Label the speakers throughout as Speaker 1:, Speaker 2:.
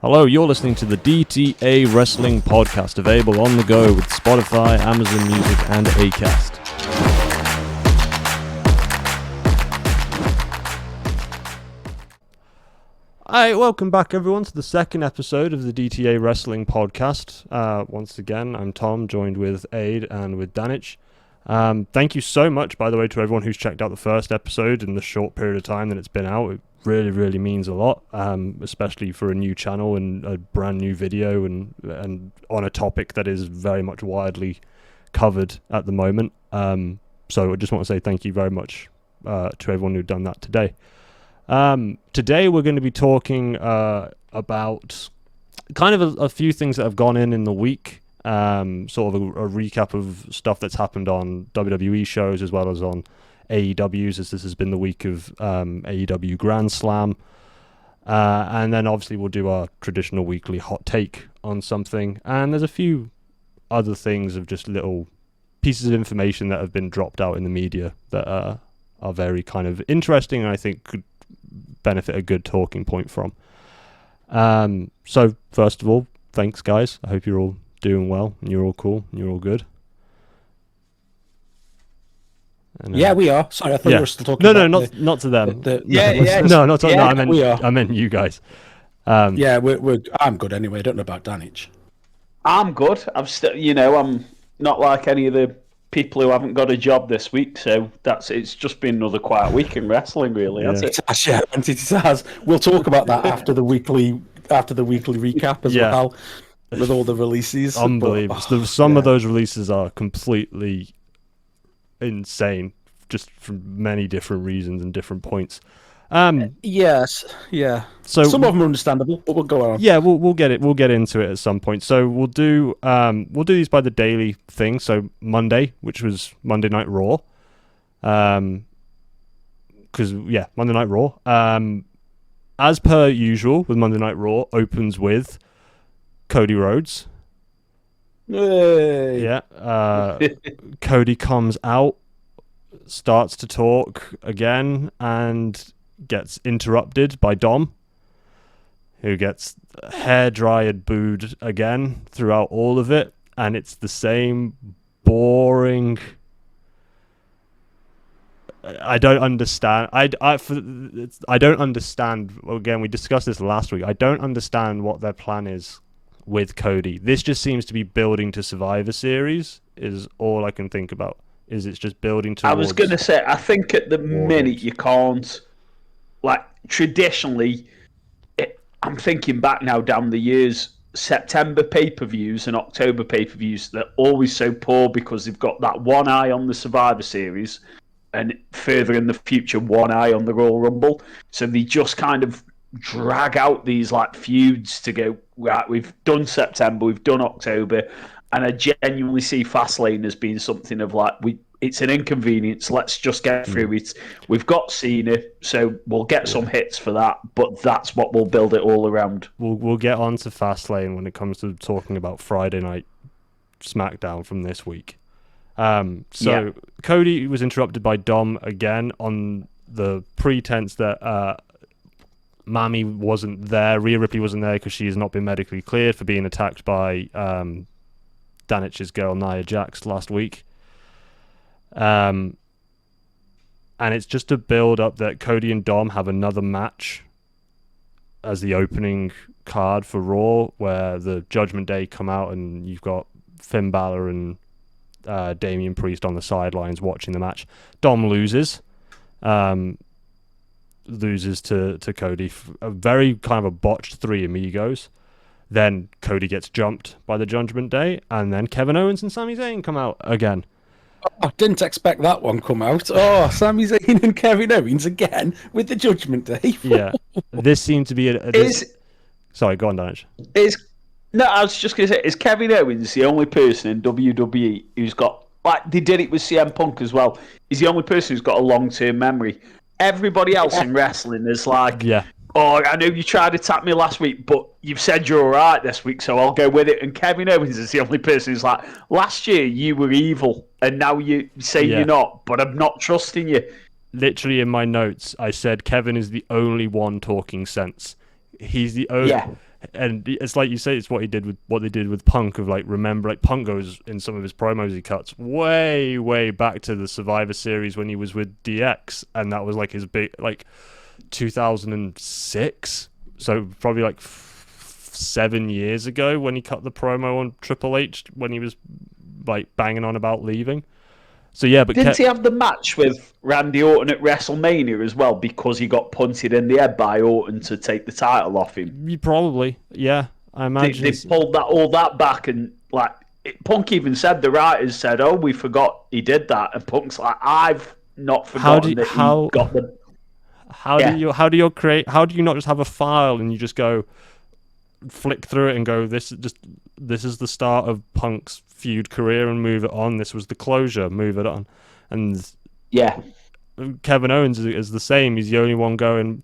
Speaker 1: Hello, you're listening to the DTA Wrestling Podcast, available on the go with Spotify, Amazon Music, and Acast. Hi, welcome back everyone to the second episode of the DTA Wrestling Podcast. Once again, I'm Tom, joined with Aid and with Danich. Thank you so much, by the way, to everyone who's checked out the first episode in the short period of time that it's been out. It really means a lot, especially for a new channel and a brand new video and on a topic that is very much widely covered at the moment. So I just want to say thank you very much to everyone who's done that today. Today we're going to be talking about kind of a few things that have gone in the week, sort of a recap of stuff that's happened on WWE shows as well as on AEWs, as this has been the week of AEW Grand Slam, and then obviously we'll do our traditional weekly hot take on something, and there's a few other things of just little pieces of information that have been dropped out in the media that are very kind of interesting and I think could benefit a good talking point from. So first of all, thanks guys, I hope you're all doing well and you're all cool and you're all good. And,
Speaker 2: yeah, we are. Sorry, I thought you were still talking about
Speaker 1: not to them.
Speaker 2: I
Speaker 1: meant you guys.
Speaker 2: I'm good anyway. I don't know about Danich.
Speaker 3: I'm good. I'm not like any of the people who haven't got a job this week, so it's just been another quiet week in wrestling, really.
Speaker 1: Yeah.
Speaker 3: It
Speaker 2: has. We'll talk about that after the weekly recap as well, with all the releases.
Speaker 1: Unbelievable. Some of those releases are completely insane, just for many different reasons and different points.
Speaker 2: Yes, yeah.
Speaker 1: So
Speaker 2: some of them are understandable, but we'll go on.
Speaker 1: Yeah, we'll get it. We'll get into it at some point. So we'll do these by the daily thing. So Monday, which was Monday Night Raw, Monday Night Raw. As per usual with Monday Night Raw, opens with Cody Rhodes.
Speaker 2: Hey.
Speaker 1: Yeah. Cody comes out, starts to talk again, and gets interrupted by Dom, who gets hair dryed, booed again throughout all of it, and it's the same boring. I don't understand. I don't understand. Again, we discussed this last week. I don't understand what their plan is with Cody. This just seems to be building to Survivor Series. Is all I can think about. Is it's just building towards.
Speaker 3: I was going to say, I think at the minute you can't. Like, traditionally, I'm thinking back now down the years, September pay-per-views and October pay-per-views, they're always so poor because they've got that one eye on the Survivor Series and further in the future, one eye on the Royal Rumble. So they just kind of drag out these like feuds to go, right, we've done September, we've done October, and I genuinely see Fastlane as being something of like, it's an inconvenience. Let's just get through it. We've got Cena, so we'll get some hits for that, but that's what we'll build it all around.
Speaker 1: We'll get on to Fastlane when it comes to talking about Friday Night SmackDown from this week. Cody was interrupted by Dom again on the pretense that Mami wasn't there. Rhea Ripley wasn't there because she has not been medically cleared for being attacked by Danich's girl Nia Jax last week. And it's just to build up that Cody and Dom have another match as the opening card for Raw, where the Judgment Day come out and you've got Finn Balor and Damian Priest on the sidelines watching the match. Dom loses to Cody, a very kind of a botched Three Amigos. Then Cody gets jumped by the Judgment Day, and then Kevin Owens and Sami Zayn come out again.
Speaker 2: I didn't expect that one come out. Oh, Sami Zayn and Kevin Owens again with the Judgment Day.
Speaker 1: Yeah, this seemed to be Sorry, go on, Danich.
Speaker 3: I was just going to say, is Kevin Owens the only person in WWE who's got, like they did it with CM Punk as well, he's the only person who's got a long-term memory. Everybody else in wrestling is like, oh, I know you tried to tap me last week, but you've said you're all right this week, so I'll go with it. And Kevin Owens is the only person who's like, last year you were evil, and now you say you're not, but I'm not trusting you.
Speaker 1: Literally in my notes, I said Kevin is the only one talking sense. He's the only... and it's like you say, it's what they did with Punk, of like, remember, like, Punk goes in some of his promos he cuts way back to the Survivor Series when he was with DX, and that was like his big, like, 2006, so probably like 7 years ago, when he cut the promo on Triple H when he was like banging on about leaving. So yeah, but
Speaker 3: didn't he have the match with Randy Orton at WrestleMania as well, because he got punted in the head by Orton to take the title off him?
Speaker 1: Probably, yeah. I imagine
Speaker 3: They pulled all that back, and like Punk even said, the writers said, "Oh, we forgot he did that," and Punk's like, "I've not forgotten he got the."
Speaker 1: How do you not just have a file and you just go flick through it and go, this is the start of Punk's feud career, and move it on. This was the closure, move it on. And
Speaker 3: yeah,
Speaker 1: Kevin Owens is the same. He's the only one going.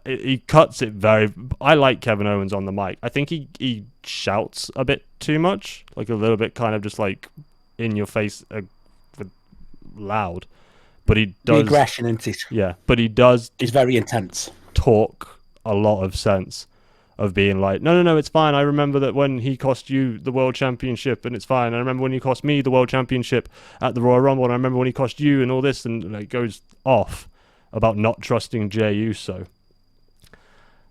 Speaker 1: He cuts it very. I like Kevin Owens on the mic. I think he shouts a bit too much, like a little bit kind of just like in your face, loud. But he does
Speaker 2: the aggression, isn't it?
Speaker 1: Yeah, but he does.
Speaker 2: He's very intense.
Speaker 1: Talk a lot of sense of being like, no, it's fine. I remember that when he cost you the world championship, and it's fine. I remember when he cost me the world championship at the Royal Rumble, and I remember when he cost you and all this, and like goes off about not trusting Jey Uso.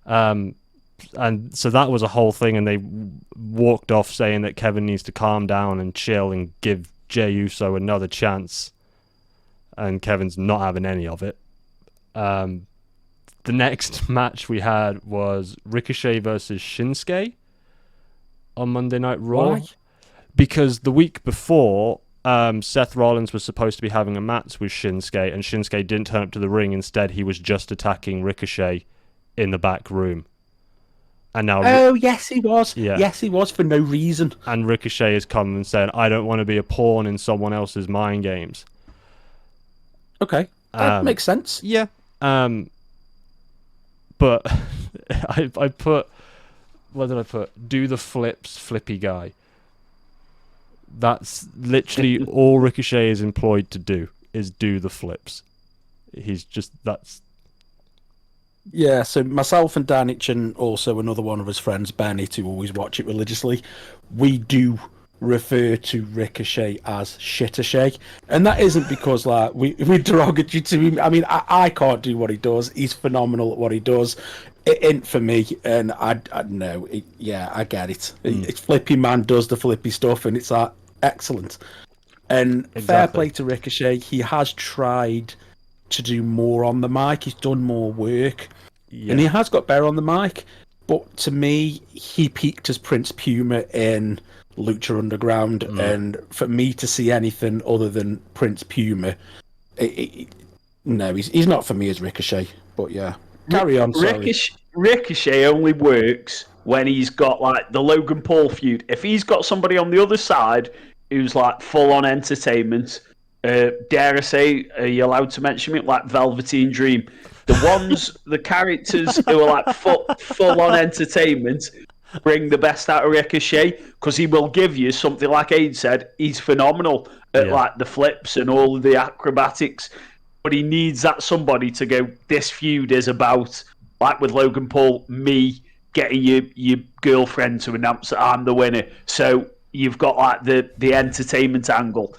Speaker 1: And so that was a whole thing, and they walked off saying that Kevin needs to calm down and chill and give Jey Uso another chance. And Kevin's not having any of it. The next match we had was Ricochet versus Shinsuke on Monday Night Raw.
Speaker 2: Why?
Speaker 1: Because the week before, Seth Rollins was supposed to be having a match with Shinsuke, and Shinsuke didn't turn up to the ring. Instead, he was just attacking Ricochet in the back room. And now,
Speaker 2: oh, yes, he was.
Speaker 1: Yeah.
Speaker 2: Yes, he was, for no reason.
Speaker 1: And Ricochet has come and said, I don't want to be a pawn in someone else's mind games.
Speaker 2: Okay, that makes sense.
Speaker 1: Yeah. But I put, what did I put? Do the flips, flippy guy. That's literally all Ricochet is employed to do, is do the flips. He's just, that's...
Speaker 2: Yeah, so myself and Danich, and also another one of his friends, Bennett, who always watch it religiously, we do refer to Ricochet as Shittershey, and that isn't because like we're derogatory to him. I mean, I can't do what he does. He's phenomenal at what he does. It ain't for me, and I know. Yeah, I get it. It's Flippy Man does the flippy stuff, and it's like excellent. And
Speaker 1: Exactly.
Speaker 2: Fair play to Ricochet. He has tried to do more on the mic. He's done more work, and he has got better on the mic. But to me, he peaked as Prince Puma in Lucha Underground, and for me to see anything other than Prince Puma, no, he's not for me as Ricochet. But yeah, carry on. Sorry.
Speaker 3: Ricochet only works when he's got like the Logan Paul feud. If he's got somebody on the other side who's like full on entertainment, dare I say, are you allowed to mention it, like Velveteen Dream? The characters who are like full on entertainment bring the best out of Ricochet, because he will give you something like Aid said. He's phenomenal at like the flips and all of the acrobatics, but he needs that somebody to go, this feud is about, like with Logan Paul, me getting your girlfriend to announce that I'm the winner. So you've got like the entertainment angle.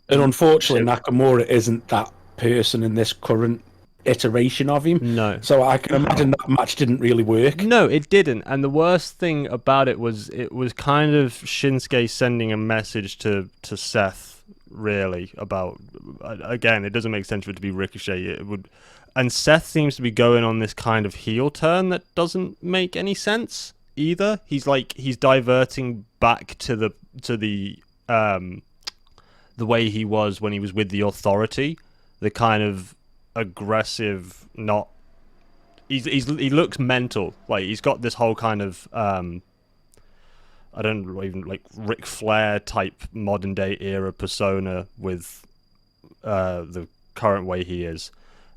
Speaker 2: And unfortunately, Nakamura isn't that person in this current iteration of him.
Speaker 1: No.
Speaker 2: So I can imagine that match didn't really work.
Speaker 1: No, it didn't. And the worst thing about it was kind of Shinsuke sending a message to Seth, really, about, again, it doesn't make sense for it to be Ricochet. It would, and Seth seems to be going on this kind of heel turn that doesn't make any sense either. He's diverting back to the way he was when he was with the Authority, the kind of aggressive, not he looks mental, like he's got this whole kind of I don't know, even like Ric Flair type modern day era persona with the current way he is,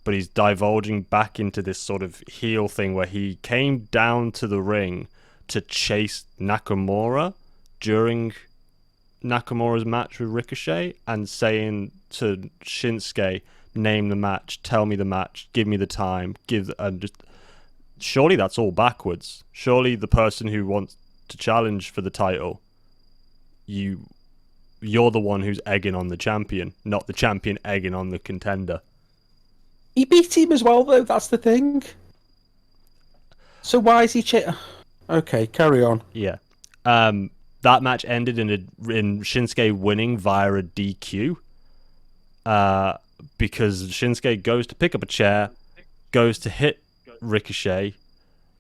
Speaker 1: but he's divulging back into this sort of heel thing where he came down to the ring to chase Nakamura during Nakamura's match with Ricochet, and saying to Shinsuke, name the match, tell me the match, give me the time, surely that's all backwards. Surely the person who wants to challenge for the title, you're the one who's egging on the champion, not the champion egging on the contender.
Speaker 2: He beat him as well, though. That's the thing. So why is he Okay, carry on.
Speaker 1: Yeah. That match ended in Shinsuke winning via a DQ. Because Shinsuke goes to pick up a chair, goes to hit Ricochet.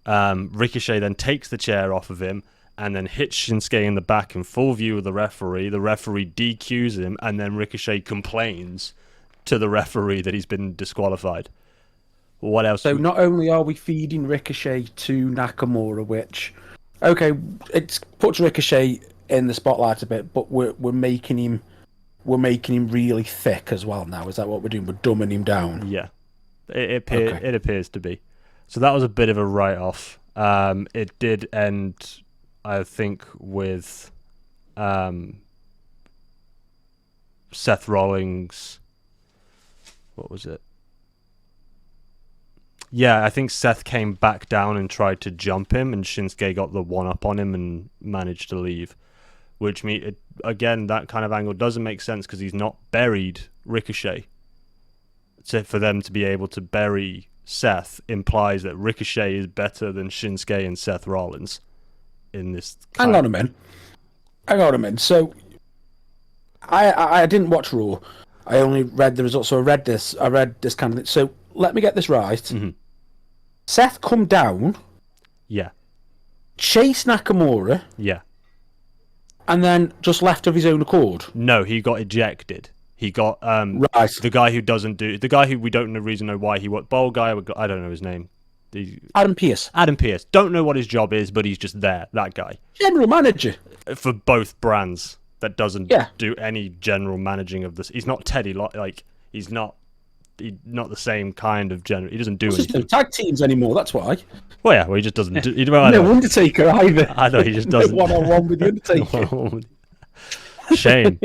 Speaker 1: Ricochet then takes the chair off of him and then hits Shinsuke in the back in full view of the referee. The referee DQs him, and then Ricochet complains to the referee that he's been disqualified. What else?
Speaker 2: So not only are we feeding Ricochet to Nakamura, which, okay, it puts Ricochet in the spotlight a bit, but we're making him really thick as well now. Is that what we're doing? We're dumbing him down.
Speaker 1: Yeah, it appears to be. So that was a bit of a write-off. It did end, I think, with Seth Rollins. What was it? Yeah, I think Seth came back down and tried to jump him, and Shinsuke got the one-up on him and managed to leave. Which, again, that kind of angle doesn't make sense because he's not buried Ricochet. So for them to be able to bury Seth implies that Ricochet is better than Shinsuke and Seth Rollins in this.
Speaker 2: Hang on a minute. So, I didn't watch Raw. I only read the results. So I read this kind of thing. So let me get this right.
Speaker 1: Mm-hmm.
Speaker 2: Seth come down.
Speaker 1: Yeah.
Speaker 2: Chase Nakamura.
Speaker 1: Yeah.
Speaker 2: And then just left of his own accord.
Speaker 1: No, he got ejected. He got
Speaker 2: right.
Speaker 1: The guy who we don't know why he what bald guy. I don't know his name.
Speaker 2: Adam Pearce.
Speaker 1: Adam Pearce. Don't know what his job is, but he's just there. That guy.
Speaker 2: General manager
Speaker 1: for both brands. That doesn't do any general managing of this. He's not Teddy. He's not the same kind of general. He doesn't do anything.
Speaker 2: No tag teams anymore. That's why.
Speaker 1: Well, yeah. Well, he just doesn't do.
Speaker 2: No Undertaker either.
Speaker 1: I know he just doesn't.
Speaker 2: No one-on-one with the Undertaker.
Speaker 1: Shame.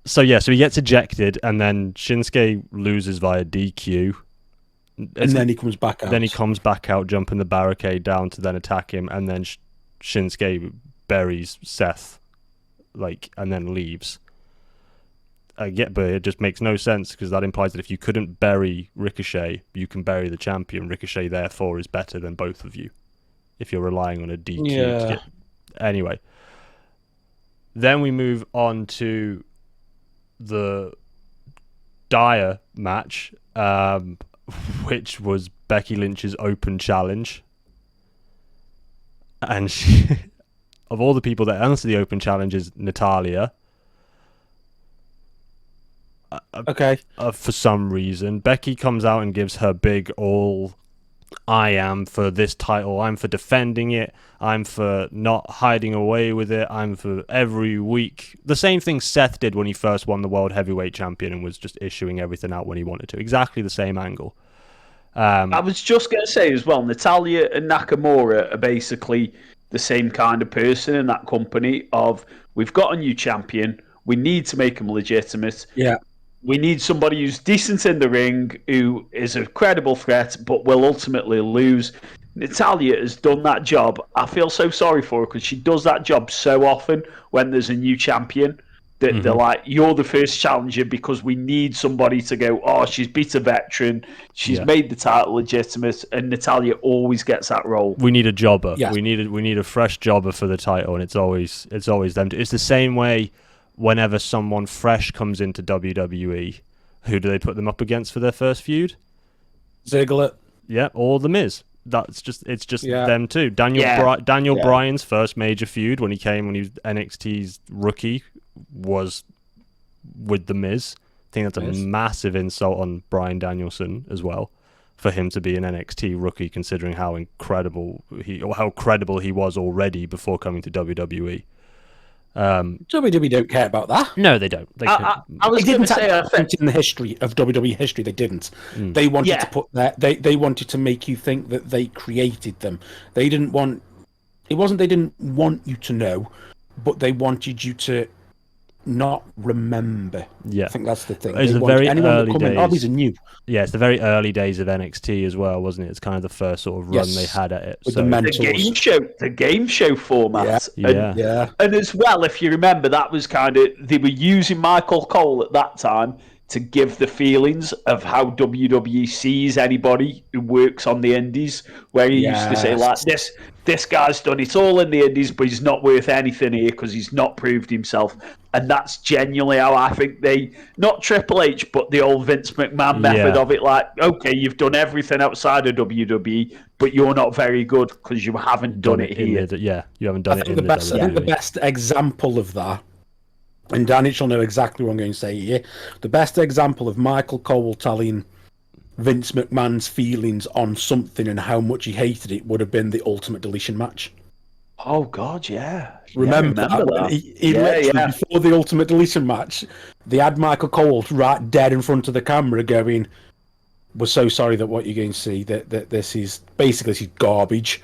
Speaker 1: So he gets ejected, and then Shinsuke loses via DQ.
Speaker 2: And then he comes back out.
Speaker 1: Then he comes back out, jumping the barricade down to then attack him, and then Shinsuke buries Seth, and then leaves. But it just makes no sense because that implies that if you couldn't bury Ricochet, you can bury the champion. Ricochet, therefore, is better than both of you if you're relying on a DQ.
Speaker 2: Yeah.
Speaker 1: Anyway, then we move on to the Dire match, which was Becky Lynch's open challenge. And she, of all the people that answer the open challenge, is Natalya.
Speaker 2: Okay.
Speaker 1: For some reason, Becky comes out and gives her big I am for this title. I'm for defending it. I'm for not hiding away with it. I'm for every week. The same thing Seth did when he first won the World Heavyweight Champion and was just issuing everything out when he wanted to. Exactly the same angle.
Speaker 3: I was just going to say as well, Natalya and Nakamura are basically the same kind of person in that company of, we've got a new champion. We need to make him legitimate.
Speaker 2: Yeah.
Speaker 3: We need somebody who's decent in the ring, who is a credible threat, but will ultimately lose. Natalya has done that job. I feel so sorry for her because she does that job so often when there's a new champion that they're like, you're the first challenger because we need somebody to go, oh, she's beat a veteran. She's made the title legitimate, and Natalya always gets that role.
Speaker 1: We need a jobber.
Speaker 2: Yes.
Speaker 1: We need a fresh jobber for the title, and it's always them. It's the same way whenever someone fresh comes into WWE, who do they put them up against for their first feud?
Speaker 2: Ziggler.
Speaker 1: Yeah, or The Miz. It's just them too. Daniel Bryan's first major feud when he was NXT's rookie was with The Miz. I think that's a massive insult on Bryan Danielson as well, for him to be an NXT rookie, considering how credible he was already before coming to WWE.
Speaker 2: WWE don't care about that.
Speaker 1: No, they don't.
Speaker 3: I was going to say, I think
Speaker 2: in the history of WWE history, they didn't. They wanted to put that. They wanted to make you think that they created them. They didn't want. It wasn't they didn't want you to know, but they wanted you to not remember.
Speaker 1: Yeah.
Speaker 2: I think that's the thing.
Speaker 1: It was
Speaker 2: They
Speaker 1: the
Speaker 2: want
Speaker 1: very
Speaker 2: anyone
Speaker 1: early
Speaker 2: that come in,
Speaker 1: days.
Speaker 2: these are new.
Speaker 1: Yeah, it's the very early days of NXT as well, wasn't it? It's kind of the first sort of run they
Speaker 2: Yes,
Speaker 1: had at it.
Speaker 2: with
Speaker 1: So
Speaker 2: the
Speaker 3: the game show format.
Speaker 1: Yeah.
Speaker 2: Yeah.
Speaker 3: And as well, if you remember, that was kind of, they were using Michael Cole at that time to give the feelings of how WWE sees anybody who works on the indies, where he used to say, like, this guy's done it all in the indies, but he's not worth anything here because he's not proved himself. And that's genuinely how I think they, not Triple H, but the old Vince McMahon method of it, like, okay, you've done everything outside of WWE, but you're not very good because you haven't done it here.
Speaker 1: You haven't done it in the WWE.
Speaker 2: I think the best example of that, and Danich will know exactly what I'm going to say here, the best example of Michael Cole telling Vince McMahon's feelings on something and how much he hated it would have been the Ultimate Deletion match.
Speaker 3: Oh, God, yeah.
Speaker 2: Remember that? He literally, before the Ultimate Deletion match, they had Michael Cole right dead in front of the camera going, we're so sorry that what you're going to see, that this is garbage.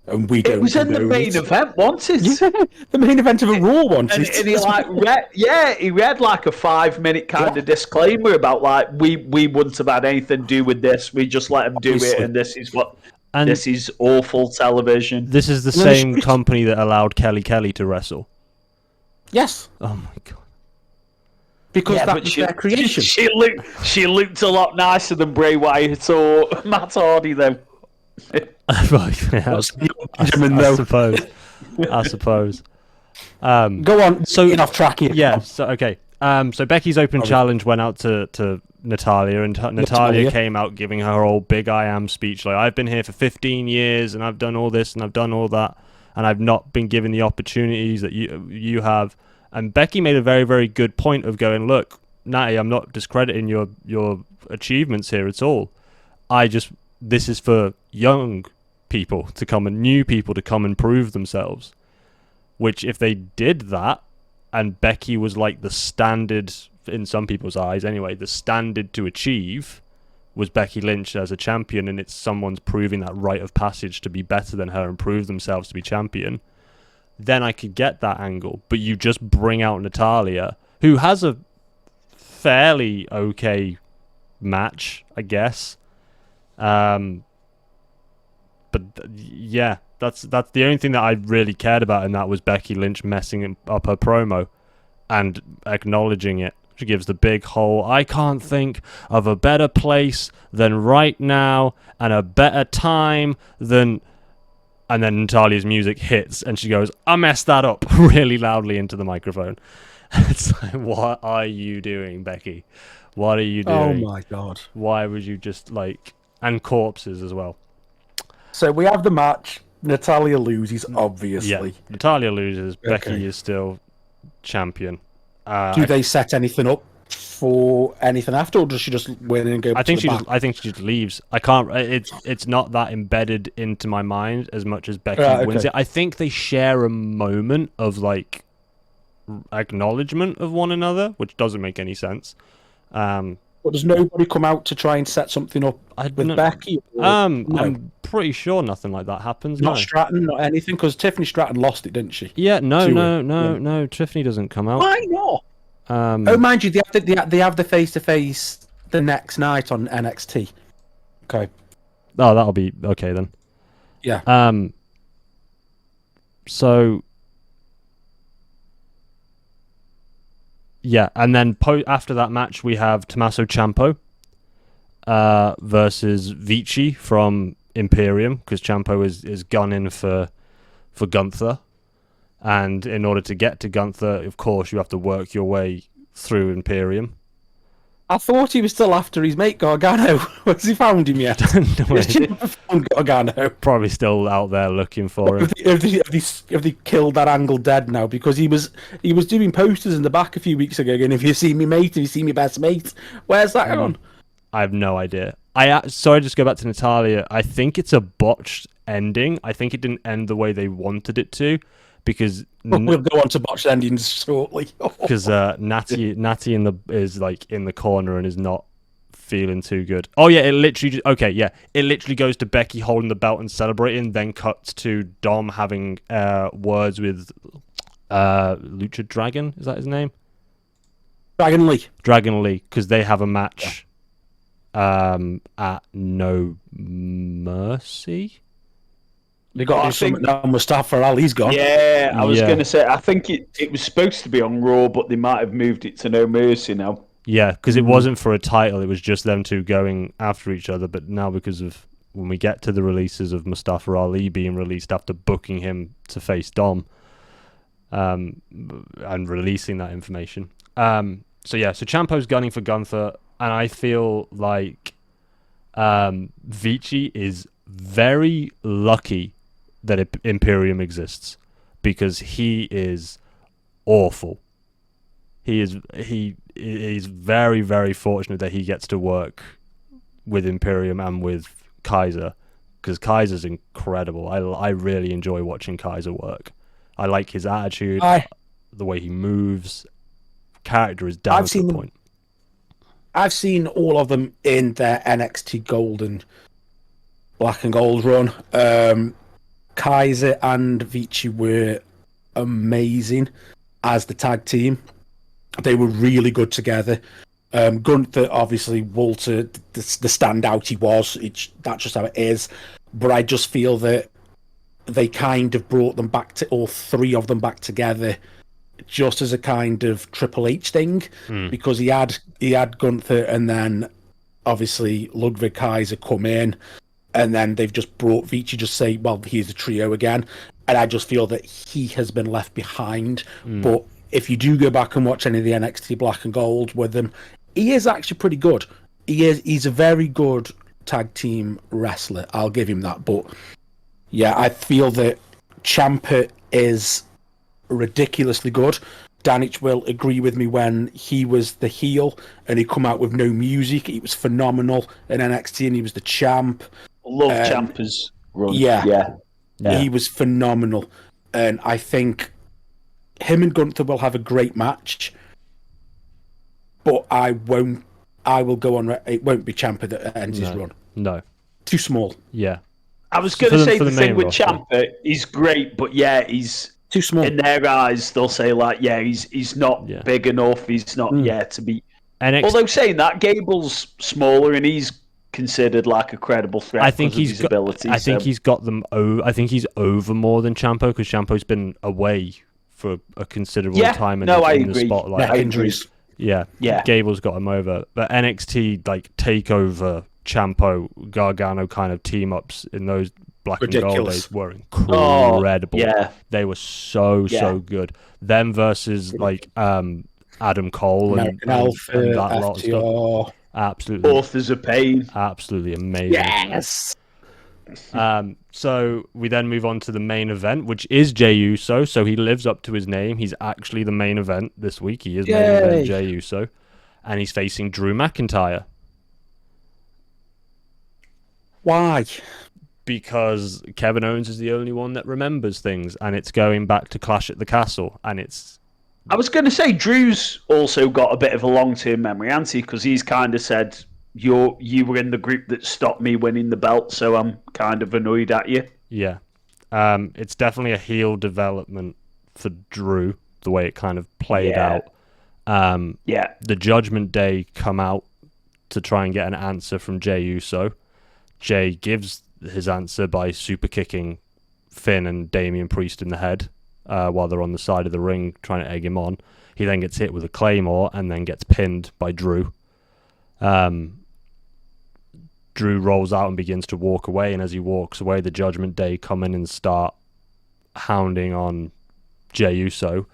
Speaker 2: And we don't.
Speaker 3: It was in the main event, wasn't it?
Speaker 2: Yeah, the main event of a Raw once.
Speaker 3: And he read like a 5-minute kind of disclaimer about like we wouldn't have had anything to do with this. We just let him do it, and this is awful television.
Speaker 1: This is the same company that allowed Kelly to wrestle.
Speaker 2: Yes.
Speaker 1: Oh my god.
Speaker 2: Because that was their creation.
Speaker 3: She looked a lot nicer than Bray Wyatt or Matt Hardy, though.
Speaker 1: I suppose.
Speaker 2: Go on. So off track here.
Speaker 1: Yeah. So okay. So Becky's open challenge went out to Natalia, and Natalia came out giving her old big I am speech, like, I've been here for 15 years and I've done all this and I've done all that, and I've not been given the opportunities that you have. And Becky made a very, very good point of going, look, Natty, I'm not discrediting your achievements here at all. This is for young people to come and new people to come and prove themselves. Which, if they did that, and Becky was like the standard, in some people's eyes anyway, the standard to achieve was Becky Lynch as a champion, and it's someone's proving that rite of passage to be better than her and prove themselves to be champion, then I could get that angle. But you just bring out Natalia, who has a fairly okay match, I guess. But yeah, that's the only thing that I really cared about, and that was Becky Lynch messing up her promo and acknowledging it. She gives the big whole, I can't think of a better place than right now and a better time than... And then Natalia's music hits and she goes, I messed that up, really loudly into the microphone. It's like, what are you doing, Becky? What are you doing?
Speaker 2: Oh my god.
Speaker 1: Why would you just like... And corpses as well.
Speaker 2: So we have the match. Natalia loses, obviously.
Speaker 1: Yeah, Natalia loses. Okay. Becky is still champion.
Speaker 2: Do they set anything up for anything after, or does she just win and go?
Speaker 1: I think she just leaves. I can't. It's not that embedded into my mind as much as Becky wins it. I think they share a moment of like acknowledgement of one another, which doesn't make any sense.
Speaker 2: But does nobody come out to try and set something up with Becky? No?
Speaker 1: I'm pretty sure nothing like that happens.
Speaker 2: Not Stratton, not anything, because Tiffany Stratton lost it, didn't she?
Speaker 1: Yeah, no. Tiffany doesn't come out.
Speaker 2: Why not? Mind you, they have the face-to-face the next night on NXT. Okay.
Speaker 1: Oh, that'll be okay then.
Speaker 2: Yeah.
Speaker 1: So. Yeah, and then after that match, we have Tommaso Ciampa versus Vici from Imperium, because Ciampa is gone in for Gunther. And in order to get to Gunther, of course, you have to work your way through Imperium.
Speaker 2: I thought he was still after his mate Gargano. Has he found him yet? Gargano.
Speaker 1: Probably still out there looking for him.
Speaker 2: Have they killed that angle dead now? Because he was doing posters in the back a few weeks ago going, if you see me mate, if you see me best mate. Where's that gone?
Speaker 1: I have no idea. Sorry, just go back to Natalia. I think it's a botched ending. I think it didn't end the way they wanted it to. Because
Speaker 2: we'll go on to botched endings shortly.
Speaker 1: Because Natty is like in the corner and is not feeling too good. Oh yeah, it literally goes to Becky holding the belt and celebrating, then cuts to Dom having words with Lucha Dragon. Is that his name?
Speaker 2: Dragon
Speaker 1: Lee, because they have a match at No Mercy.
Speaker 2: They got to do something now. Mustafa Ali's gone.
Speaker 3: Yeah, I was going to say, I think it was supposed to be on Raw, but they might have moved it to No Mercy now.
Speaker 1: Yeah, because it wasn't for a title. It was just them two going after each other. But now, because of when we get to the releases of Mustafa Ali being released after booking him to face Dom, and releasing that information. So Ciampa's gunning for Gunther, and I feel like Vici is very lucky that Imperium exists, because he is awful. He is very, very fortunate that he gets to work with Imperium and with Kaiser, because Kaiser's incredible. I really enjoy watching Kaiser work. I like his attitude, the way he moves. Character is down to the point.
Speaker 2: I've seen all of them in their NXT Gold and Black and Gold run. Kaiser and Vici were amazing as the tag team. They were really good together. Gunther, obviously, Walter, the standout he was. That's just how it is. But I just feel that they kind of brought them back to all three of them back together, just as a kind of Triple H thing, because he had Gunther, and then obviously Ludwig Kaiser come in, and then they've just brought Vici, just say, well, he's a trio again, and I just feel that he has been left behind. But if you do go back and watch any of the NXT Black and Gold with them, he is actually pretty good. He's a very good tag team wrestler. I'll give him that. But yeah, I feel that Ciampa is ridiculously good. Danich will agree with me when he was the heel and he come out with no music. He was phenomenal in NXT and he was the champ.
Speaker 3: Love Ciampa's run.
Speaker 2: Yeah. He was phenomenal. And I think him and Gunther will have a great match. But it won't be Ciampa that ends his run.
Speaker 1: No.
Speaker 2: Too small.
Speaker 1: Yeah.
Speaker 3: I was going to say the thing with Ciampa, he's great, but he's
Speaker 2: too small.
Speaker 3: In their eyes, they'll say he's not big enough. He's not to be. Although saying that, Gable's smaller and he's considered like a credible threat. I think he's
Speaker 1: got them. I think he's over more than Ciampa, because Ciampa's been away for a considerable time in the spotlight.
Speaker 2: Injuries.
Speaker 1: Yeah. Gable's got him over, but NXT takeover, Ciampa, Gargano kind of team ups in those Black and Gold days were incredible. They were so good. Them versus Adam Cole and that lot of stuff. Absolutely.
Speaker 3: Authors of Pain.
Speaker 1: Absolutely amazing.
Speaker 2: Yes.
Speaker 1: So we then move on to the main event, which is Jey Uso. So he lives up to his name. He's actually the main event this week. He is main event Jey Uso, and he's facing Drew McIntyre.
Speaker 2: Why?
Speaker 1: Because Kevin Owens is the only one that remembers things, and it's going back to Clash at the Castle, and it's...
Speaker 3: I was going to say, Drew's also got a bit of a long-term memory, hasn't he? Because he's kind of said, you were in the group that stopped me winning the belt, so I'm kind of annoyed at you.
Speaker 1: Yeah. It's definitely a heel development for Drew, the way it kind of played out. The Judgment Day come out to try and get an answer from Jey Uso. Jey gives his answer by super kicking Finn and Damian Priest in the head while they're on the side of the ring trying to egg him on. He then gets hit with a Claymore and then gets pinned by Drew. Drew rolls out and begins to walk away, and as he walks away, the Judgment Day come in and start hounding on Jey Uso,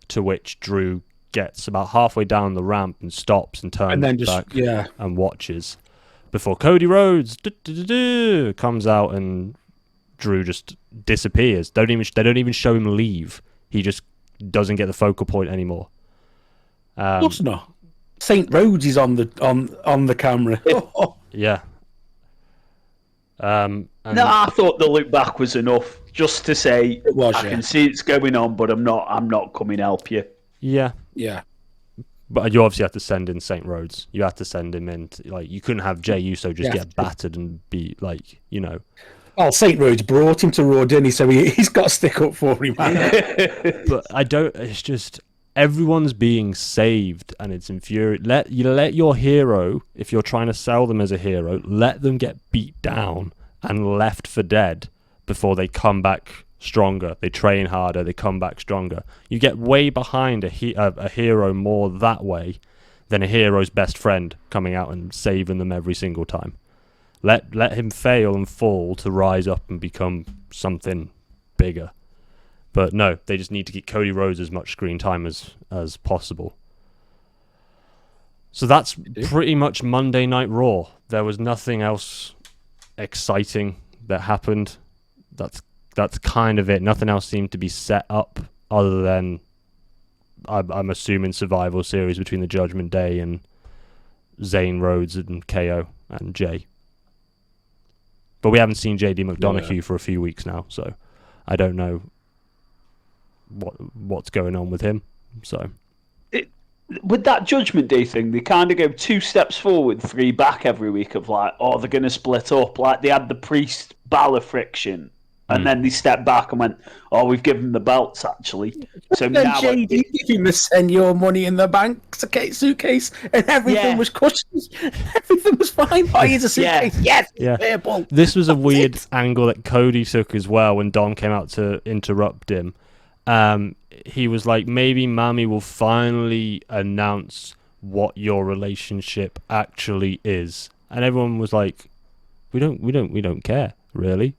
Speaker 1: to which Drew gets about halfway down the ramp and stops and turns back and watches before Cody Rhodes comes out and Drew just disappears. They don't even show him leave. He just doesn't get the focal point anymore.
Speaker 2: Of course not. St. Rhodes is on the camera.
Speaker 1: Yeah.
Speaker 3: No, I thought the look back was enough just to say I can see it's going on, but I'm not coming to help you.
Speaker 1: Yeah.
Speaker 2: Yeah.
Speaker 1: But you obviously have to send in St. Rhodes. You have to send him in. You couldn't have Jey Uso just get battered and be
Speaker 2: Well, St. Rhodes brought him to Raw, didn't he? So he's got to stick up for him.
Speaker 1: But I don't. It's just everyone's being saved, and it's infuriating. Let your hero, if you're trying to sell them as a hero, let them get beat down and left for dead before they come back stronger. They train harder, they come back stronger. You get way behind a hero more that way than a hero's best friend coming out and saving them every single time. Let him fail and fall to rise up and become something bigger. But no, they just need to get Cody Rhodes as much screen time as possible. So that's pretty much Monday Night Raw. There was nothing else exciting that happened. That's kind of it. Nothing else seemed to be set up other than, I'm assuming, Survival Series between the Judgment Day and Zayn, Rhodes and KO and Jay. But we haven't seen JD McDonough for a few weeks now, so I don't know what's going on with him. So
Speaker 3: with that Judgment Day thing, they kind of go 2 steps forward, 3 back every week of like, oh, they're going to split up. Like they had the Priest Balor friction, and then they stepped back and went, oh, we've given them the belts actually. So
Speaker 2: then
Speaker 3: now
Speaker 2: JD gave him the send your money in the bank suitcase, and everything was cushy. Everything was fine. Oh, here's a suitcase. Yes, purple.
Speaker 1: This was a weird angle that Cody took as well when Dom came out to interrupt him. He was like, maybe Mami will finally announce what your relationship actually is, and everyone was like, we don't care really.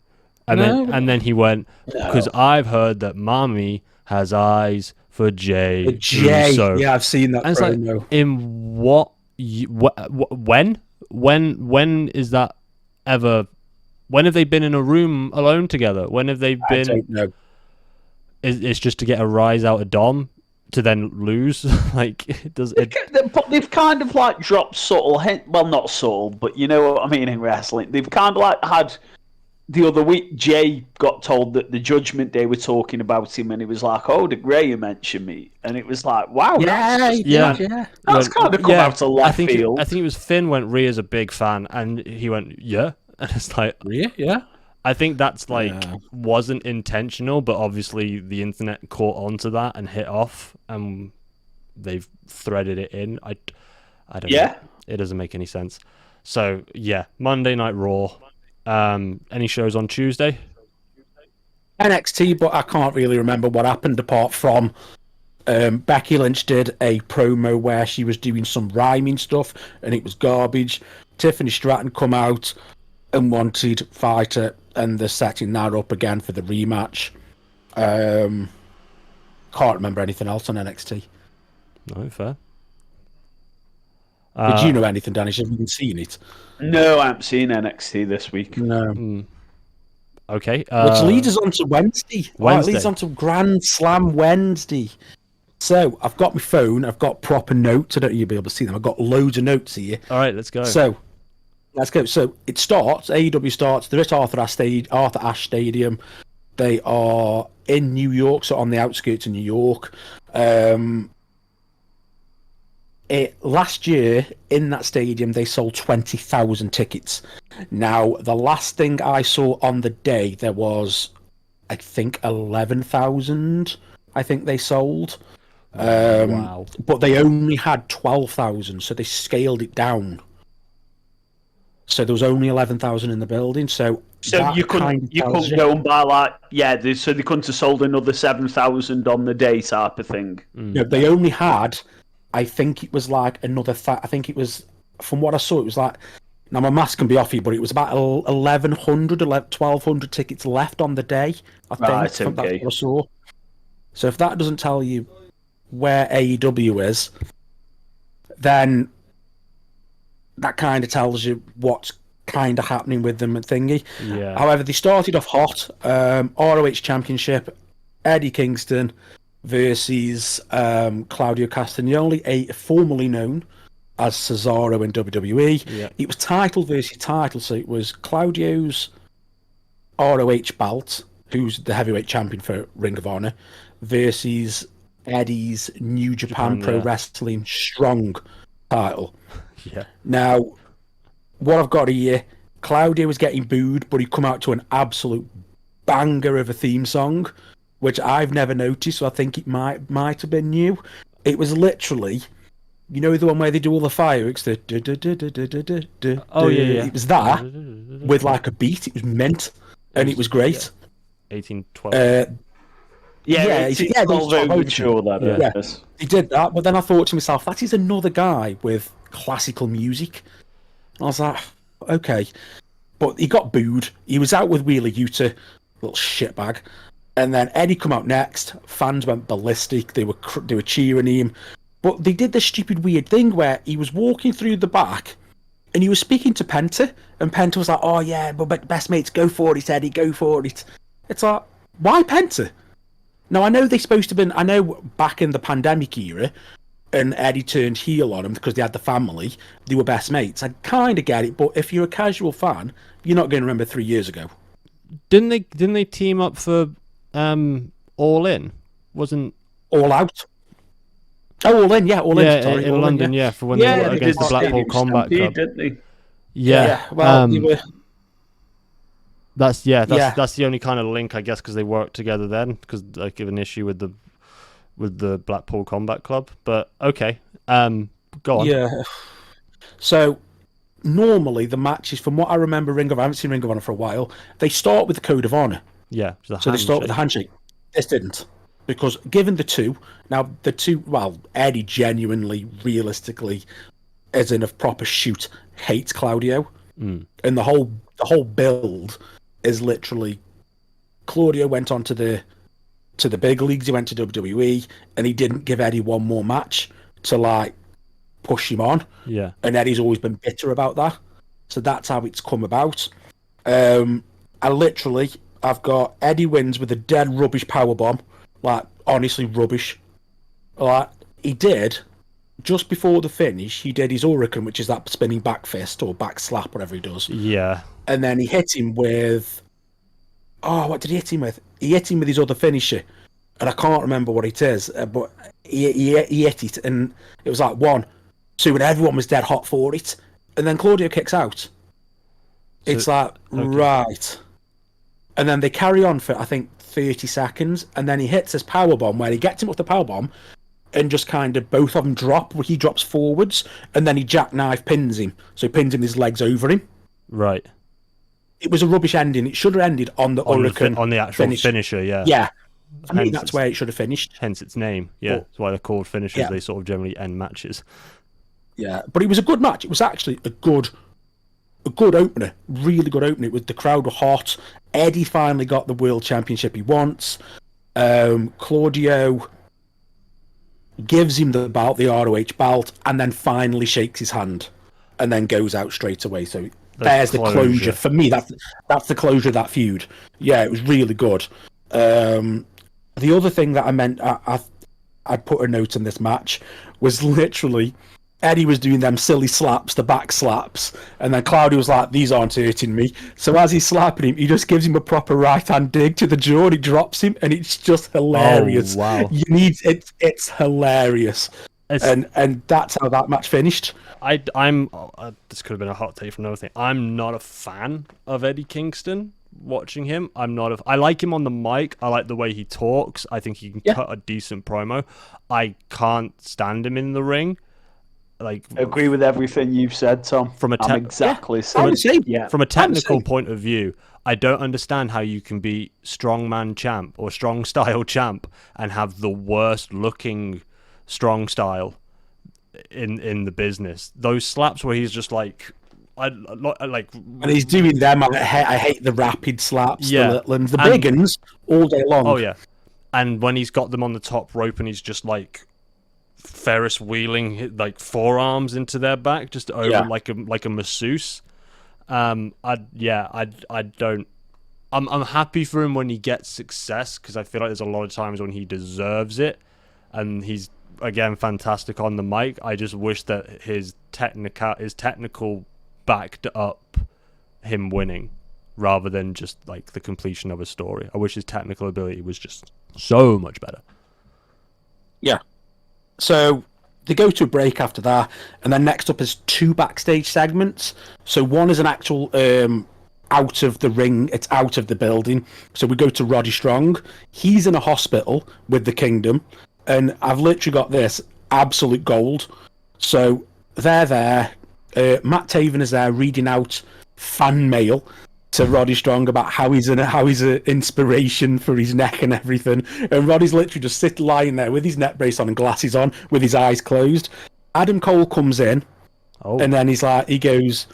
Speaker 1: And then he went, because I've heard that Mami has eyes for Jay. Uso.
Speaker 2: Yeah, I've seen that.
Speaker 1: And it's like, in what? When is that ever? When have they been in a room alone together? When have they been?
Speaker 2: I don't know.
Speaker 1: It's just to get a rise out of Dom to then lose. Like it does.
Speaker 3: But they've kind of like dropped subtle hint. Well, not subtle, but you know what I mean in wrestling. They've kind of like had. The other week, Jay got told that the Judgment Day were talking about him, and he was like, "Oh, did Graham mention me?" And it was like, "Wow, that's kind of come out of left field."
Speaker 1: I think it was Finn went, Rhea's a big fan, and he went, "Yeah," and it's like,
Speaker 2: Rhea, yeah.
Speaker 1: I think that's like wasn't intentional, but obviously the internet caught onto that and hit off, and they've threaded it in. I don't know. It doesn't make any sense. So yeah, Monday Night Raw. Any shows on Tuesday?
Speaker 2: NXT, but I can't really remember what happened apart from Becky Lynch did a promo where she was doing some rhyming stuff and it was garbage. Tiffany Stratton come out and wanted fight her, and they're setting that up again for the rematch. Can't remember anything else on NXT.
Speaker 1: No, fair.
Speaker 2: Did you know anything, Danny? Have you seen it?
Speaker 3: No, I haven't seen NXT this week.
Speaker 2: No.
Speaker 1: Okay.
Speaker 2: Which leads us on to Wednesday. It leads on to Grand Slam Wednesday. So, I've got my phone. I've got proper notes. I don't know if you'll be able to see them. I've got loads of notes here.
Speaker 1: All right, let's go.
Speaker 2: So, let's go. So, it starts. AEW starts. They're at Arthur Ashe Stadium. They are in New York, so on the outskirts of New York. Last year in that stadium they sold 20,000 tickets. Now the last thing I saw on the day there was, I think 11,000. I think they sold.
Speaker 1: Wow!
Speaker 2: But they only had 12,000, so they scaled it down. So there was only 11,000 in the building. So
Speaker 3: you couldn't go and buy so they couldn't have sold another 7,000 on the day type of thing.
Speaker 2: No, they only had. I think it was like another. I think it was, from what I saw, it was like. Now my maths can be off here, but it was about 1,100, 1,200 tickets left on the day. I think that's what I saw. So if that doesn't tell you where AEW is, then that kind of tells you what's kind of happening with them and thingy.
Speaker 1: Yeah.
Speaker 2: However, they started off hot. ROH Championship, Eddie Kingston versus Claudio Castagnoli, formerly known as Cesaro in WWE.
Speaker 1: Yeah.
Speaker 2: It was title versus title, so it was Claudio's ROH belt, who's the heavyweight champion for Ring of Honor, versus Eddie's New Japan Pro Wrestling Strong title.
Speaker 1: Yeah.
Speaker 2: Now, what I've got here, Claudio was getting booed, but he come out to an absolute banger of a theme song, which I've never noticed, so I think it might have been new. It was literally, you know, the one where they do all the fireworks.
Speaker 1: Oh yeah.
Speaker 2: It was that with like a beat. It was mint, and it was great.
Speaker 1: 1812.
Speaker 3: It's all overture that is.
Speaker 2: He did that, but then I thought to myself, that is another guy with classical music. And I was like, okay. But he got booed. He was out with Wheeler Yuta, little shitbag. And then Eddie come out next. Fans went ballistic. They were cheering him. But they did this stupid weird thing where he was walking through the back and he was speaking to Penta. And Penta was like, oh yeah, but best mates, go for it, Eddie, go for it. It's like, why Penta? Now, I know they're supposed to be... I know back in the pandemic era, and Eddie turned heel on him because they had the family, they were best mates. I kind of get it, but if you're a casual fan, you're not going to remember 3 years ago.
Speaker 1: Didn't they team up for All In? Wasn't...
Speaker 2: All Out? Oh, All In, yeah. All In, sorry.
Speaker 1: In
Speaker 2: All
Speaker 1: London,
Speaker 2: in,
Speaker 1: for when they were against the Blackpool Combat Club.
Speaker 3: Didn't they?
Speaker 1: Yeah.
Speaker 2: Well, they were...
Speaker 1: That's the only kind of link, I guess, because they worked together then, because like an issue with the Blackpool Combat Club. But okay, go on.
Speaker 2: Yeah. So normally the matches, from what I remember, I haven't seen Ring of Honor for a while. They start with the Code of Honor.
Speaker 1: Yeah.
Speaker 2: So they start with the handshake. This didn't, because given the two, Eddie genuinely, realistically, as in a proper shoot, hates Claudio, and the whole build is literally Claudio went on to the big leagues. He went to WWE, and he didn't give Eddie one more match to like push him on.
Speaker 1: Yeah,
Speaker 2: and Eddie's always been bitter about that. So that's how it's come about. I've got Eddie wins with a dead rubbish powerbomb, like honestly rubbish. Like he did just before the finish, he did his Hurricane, which is that spinning back fist or back slap, whatever he does.
Speaker 1: Yeah.
Speaker 2: And then he hit him with... Oh, what did he hit him with? He hit him with his other finisher. And I can't remember what it is, but he hit it, and it was like 1, 2, and everyone was dead hot for it. And then Claudio kicks out. It's like, okay. Right. And then they carry on for, I think, 30 seconds, and then he hits his powerbomb, where he gets him with the powerbomb, and just kind of both of them drop, where he drops forwards, and then he jackknife pins him. So he pins him his legs over him.
Speaker 1: Right.
Speaker 2: It was a rubbish ending. It should have ended on the Hurricane.
Speaker 1: On the actual finisher, yeah.
Speaker 2: Yeah. I mean, that's where it should have finished.
Speaker 1: Hence its name, yeah. That's why they're called finishers. Yeah. They sort of generally end matches.
Speaker 2: Yeah, but it was a good match. It was actually a good opener. Really good opener. The crowd were hot. Eddie finally got the world championship he wants. Claudio gives him the belt, the ROH belt, and then finally shakes his hand, and then goes out straight away. So there's the closure for me. That's the closure of that feud. Yeah, it was really good. The other thing that I meant, I put a note in this match, was literally Eddie was doing them silly slaps, the back slaps, and then Claudio was like, "These aren't hurting me." So as he's slapping him, he just gives him a proper right hand dig to the jaw, and he drops him, and it's just hilarious.
Speaker 1: Oh, wow!
Speaker 2: It's hilarious, and that's how that match finished.
Speaker 1: I'm this could have been a hot take from another thing. I'm not a fan of Eddie Kingston. Watching him, I like him on the mic. I like the way he talks. I think he can cut a decent promo. I can't stand him in the ring. Like,
Speaker 3: I agree with everything you've said, Tom. From a
Speaker 1: technical point of view, I don't understand how you can be strongman champ or strong style champ and have the worst looking strong style in the business. Those slaps where he's just like, I like,
Speaker 2: and he's doing them. I hate the rapid slaps,
Speaker 1: yeah,
Speaker 2: the little ones, the big ones all day long.
Speaker 1: Oh yeah, and when he's got them on the top rope and he's just like Ferris wheeling like forearms into their back, just over like a masseuse. I'm happy for him when he gets success, because I feel like there's a lot of times when he deserves it, and he's again fantastic on the mic. I just wish that his technical backed up him winning rather than just like the completion of a story. I wish his technical ability was just so much better.
Speaker 2: Yeah. So they go to a break after that, and then next up is 2 backstage segments. So one is an actual out of the ring, it's out of the building. So we go to Roddy Strong. He's in a hospital with the Kingdom, and I've literally got this. absolute gold. So they're there. Matt Taven is there reading out fan mail to Roddy Strong about how he's an inspiration for his neck and everything. And Roddy's literally just lying there with his neck brace on and glasses on, with his eyes closed. Adam Cole comes in, and then he goes,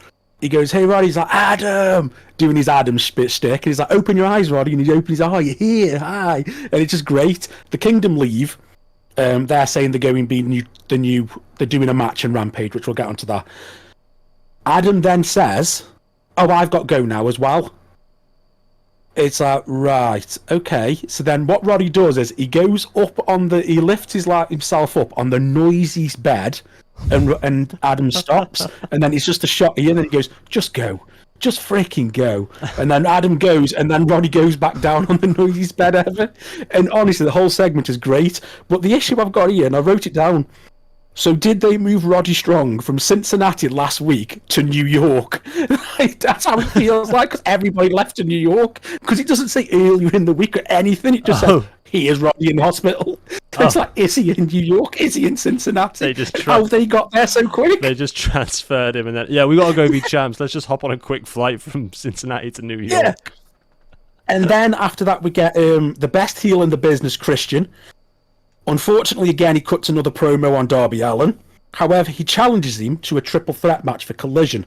Speaker 2: "Hey Roddy," he's like, "Adam," doing his Adam shtick, and he's like, "Open your eyes, Roddy," and he opens his eye, "You're here, hi," and it's just great. The Kingdom leave. They're saying they're going they're doing a match in Rampage, which we'll get onto that. Adam then says, "Oh, I've got to go now as well." It's like, right, okay. So then what Roddy does is he goes up he lifts himself up on the noisiest bed, and Adam stops, and then it's just a shot here, and then he goes, "Just go. Just freaking go." And then Adam goes, and then Roddy goes back down on the noisiest bed ever. And honestly, the whole segment is great. But the issue I've got here, and I wrote it down, so did they move Roddy Strong from Cincinnati last week to New York? That's how it feels like, because everybody left to New York. Because it doesn't say earlier in the week or anything. It just says, "Here's Roddy in hospital." It's like, is he in New York? Is he in Cincinnati? How they got there so quick?
Speaker 1: They just transferred him, and then we got to go be champs. Let's just hop on a quick flight from Cincinnati to New York.
Speaker 2: Yeah. And then after that, we get the best heel in the business, Christian. Unfortunately, again, he cuts another promo on Darby Allin. However, he challenges him to a triple threat match for Collision,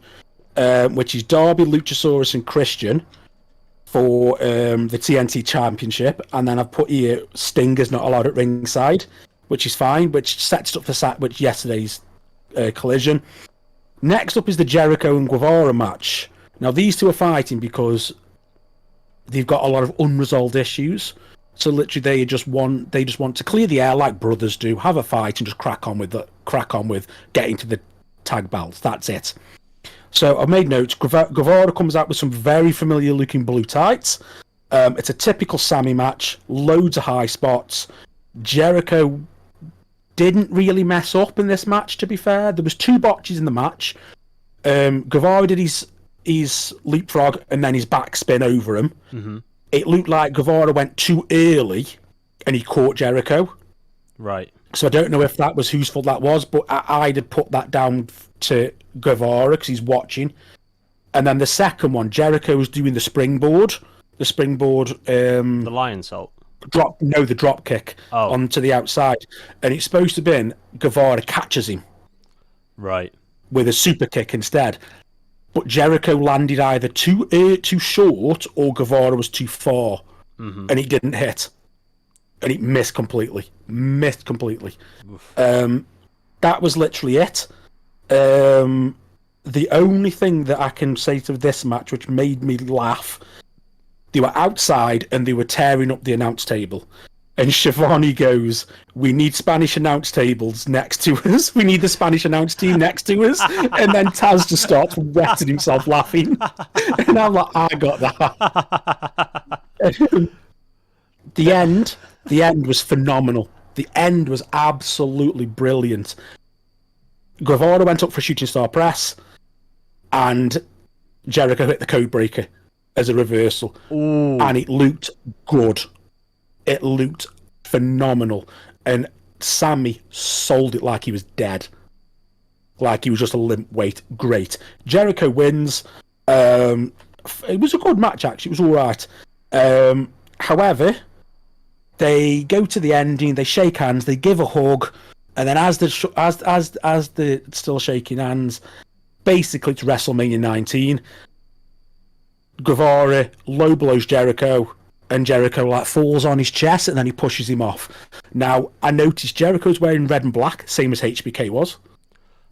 Speaker 2: which is Darby, Luchasaurus, and Christian for the TNT Championship. And then I've put here Sting is not allowed at ringside, which is fine, which sets up for yesterday's Collision. Next up is the Jericho and Guevara match. Now, these two are fighting because they've got a lot of unresolved issues. So literally, they just want to clear the air like brothers do, have a fight, and just crack on with getting to the tag belts. That's it. So I've made notes. Guevara comes out with some very familiar looking blue tights. It's a typical Sammy match, loads of high spots. Jericho didn't really mess up in this match, to be fair. There was 2 botches in the match. Guevara did his leapfrog and then his backspin over him.
Speaker 1: Mm-hmm.
Speaker 2: It looked like Guevara went too early and he caught Jericho.
Speaker 1: Right.
Speaker 2: So I don't know if that was whose fault that was, but I'd have put that down to Guevara because he's watching. And then the second one, Jericho was doing the springboard. The
Speaker 1: lion salt.
Speaker 2: The drop kick onto the outside. And it's supposed to have been Guevara catches him.
Speaker 1: Right.
Speaker 2: With a super kick instead. But Jericho landed either too short or Guevara was too far.
Speaker 1: Mm-hmm.
Speaker 2: And he didn't hit. And he missed completely. That was literally it. The only thing that I can say to this match which made me laugh, they were outside and they were tearing up the announce table. And Shivani goes, "We need Spanish announce tables next to us. We need the Spanish announce team next to us." And then Taz just starts wetting himself laughing. And I'm like, I got that. The end was phenomenal. The end was absolutely brilliant. Guevara went up for a shooting star press, and Jericho hit the code breaker as a reversal.
Speaker 1: Ooh.
Speaker 2: And it looked good. It looked phenomenal. And Sammy sold it like he was dead. Like he was just a limp weight. Great. Jericho wins. It was a good match, actually. It was all right. However, they go to the ending, they shake hands, they give a hug, and then as they're still shaking hands, basically it's WrestleMania 19. Guevara low blows Jericho, and Jericho falls on his chest, and then he pushes him off. Now, I noticed Jericho's wearing red and black, same as HBK was,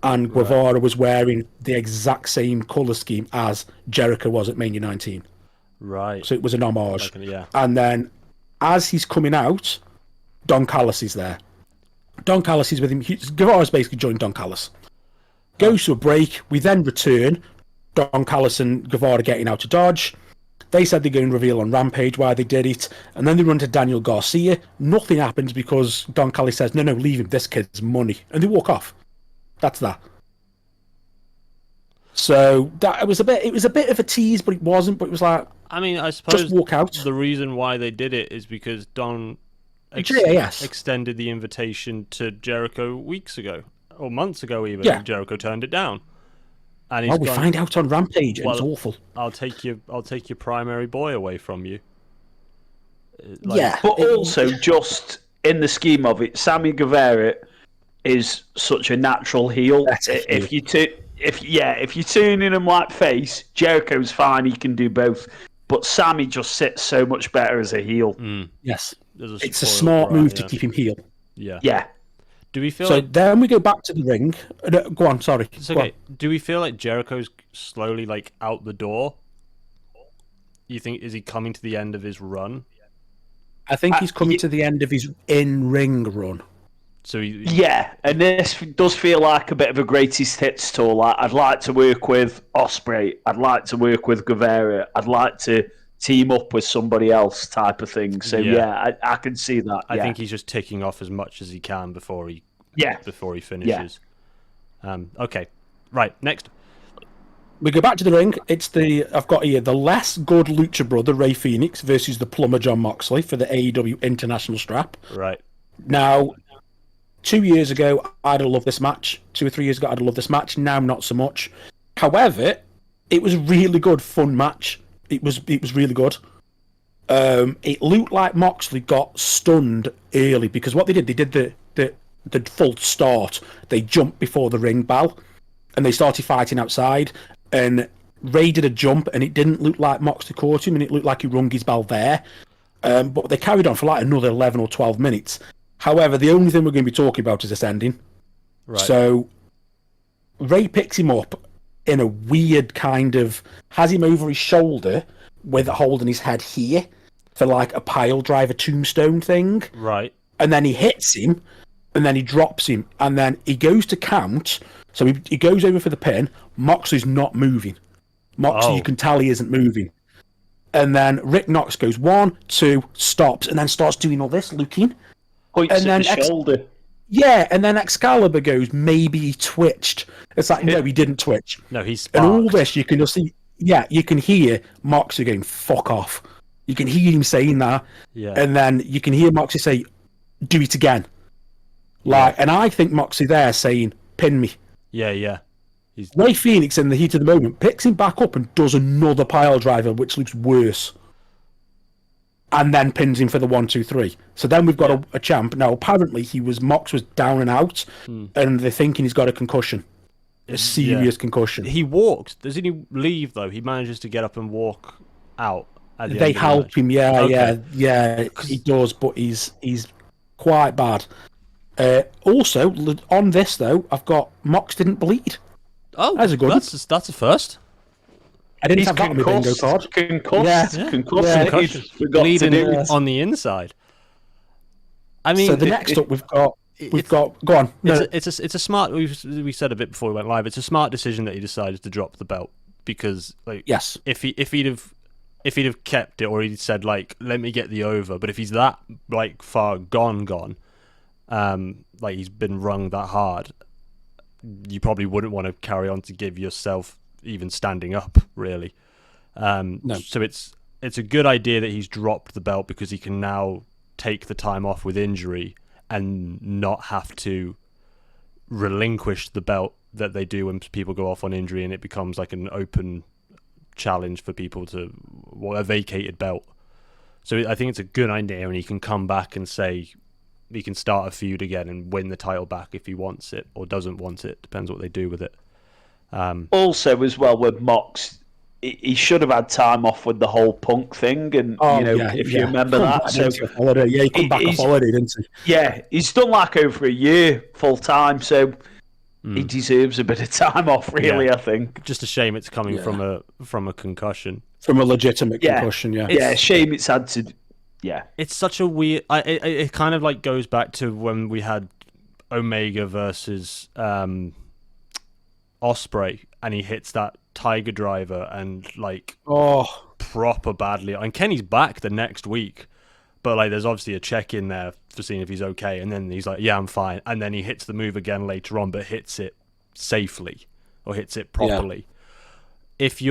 Speaker 2: and Guevara was wearing the exact same colour scheme as Jericho was at Mania 19.
Speaker 1: Right.
Speaker 2: So it was an homage.
Speaker 1: Yeah.
Speaker 2: And then, as he's coming out, Don Callis is there. Don Callis is with him. Guevara's basically joined Don Callis. Goes to a break. We then return. Don Callis and Guevara getting out of Dodge. They said they're going to reveal on Rampage why they did it. And then they run to Daniel Garcia. Nothing happens because Don Callis says, no, leave him. This kid's money. And they walk off. That's that. So it was a bit of a tease, but it wasn't. But it was like,
Speaker 1: I mean, I suppose
Speaker 2: just walk out.
Speaker 1: The reason why they did it is because Don
Speaker 2: JAS.
Speaker 1: extended the invitation to Jericho weeks ago, or months ago even.
Speaker 2: Yeah.
Speaker 1: Jericho turned it down. And
Speaker 2: Well, we find out on Rampage, and it's awful.
Speaker 1: I'll take your primary boy away from you.
Speaker 3: But also, just in the scheme of it, Sammy Guevara is such a natural heel. If you tune in him like face, Jericho's fine. He can do both. But Sammy just sits so much better as a heel.
Speaker 2: Yes, it's a smart move to keep him heel.
Speaker 3: Yeah.
Speaker 1: Do we feel
Speaker 2: so? Then we go back to the ring. Go on, sorry.
Speaker 1: It's okay. Do we feel like Jericho's slowly out the door? You think is he coming to the end of his run?
Speaker 2: I think he's coming to the end of his in-ring run.
Speaker 1: So
Speaker 3: and this does feel like a bit of a greatest hits tour. Like, I'd like to work with Ospreay. I'd like to work with Guevara. I'd like to team up with somebody else, type of thing. So I can see that.
Speaker 1: I think he's just ticking off as much as he can before he finishes. Okay, right. Next,
Speaker 2: we go back to the ring. I've got here the less good Lucha brother Ray Phoenix versus the plumber John Moxley for the AEW International strap.
Speaker 1: Right.
Speaker 2: Now, 2 years ago, I'd have loved this match. 2 or 3 years ago, I'd have loved this match. Now, not so much. However, it was a really good, fun match. It was really good. It looked like Moxley got stunned early because what they did the full start. They jumped before the ring bell, and they started fighting outside. And Ray did a jump, and it didn't look like Moxley caught him, and it looked like he rung his bell there. But they carried on for another 11 or 12 minutes. However, the only thing we're going to be talking about is this ending.
Speaker 1: Right.
Speaker 2: So Ray picks him up in a weird kind of... has him over his shoulder with holding his head here for a pile driver tombstone thing.
Speaker 1: Right.
Speaker 2: And then he hits him, and then he drops him, and then he goes to count. So he goes over for the pin. Moxley's not moving. You can tell he isn't moving. And then Rick Knox goes 1, 2, stops, and then starts doing all this, looking.
Speaker 3: Points and then the shoulder.
Speaker 2: Yeah, and then Excalibur goes, maybe he twitched. It's no, he didn't twitch.
Speaker 1: No, he's sparked.
Speaker 2: And all this, you can just see, you can hear Moxley going, fuck off. You can hear him saying that.
Speaker 1: Yeah.
Speaker 2: And then you can hear Moxley say, do it again. And I think Moxley there saying, pin me.
Speaker 1: Yeah.
Speaker 2: Ray Phoenix, in the heat of the moment, picks him back up and does another pile driver, which looks worse. And then pins him for the 1, 2, 3. So then we've got a champ. Now, apparently, Mox was down and out, and they're thinking he's got a concussion. A serious concussion.
Speaker 1: He walks. Doesn't he leave, though? He manages to get up and walk out.
Speaker 2: They help him, yeah. He does, but he's quite bad. Also, on this, though, I've got Mox didn't bleed.
Speaker 1: Oh, that's a good one. That's a first.
Speaker 2: I didn't have that on my bingo card.
Speaker 3: Concussed.
Speaker 1: Bleeding on the inside. I mean,
Speaker 2: so the next up we've got. Go on. No.
Speaker 1: It's a smart. We said a bit before we went live. It's a smart decision that he decided to drop the belt because,
Speaker 2: yes,
Speaker 1: if he'd have kept it, or he'd said let me get the over. But if he's that far gone, he's been wrung that hard, you probably wouldn't want to carry on to give yourself even standing up, really.
Speaker 2: No.
Speaker 1: So it's a good idea that he's dropped the belt because he can now take the time off with injury and not have to relinquish the belt that they do when people go off on injury, and it becomes an open challenge for people to a vacated belt. So I think it's a good idea, and he can come back and say he can start a feud again and win the title back if he wants it or doesn't want it. Depends what they do with it.
Speaker 3: Also, as well, with Mox, he should have had time off with the whole Punk thing, and if you remember that. So
Speaker 2: he come back off holiday, didn't he?
Speaker 3: Yeah, he's done over a year full time, so he deserves a bit of time off. Really, I think.
Speaker 1: Just a shame it's coming from a concussion,
Speaker 2: from a legitimate concussion.
Speaker 3: Shame it's had to. Yeah,
Speaker 1: it's such a weird. It kind of goes back to when we had Omega versus Ospreay, and he hits that Tiger Driver and proper badly. And Kenny's back the next week, but there's obviously a check in there for seeing if he's okay. And then he's yeah, I'm fine. And then he hits the move again later on, but hits it safely or hits it properly. Yeah. If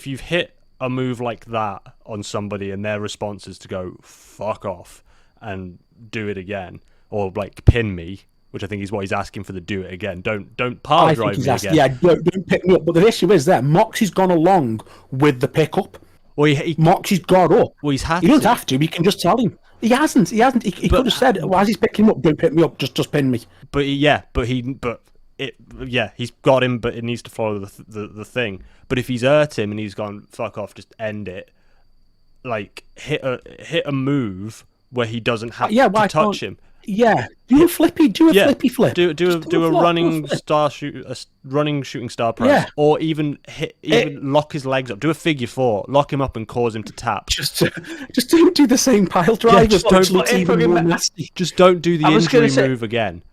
Speaker 1: you've hit a move like that on somebody and their response is to go fuck off and do it again, or like pin me, which I think is what he's asking for. The do it again. Don't power drive me again.
Speaker 2: Yeah, don't pick me up. But the issue is that Moxie's gone along with the pickup.
Speaker 1: Well, he
Speaker 2: Moxie's got up.
Speaker 1: Well, he's had.
Speaker 2: He doesn't have to. He can just tell him. He hasn't. He could have said, "Well, as he's picking him up, don't pick me up. Just pin me."
Speaker 1: He's got him, but it needs to follow the thing. But if he's hurt him and he's gone fuck off, just end it. Like hit a move where he doesn't have to touch him.
Speaker 2: Yeah, do a flippy flip.
Speaker 1: Do a running shooting star press, or even lock his legs up. Do a figure four, lock him up and cause him to tap.
Speaker 2: Just don't do the same pile driver.
Speaker 1: Just don't do the injury move again.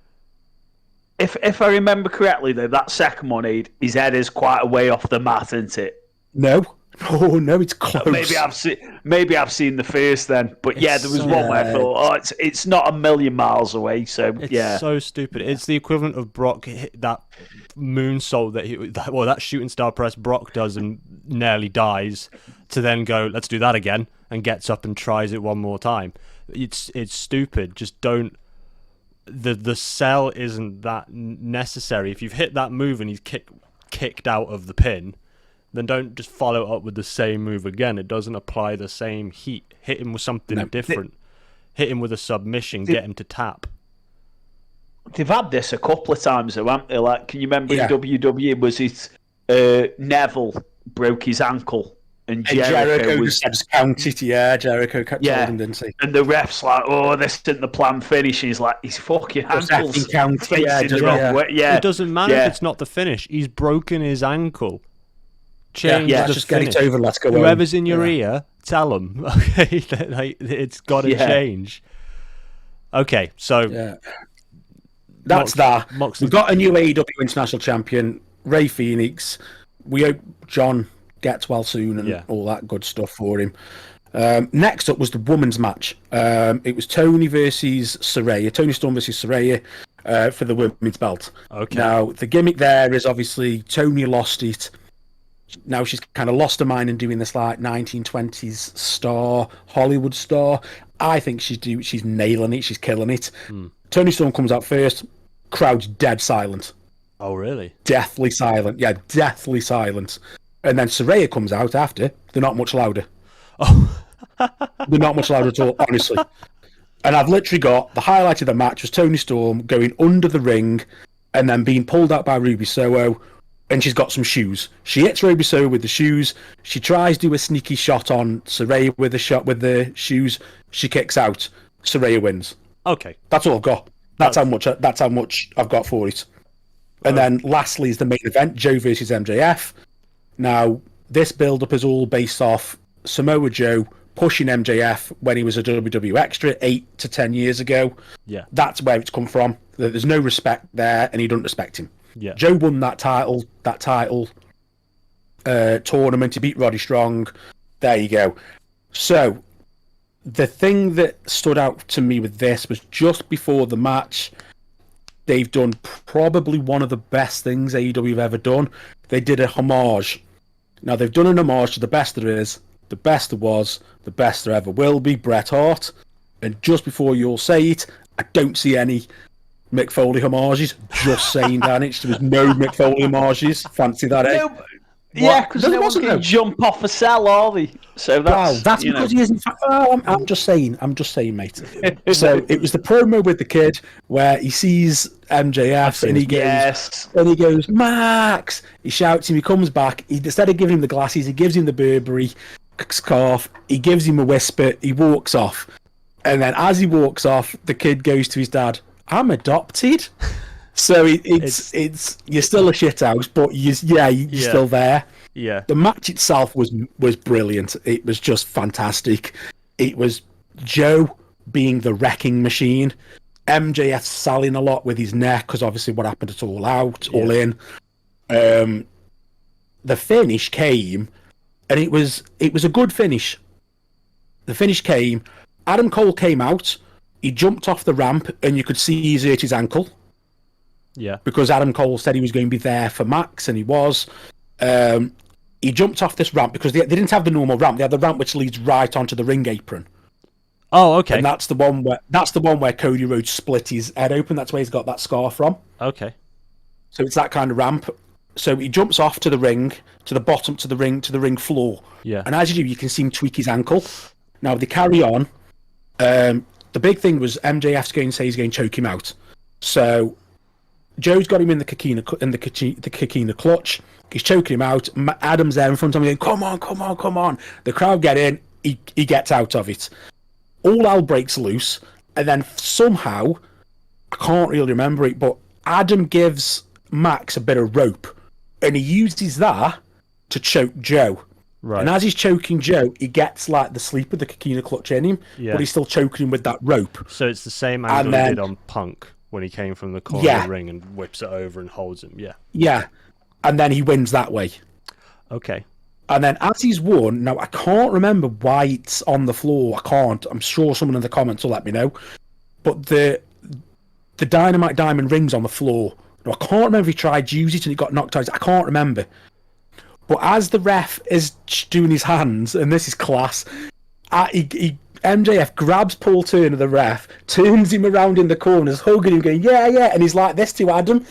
Speaker 3: If I remember correctly, though, that second one, his head is quite a way off the mat, isn't it?
Speaker 2: No. Oh no, it's close.
Speaker 3: Maybe I've seen the first then, but there was one where I thought, it's not a million miles away. So
Speaker 1: it's so stupid. It's the equivalent of Brock that moonsault that shooting star press Brock does and nearly dies, to then go, let's do that again, and gets up and tries it one more time. It's stupid. Just don't. The sell isn't that necessary. If you've hit that move and he's kicked out of the pin, then don't just follow up with the same move again. It doesn't apply the same heat. Hit him with something different. Hit him with a submission. Get him to tap.
Speaker 3: They've had this a couple of times, though, haven't they? Like, can you remember in WWE, was it Neville broke his ankle and Jericho was...
Speaker 2: just counted, Jericho told him, didn't he?
Speaker 3: And the ref's like, oh, this isn't the planned finish. And he's like, his fucking ankle's facing the wrong way. Yeah.
Speaker 1: It doesn't matter if it's not the finish. He's broken his ankle.
Speaker 2: Just get it over. Let's go.
Speaker 1: Whoever's in your ear, tell them. Okay, it's got to change. Okay, so
Speaker 2: that's that. We've got a new AEW International Champion, Rey Fenix. We hope John gets well soon and all that good stuff for him. Next up was the women's match. It was Toni versus Saraya. Toni Storm versus Saraya for the women's belt.
Speaker 1: Okay.
Speaker 2: Now the gimmick there is obviously Toni lost it. Now she's kind of lost her mind in doing this like 1920s star, Hollywood star. I think she's nailing it. She's killing it. Toni Storm comes out first. Crowd's dead silent.
Speaker 1: Oh, really?
Speaker 2: Deathly silent. Yeah, deathly silent. And then Saraya comes out after. They're not much louder.
Speaker 1: Oh.
Speaker 2: They're not much louder at all, honestly. And I've literally got the highlight of the match was Toni Storm going under the ring and then being pulled out by Ruby Soho. And she's got some shoes. She hits Ruby Soho with the shoes. She tries to do a sneaky shot on Saraya with the shoes. She kicks out. Saraya wins.
Speaker 1: Okay.
Speaker 2: That's all I've got. That's how much I've got for it. And then lastly is the main event, Joe versus MJF. Now, this build-up is all based off Samoa Joe pushing MJF when he was a WWE extra 8 to 10 years ago.
Speaker 1: Yeah.
Speaker 2: That's where it's come from. There's no respect there, and he doesn't respect him.
Speaker 1: Yeah.
Speaker 2: Joe won that title tournament. He beat Roddy Strong. There you go. So, the thing that stood out to me with this was just before the match, they've done probably one of the best things AEW have ever done. They did a homage. Now, they've done an homage to the best there is, the best there was, the best there ever will be, Bret Hart. And just before you all say it, I don't see any Mick Foley homages. Just saying, Danich. There was no Mick Foley homages. Fancy that, eh?
Speaker 3: No, yeah, because no one can jump off a cell, are they? So that's
Speaker 2: because he isn't. I'm just saying, mate. So it was the promo with the kid where he sees MJF and he goes, Max. He shouts him. He comes back. Instead of giving him the glasses, he gives him the Burberry scarf. He gives him a whisper. He walks off, and then as he walks off, the kid goes to his dad. I'm adopted. So it's you're still a shithouse, but you're still there.
Speaker 1: Yeah.
Speaker 2: The match itself was brilliant. It was just fantastic. It was Joe being the wrecking machine, MJF selling a lot with his neck because obviously what happened at All In. The finish came, and it was a good finish. The finish came. Adam Cole came out. He jumped off the ramp, and you could see he's hurt his ankle.
Speaker 1: Yeah.
Speaker 2: Because Adam Cole said he was going to be there for Max, and he was. He jumped off this ramp because they didn't have the normal ramp. They had the ramp which leads right onto the ring apron.
Speaker 1: Oh, okay.
Speaker 2: And that's the one where Cody Rhodes split his head open. That's where he's got that scar from.
Speaker 1: Okay.
Speaker 2: So it's that kind of ramp. So he jumps off to the ring, to the bottom, to the ring floor.
Speaker 1: Yeah.
Speaker 2: And as you do, you can see him tweak his ankle. Now they carry on. The big thing was MJF's going to say he's going to choke him out. So Joe's got him in the Kikina clutch. He's choking him out. Adam's there in front of him going, come on. The crowd get in. He gets out of it. All hell breaks loose. And then somehow, I can't really remember it, but Adam gives Max a bit of rope. And he uses that to choke Joe.
Speaker 1: Right.
Speaker 2: And as he's choking Joe, he gets like the sleeper, the Kikina clutch in him,
Speaker 1: Yeah.
Speaker 2: but he's still choking him with that rope.
Speaker 1: So it's the same angle he did on Punk when he came from the corner of the ring and whips it over and holds him. Yeah.
Speaker 2: Yeah. And then he wins that way.
Speaker 1: Okay.
Speaker 2: And then as he's won, now I can't remember why it's on the floor. I can't. I'm sure someone in the comments will let me know. But the Dynamite Diamond ring's on the floor. Now, I can't remember if he tried to use it and he got knocked out. I can't remember. But as the ref is doing his hands, and this is class, MJF grabs Paul Turner, the ref, turns him around in the corners, hugging him, going, yeah, and he's like this to Adam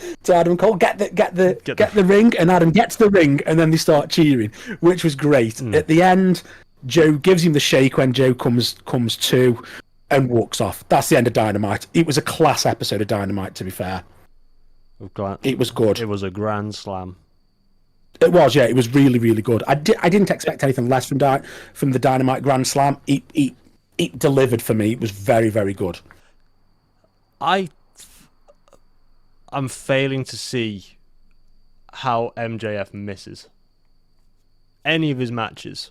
Speaker 2: Cole, get the ring, and Adam gets the ring, and then they start cheering, which was great. At the end, Joe gives him the shake when Joe comes to and walks off. That's the end of Dynamite. It was a class episode of Dynamite, to be fair. It was good.
Speaker 1: It was a grand slam.
Speaker 2: It was, yeah. It was really, really good. I didn't expect anything less from the Dynamite Grand Slam. It delivered for me. It was very, very good.
Speaker 1: I'm failing to see how MJF misses any of his matches.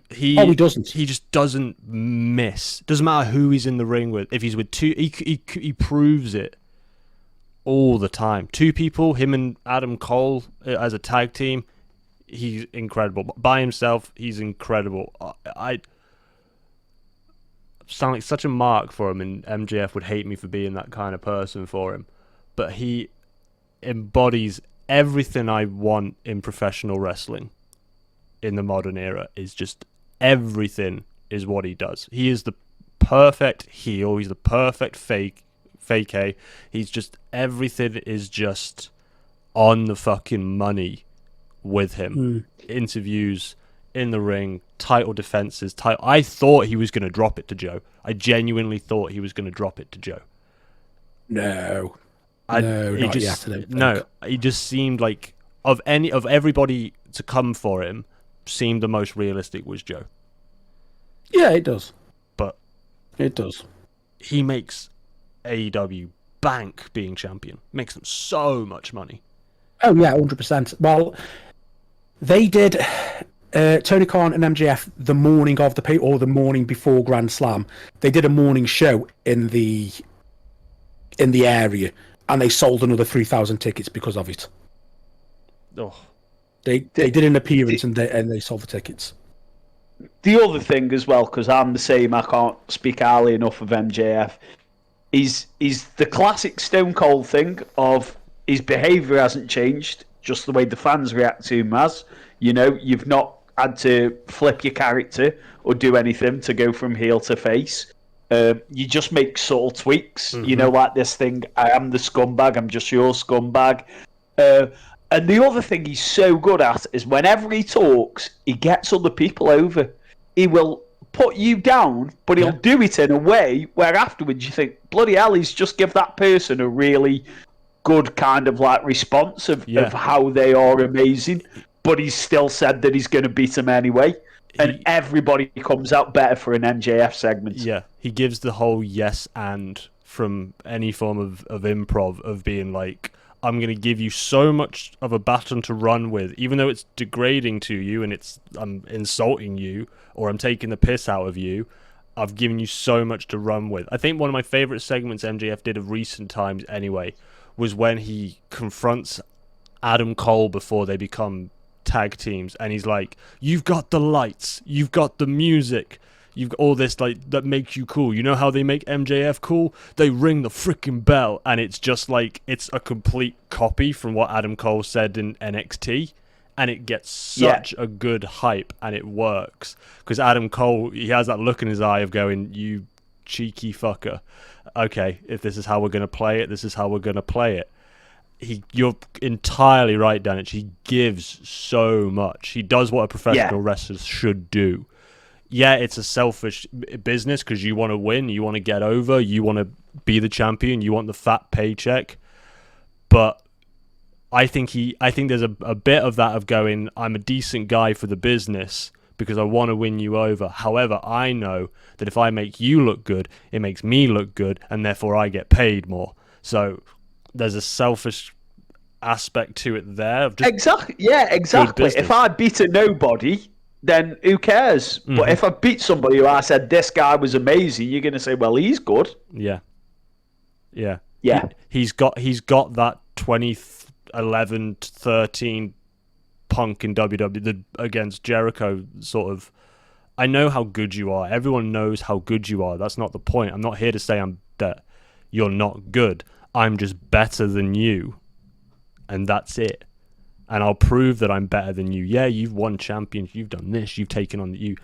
Speaker 1: He
Speaker 2: doesn't.
Speaker 1: He just doesn't miss. Doesn't matter who he's in the ring with. If he's with two, he proves it all the time. Two people, him and Adam Cole as a tag team, he's incredible. By himself, he's incredible. I sound like such a mark for him, and MJF would hate me for being that kind of person for him. But he embodies everything I want in professional wrestling in the modern era. Is just everything is what he does. He is the perfect heel. He's the perfect fake A. He's just, everything is just on the fucking money with him. Interviews, in the ring, title defenses. I thought he was going to drop it to Joe. I genuinely thought he was going to drop it to Joe.
Speaker 2: No,
Speaker 1: he just seemed like of everybody to come for him, seemed the most realistic was Joe.
Speaker 2: Yeah, it does.
Speaker 1: But
Speaker 2: it does.
Speaker 1: He makes AEW bank being champion. Makes them so much money.
Speaker 2: Oh yeah, 100%. Well, they did Tony Khan and MJF the morning of the or the morning before Grand Slam. They did a morning show in the area, and they sold another 3,000 tickets because of it.
Speaker 1: Oh,
Speaker 2: they did an appearance and they sold the tickets.
Speaker 3: The other thing as well, because I'm the same, I can't speak highly enough of MJF. Is the classic Stone Cold thing of his behaviour hasn't changed, just the way the fans react to him has. You know, you've not had to flip your character or do anything to go from heel to face. You just make subtle tweaks. You know, like this thing, I am the scumbag, I'm just your scumbag. And the other thing he's so good at is whenever he talks, he gets other people over. He will put you down, but he'll do it in a way where afterwards you think, bloody hell, he's just give that person a really good kind of like response of how they are amazing, but he's still said that he's going to beat them anyway. And everybody comes out better for an MJF segment.
Speaker 1: Yeah, he gives the whole yes and from any form of improv of being like, I'm going to give you so much of a baton to run with, even though it's degrading to you and I'm insulting you or I'm taking the piss out of you. I've given you so much to run with. I think one of my favourite segments MJF did of recent times anyway was when he confronts Adam Cole before they become tag teams, and he's like, you've got the lights, you've got the music, you've got all this like that makes you cool. You know how they make MJF cool? They ring the freaking bell. And it's just like, it's a complete copy from what Adam Cole said in NXT, and it gets such a good hype, and it works because Adam Cole, he has that look in his eye of going, "You cheeky fucker. Okay, if this is how we're going to play it, this is how we're going to play it." You're entirely right, Danich. He gives so much. He does what a professional wrestler should do. Yeah, it's a selfish business because you want to win, you want to get over, you want to be the champion, you want the fat paycheck. But I think there's a bit of that of going, I'm a decent guy for the business because I want to win you over. However, I know that if I make you look good, it makes me look good, and therefore I get paid more. So there's a selfish aspect to it there. Of just
Speaker 3: exactly. If I beat a nobody, then who cares? Mm-hmm. But if I beat somebody who I said this guy was amazing, you're going to say, well, he's good.
Speaker 1: Yeah.
Speaker 3: Yeah.
Speaker 1: He's got that 2011-13 Punk in WWE against Jericho sort of. I know how good you are. Everyone knows how good you are. That's not the point. I'm not here to say that you're not good. I'm just better than you, and that's it. And I'll prove that I'm better than you. Yeah, you've won champions. You've done this. You've taken on you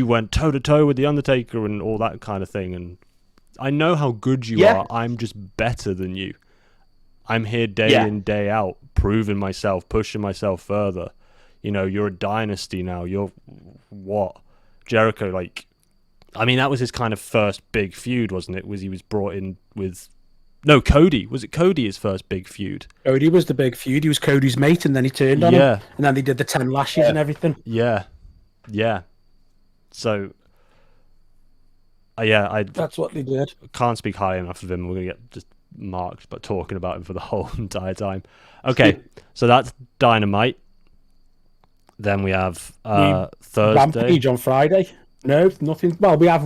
Speaker 1: went toe to toe with the Undertaker and all that kind of thing. And I know how good you are. I'm just better than you. I'm here day in, day out, proving myself, pushing myself further. You're a dynasty now. You're what? Jericho, that was his kind of first big feud, wasn't it? He was brought in with... No, Cody. Was it Cody his first big feud?
Speaker 2: Cody was the big feud. He was Cody's mate, and then he turned on him. And then they did the 10 lashes and everything.
Speaker 1: Yeah. So,
Speaker 2: that's what they did.
Speaker 1: Can't speak high enough of him. We're going to get just marked, but talking about him for the whole entire time. Okay, so that's Dynamite. Then we have Thursday.
Speaker 2: Rampage on Friday. No, nothing. Well, we have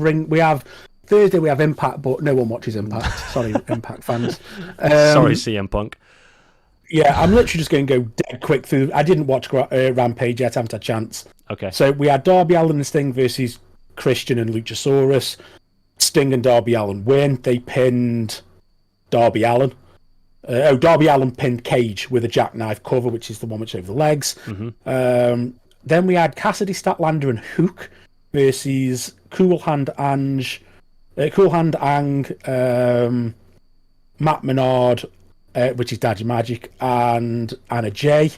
Speaker 2: Thursday we have Impact, but no one watches Impact. Sorry, Impact fans.
Speaker 1: Sorry, CM Punk.
Speaker 2: Yeah, I'm literally just going to go dead quick through. I didn't watch Rampage yet. I haven't had a chance.
Speaker 1: Okay.
Speaker 2: So we had Darby Allin and Sting versus Christian and Luchasaurus. Sting and Darby Allin win. They pinned Darby Allin. Darby Allin pinned Cage with a jackknife cover, which is the one which over the legs.
Speaker 1: Mm-hmm.
Speaker 2: Then we had Cassidy, Statlander, and Hook versus Cool Hand Ang, Matt Menard, which is Daddy Magic, and Anna Jay.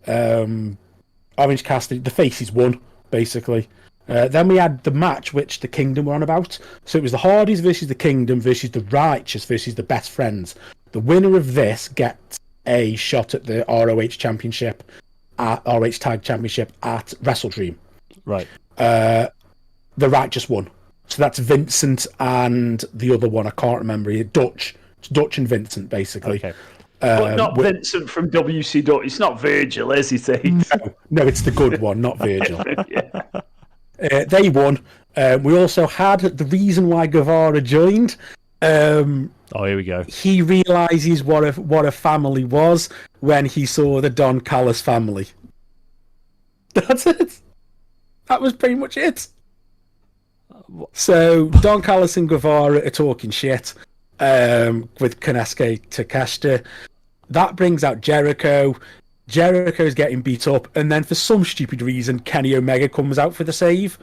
Speaker 2: Orange Cassidy, the faces won, basically. Then we had the match which the Kingdom were on about. So it was the Hardys versus the Kingdom versus the Righteous versus the Best Friends. The winner of this gets a shot at the ROH Championship, ROH Tag Championship at Wrestle Dream.
Speaker 1: Right.
Speaker 2: The Righteous won. So that's Vincent and the other one, I can't remember. Dutch. It's Dutch and Vincent, basically.
Speaker 1: Okay.
Speaker 3: But not Vincent from WCW. It's not Virgil, is it?
Speaker 2: No, it's the good one, not Virgil. They won. We also had the reason why Guevara joined.
Speaker 1: Here we go.
Speaker 2: He realizes what a family was when he saw the Don Callis family. That's it. That was pretty much it. So Don Callis and Guevara are talking shit with Konosuke Takeshita. That brings out Jericho. Jericho's getting beat up, and then for some stupid reason, Kenny Omega comes out for the save.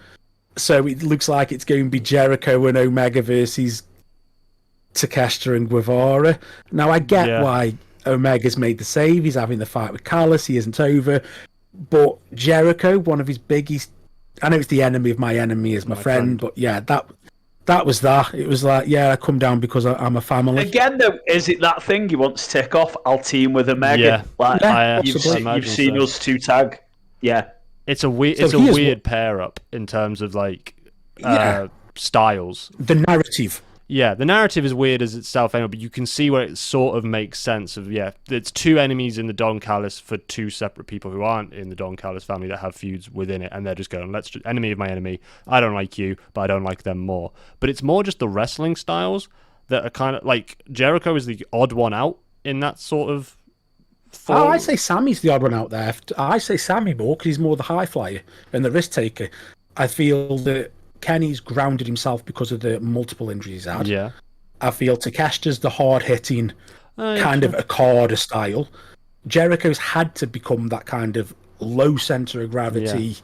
Speaker 2: So it looks like it's going to be Jericho and Omega versus Takeshita and Guevara. Now, I get why Omega's made the save. He's having the fight with Callis. He isn't over. But Jericho, one of his biggest... I know it's the enemy of my enemy is my friend, but yeah, that was that. It was like, I come down because I'm a family.
Speaker 3: Again, though, is it that thing you want to tick off? I'll team with Omega. You've seen us two tag. Yeah.
Speaker 1: It's a weird pair up in terms of styles.
Speaker 2: The narrative.
Speaker 1: Yeah, the narrative is weird as itself, anyway, but you can see where it sort of makes sense of, it's two enemies in the Don Callis for two separate people who aren't in the Don Callis family that have feuds within it, and they're just going, enemy of my enemy, I don't like you, but I don't like them more. But it's more just the wrestling styles that are kind of, Jericho is the odd one out in that sort of form.
Speaker 2: Oh, I say Sammy's the odd one out there. I say Sammy more, because he's more the high flyer and the risk taker. I feel that Kenny's grounded himself because of the multiple injuries he's had.
Speaker 1: Yeah.
Speaker 2: I feel Takeshita's the hard-hitting, kind of Okada style. Jericho's had to become that kind of low center of gravity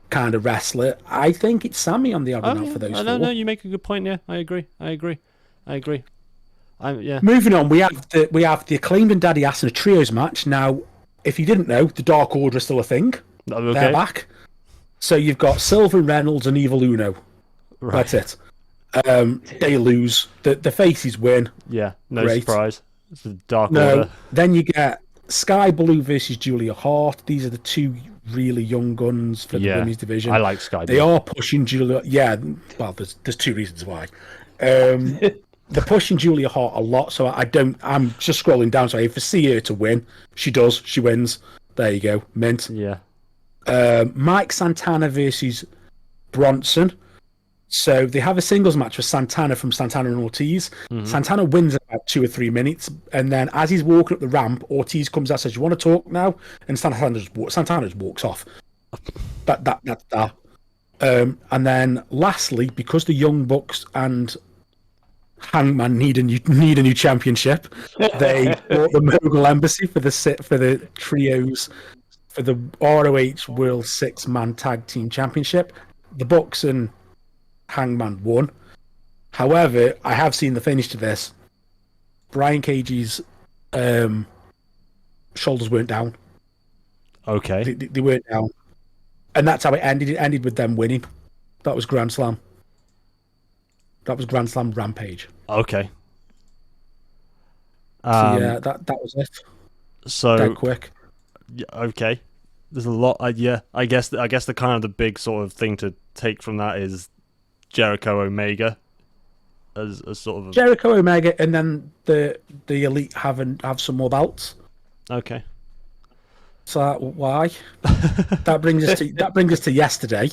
Speaker 2: kind of wrestler. I think it's Sammy on the odd and out for those four.
Speaker 1: No, you make a good point. Yeah, I agree.
Speaker 2: Moving on, we have the Acclaimed and Daddy Ass in a trios match. Now, if you didn't know, the Dark Order is still a thing.
Speaker 1: Okay.
Speaker 2: They're back. So you've got Silver Reynolds and Evil Uno.
Speaker 1: Right.
Speaker 2: That's it. They lose. The faces win.
Speaker 1: Yeah, no
Speaker 2: Great.
Speaker 1: surprise. It's the Dark Order.
Speaker 2: Then you get Sky Blue versus Julia Hart. These are the two really young guns for the women's division.
Speaker 1: I like Sky Blue.
Speaker 2: They are pushing Julia. Yeah, well, there's two reasons why. They're pushing Julia Hart a lot, so I'm just scrolling down. So if I see her to win, she does. She wins. There you go, mint.
Speaker 1: Yeah.
Speaker 2: Mike Santana versus Bronson. So they have a singles match with Santana from Santana and Ortiz. Mm-hmm. Santana wins about 2 or 3 minutes, and then as he's walking up the ramp, Ortiz comes out and says, "You want to talk now?" And Santana just walks off. That's that. And then lastly, because the Young Bucks and Hangman need a new championship, they bought the Mogul Embassy for the trios for the ROH World 6-Man Tag Team Championship. The Bucks and Hangman won. However, I have seen the finish to this. Brian Cage's shoulders weren't down.
Speaker 1: Okay.
Speaker 2: They weren't down. And that's how it ended. It ended with them winning. That was Grand Slam. That was Grand Slam Rampage.
Speaker 1: Okay.
Speaker 2: So yeah, that was it.
Speaker 1: So
Speaker 2: dead quick.
Speaker 1: Yeah, okay. There's a lot. I guess the kind of the big sort of thing to take from that is Jericho Omega as sort of
Speaker 2: Jericho Omega, and then the Elite have some more belts.
Speaker 1: Okay.
Speaker 2: So why? that brings us to yesterday,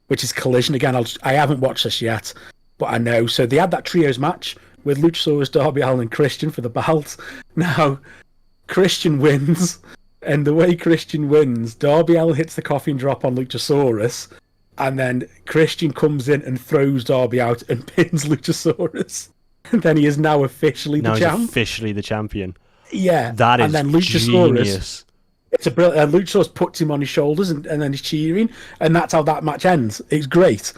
Speaker 2: which is Collision. Again, I haven't watched this yet, but I know. So they had that trios match with Luchasaurus, Darby Allin, and Christian for the belt. Now, Christian wins, and the way Christian wins, Darby Allin hits the coffin drop on Luchasaurus, and then Christian comes in and throws Darby out and pins Luchasaurus. And then he is now officially the champ.
Speaker 1: He's officially the champion.
Speaker 2: Yeah,
Speaker 1: that is
Speaker 2: and then Luchasaurus,
Speaker 1: genius.
Speaker 2: It's a brilliant. Luchasaurus puts him on his shoulders, and then he's cheering, and that's how that match ends. It's great.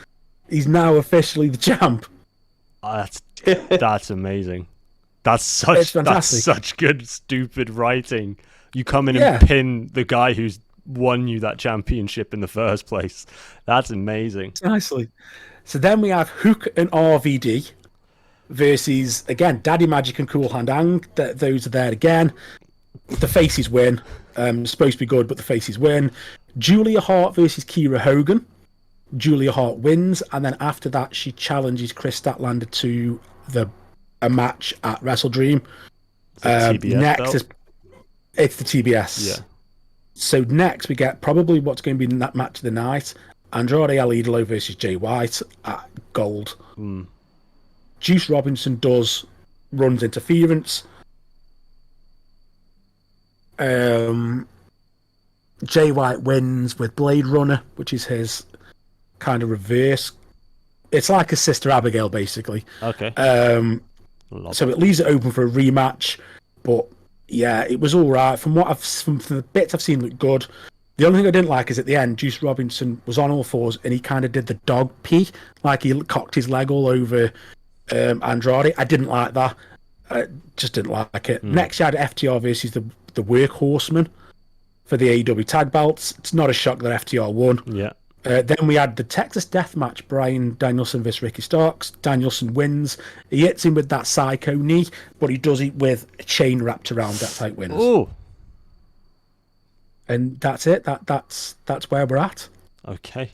Speaker 2: He's now officially the champ.
Speaker 1: That's amazing. That's such good stupid writing. You come in and pin the guy who's won you that championship in the first place. That's amazing.
Speaker 2: Nicely. So then we have Hook and RVD versus, again, Daddy Magic and Cool Hand Ang. Those are there again. The faces win. Supposed to be good, but the faces win. Julia Hart versus Kiera Hogan. Julia Hart wins, and then after that, she challenges Chris Statlander to a match at Wrestle Dream. Next is it's the TBS.
Speaker 1: Yeah.
Speaker 2: So next we get probably what's going to be that match of the night: Andrade El Idolo versus Jay White at Gold. Juice Robinson runs interference. Jay White wins with Blade Runner, which is his kind of reverse. It's like a Sister Abigail, basically.
Speaker 1: Okay.
Speaker 2: So it leaves it open for a rematch, but yeah, it was all right. From the bits I've seen, looked good. The only thing I didn't like is at the end, Juice Robinson was on all fours and he kind of did the dog pee, like he cocked his leg all over Andrade. I didn't like that. I just didn't like it. Next, you had FTR versus the Workhorsemen for the AEW tag belts. It's not a shock that FTR won.
Speaker 1: Yeah.
Speaker 2: Then we had the Texas Death Match, Bryan Danielson versus Ricky Starks. Danielson wins. He hits him with that psycho knee, but he does it with a chain wrapped around. That's how it wins.
Speaker 1: Oh.
Speaker 2: And that's it. That's where we're at.
Speaker 1: Okay.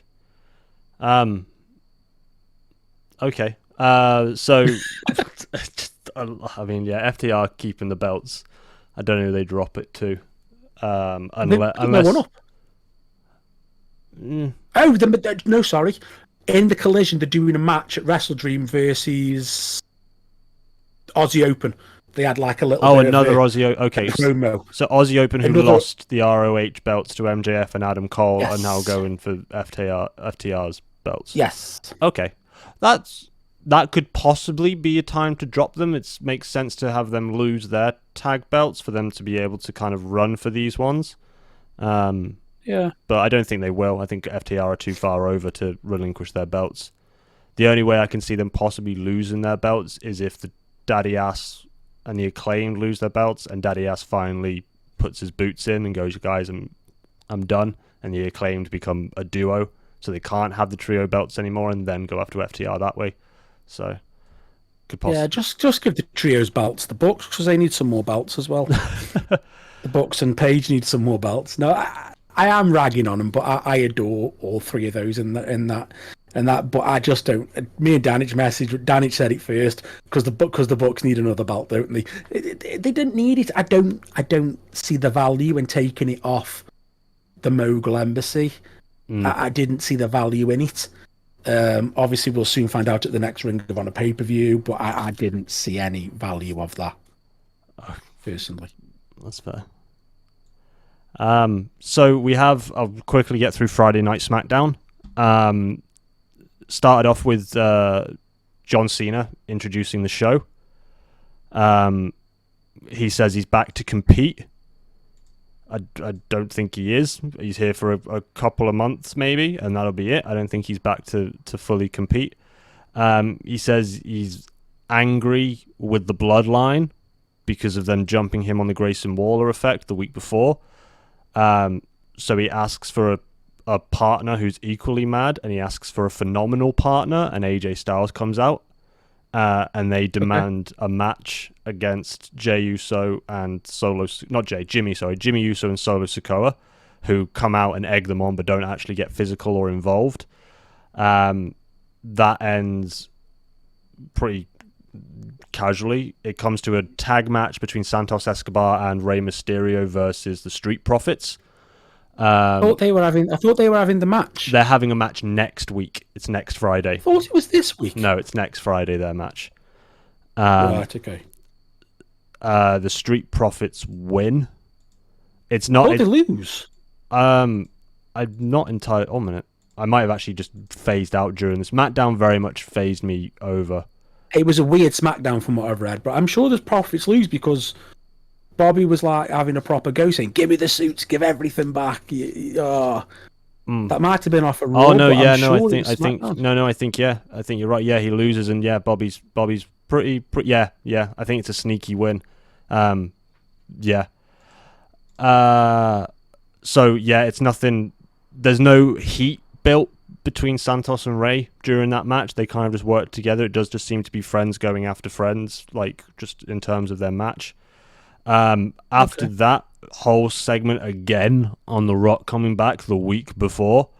Speaker 1: Okay. So, I mean, yeah, FTR keeping the belts. I don't know who they drop it to. Unless
Speaker 2: one up. No, sorry. In the Collision, they're doing a match at Wrestle Dream versus Aussie Open. They had like a little.
Speaker 1: Another Aussie. Okay,
Speaker 2: promo.
Speaker 1: So Aussie Open, who lost the ROH belts to MJF and Adam Cole, are now going for FTR's belts.
Speaker 2: Yes.
Speaker 1: Okay, that's that could possibly be a time to drop them. It makes sense to have them lose their tag belts for them to be able to kind of run for these ones.
Speaker 2: Yeah.
Speaker 1: But I don't think they will. I think FTR are too far over to relinquish their belts. The only way I can see them possibly losing their belts is if the Daddy Ass and the Acclaimed lose their belts, and Daddy Ass finally puts his boots in and goes, guys, I'm done, and the Acclaimed become a duo, so they can't have the trio belts anymore, and then go after FTR that way. So, could possibly...
Speaker 2: Yeah, just give the trios belts the Bucks, because they need some more belts as well. The Bucks and Page need some more belts. No, I am ragging on them, but I adore all three of those in that. But I just don't. Me and Danich Danich said it first, because the Bucks need another belt, don't they? They didn't need it. I don't see the value in taking it off the Mogul Embassy. I didn't see the value in it. Obviously, we'll soon find out at the next Ring of Honor pay-per-view, but I didn't see any value of that, personally.
Speaker 1: That's fair. So we have... I'll quickly get through Friday Night SmackDown. Started off with John Cena introducing the show. He says he's back to compete. I don't think he is. He's here for a couple of months maybe, and that'll be it. I don't think he's back to fully compete. He says he's angry with the Bloodline because of them jumping him on the Grayson Waller effect the week before. So he asks for a partner who's equally mad, and he asks for a phenomenal partner, and AJ Styles comes out, and they demand a match against Jimmy Uso and Solo Sikoa, who come out and egg them on but don't actually get physical or involved. That ends pretty casually. It comes to a tag match between Santos Escobar and Rey Mysterio versus the Street Profits. I thought they were having the match. They're having a match next week. It's next Friday.
Speaker 2: I thought it was this week.
Speaker 1: No, it's next Friday, their match.
Speaker 2: Right, okay.
Speaker 1: The Street Profits win. It's not...
Speaker 2: they lose?
Speaker 1: I'm not entirely... Oh, a minute. I might have actually just phased out during this. SmackDown very much phased me over.
Speaker 2: It was a weird SmackDown from what I've read, but I'm sure the Profits lose because Bobby was like having a proper go, saying, "Give me the suits, give everything back." That might have been off a Raw.
Speaker 1: Oh no, yeah,
Speaker 2: no,
Speaker 1: sure I think you're right. Yeah, he loses, and yeah, Bobby's pretty. Yeah. I think it's a sneaky win. Yeah. So yeah, it's nothing. There's no heat built between Santos and Rey during that match. They kind of just work together. It does just seem to be friends going after friends, like just in terms of their match. After that whole segment again on The Rock coming back the week before,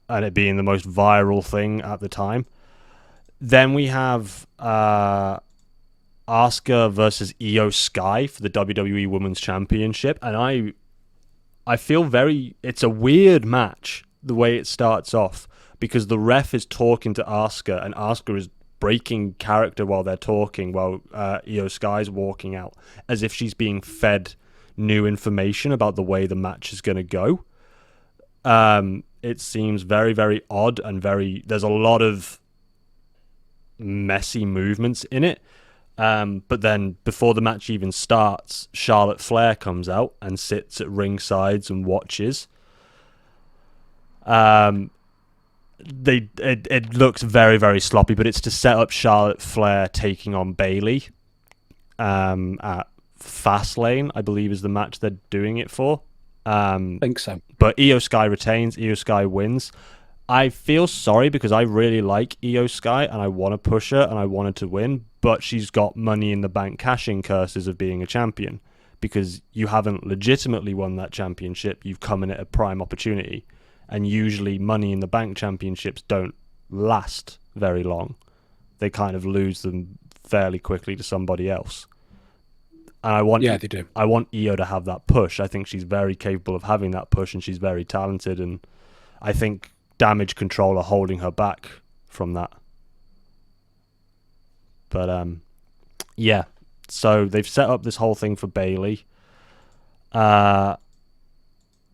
Speaker 1: and it being the most viral thing at the time. Then we have Asuka versus Io Sky for the WWE Women's Championship, and I feel it's a weird match the way it starts off, because the ref is talking to Asuka, and Asuka is breaking character while they're talking, while Io Sky's walking out, as if she's being fed new information about the way the match is going to go. It seems very, very odd, and there's a lot of messy movements in it. But then before the match even starts, Charlotte Flair comes out and sits at ringsides and watches. It looks very, very sloppy, but it's to set up Charlotte Flair taking on Bayley at Fastlane, I believe is the match they're doing it for.
Speaker 2: I think so.
Speaker 1: But Io Sky retains, Io Sky wins. I feel sorry because I really like Io Sky and I want to push her and I want her to win, but she's got Money in the Bank cash-in curses of being a champion, because you haven't legitimately won that championship. You've come in at a prime opportunity. And usually Money in the Bank championships don't last very long. They kind of lose them fairly quickly to somebody else. And
Speaker 2: they do.
Speaker 1: I want Io to have that push. I think she's very capable of having that push, and she's very talented. And I think Damage Control are holding her back from that. But yeah. So they've set up this whole thing for Bayley.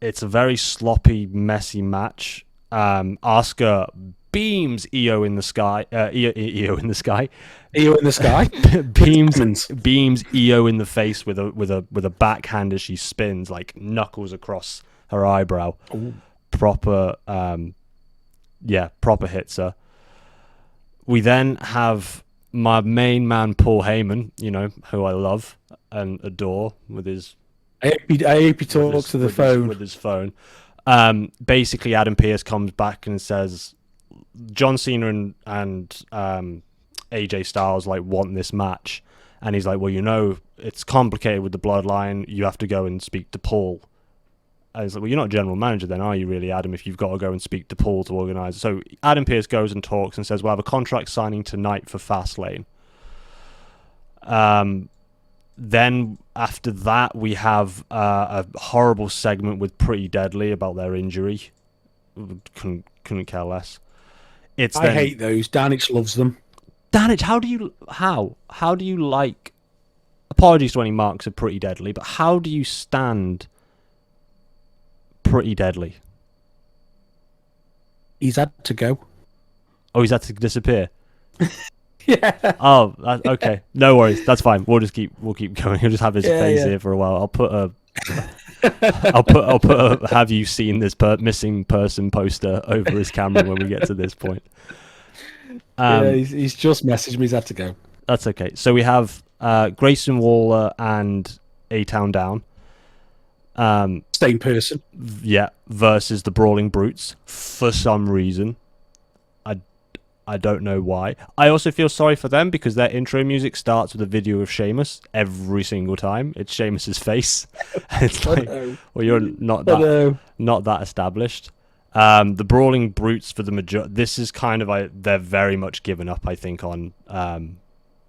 Speaker 1: It's a very sloppy, messy match. Asuka beams EO in the sky. EO in the sky.
Speaker 2: EO in the sky.
Speaker 1: beams EO in the face with a backhand as she spins, like knuckles across her eyebrow.
Speaker 2: Ooh.
Speaker 1: Proper hits her. We then have my main man Paul Heyman, who I love and adore with his.
Speaker 2: I hope he talks to the phone.
Speaker 1: With his phone. Basically, Adam Pearce comes back and says, John Cena and AJ Styles want this match, and he's like, well, it's complicated with the Bloodline. You have to go and speak to Paul. And he's like, well, you're not general manager then, are you really, Adam, if you've got to go and speak to Paul to organise? So Adam Pearce goes and talks and says, we'll have a contract signing tonight for Fastlane. Then after that, we have a horrible segment with Pretty Deadly about their injury. Couldn't care less.
Speaker 2: I hate those. Danich loves them.
Speaker 1: Danich, how do you like... Apologies to any marks of Pretty Deadly, but how do you stand Pretty Deadly?
Speaker 2: He's had to go.
Speaker 1: Oh, he's had to disappear?
Speaker 2: Yeah.
Speaker 1: Oh, okay. No worries. That's fine. We'll keep going. He'll just have his face here for a while. I'll put a have you seen this missing person poster over his camera when we get to this point.
Speaker 2: He's just messaged me. He's had to go.
Speaker 1: That's okay. So we have Grayson Waller and A-Town Down.
Speaker 2: Same person.
Speaker 1: Yeah, versus the Brawling Brutes for some reason. I don't know why. I also feel sorry for them because their intro music starts with a video of Sheamus every single time. It's Sheamus's face. It's like, well, you're not that established. The Brawling Brutes for the majority. This is kind of they're very much given up. I think on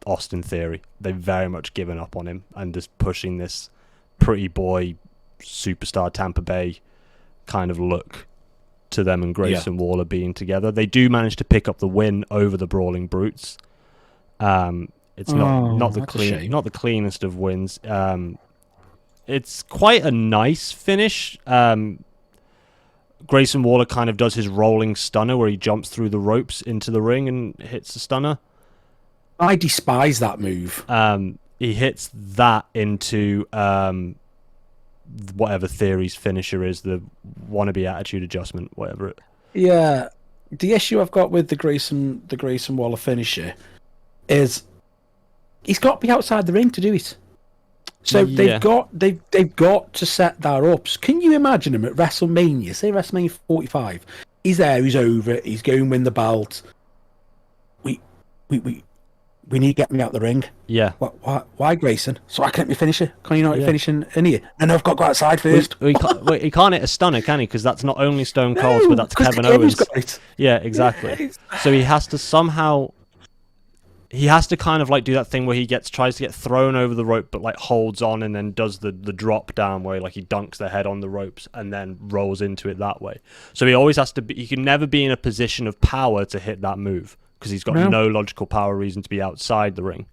Speaker 1: Austin Theory. They've very much given up on him and just pushing this pretty boy superstar Tampa Bay kind of look to them and Grayson Waller being together. They do manage to pick up the win over the Brawling Brutes. It's not the cleanest of wins. It's quite a nice finish. Grayson Waller kind of does his rolling stunner where he jumps through the ropes into the ring and hits the stunner.
Speaker 2: I despise that move.
Speaker 1: He hits that into whatever Theory's finisher is, the wannabe attitude adjustment, whatever it.
Speaker 2: Yeah, the issue I've got with the Grayson Waller finisher is he's got to be outside the ring to do it. So they've got to set that up. So can you imagine him at WrestleMania? Say WrestleMania 45. He's there. He's over it. He's going to win the belt. We need to get me out the ring.
Speaker 1: Yeah.
Speaker 2: Why Grayson? So I can't be finisher. Can you not be finishing in here? And I've got to go outside first.
Speaker 1: He can't hit a stunner, can he? Because that's not only Stone Cold, but that's Kevin Owens. Yeah, exactly. So he has to somehow... He has to kind of do that thing where he tries to get thrown over the rope, but holds on and then does the drop down where he dunks their head on the ropes and then rolls into it that way. So he always has to be... He can never be in a position of power to hit that move, because he's got no logical power reason to be outside the ring.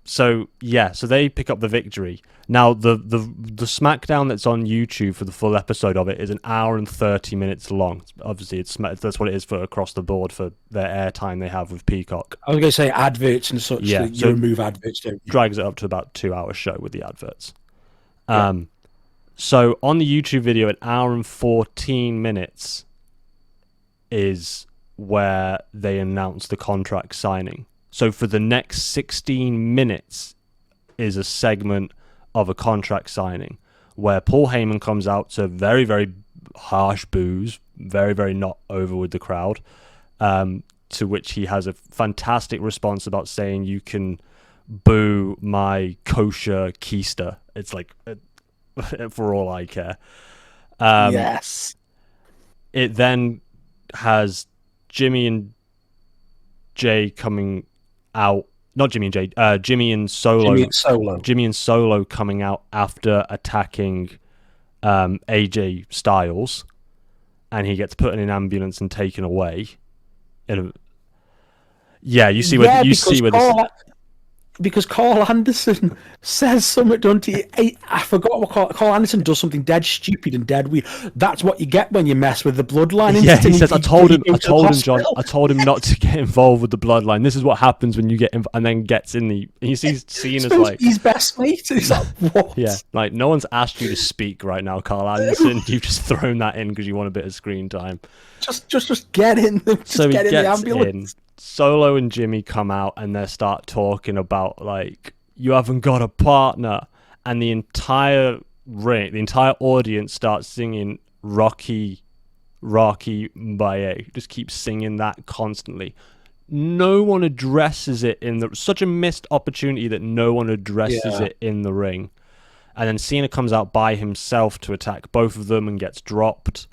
Speaker 1: So they pick up the victory. Now, the SmackDown that's on YouTube for the full episode of it is an hour and 30 minutes long. Obviously, that's what it is for across the board for their airtime they have with Peacock.
Speaker 2: I was going to say adverts and such.
Speaker 1: Yeah,
Speaker 2: you remove adverts, don't you?
Speaker 1: Drags it up to about 2-hour show with the adverts. So on the YouTube video, an hour and 14 minutes is where they announce the contract signing. So for the next 16 minutes is a segment of a contract signing where Paul Heyman comes out to very, very harsh boos, very, very not over with the crowd, to which he has a fantastic response about saying, you can boo my kosher keister. It's for all I care.
Speaker 2: Yes.
Speaker 1: It then has Jimmy and Jay coming out. Not Jimmy and Jay. Jimmy and Solo. Jimmy and Solo coming out after attacking AJ Styles, and he gets put in an ambulance and taken away. You see where this.
Speaker 2: because Carl Anderson says something, don't he? I forgot what Carl Anderson does something dead stupid and dead weird. That's what you get when you mess with the bloodline.
Speaker 1: Yeah, he says, I told him, John,
Speaker 2: hospital."
Speaker 1: I told him not to get involved with the bloodline. This is what happens when you get and then gets in the, and you see Cena's
Speaker 2: Suppose
Speaker 1: like,
Speaker 2: he's best mate. He's like, what?
Speaker 1: yeah, like no one's asked you to speak right now, Carl Anderson. You've just thrown that in because you want a bit of screen time.
Speaker 2: Just get in. Just
Speaker 1: So he
Speaker 2: get in the
Speaker 1: gets
Speaker 2: ambulance.
Speaker 1: in. Solo and Jimmy come out and they start talking about like, you haven't got a partner, and the entire ring, the entire audience starts singing Rocky Baye. Just keep singing that constantly. No one addresses it in the, such a missed opportunity that no one addresses it in the ring. And then Cena comes out by himself to attack both of them and gets dropped.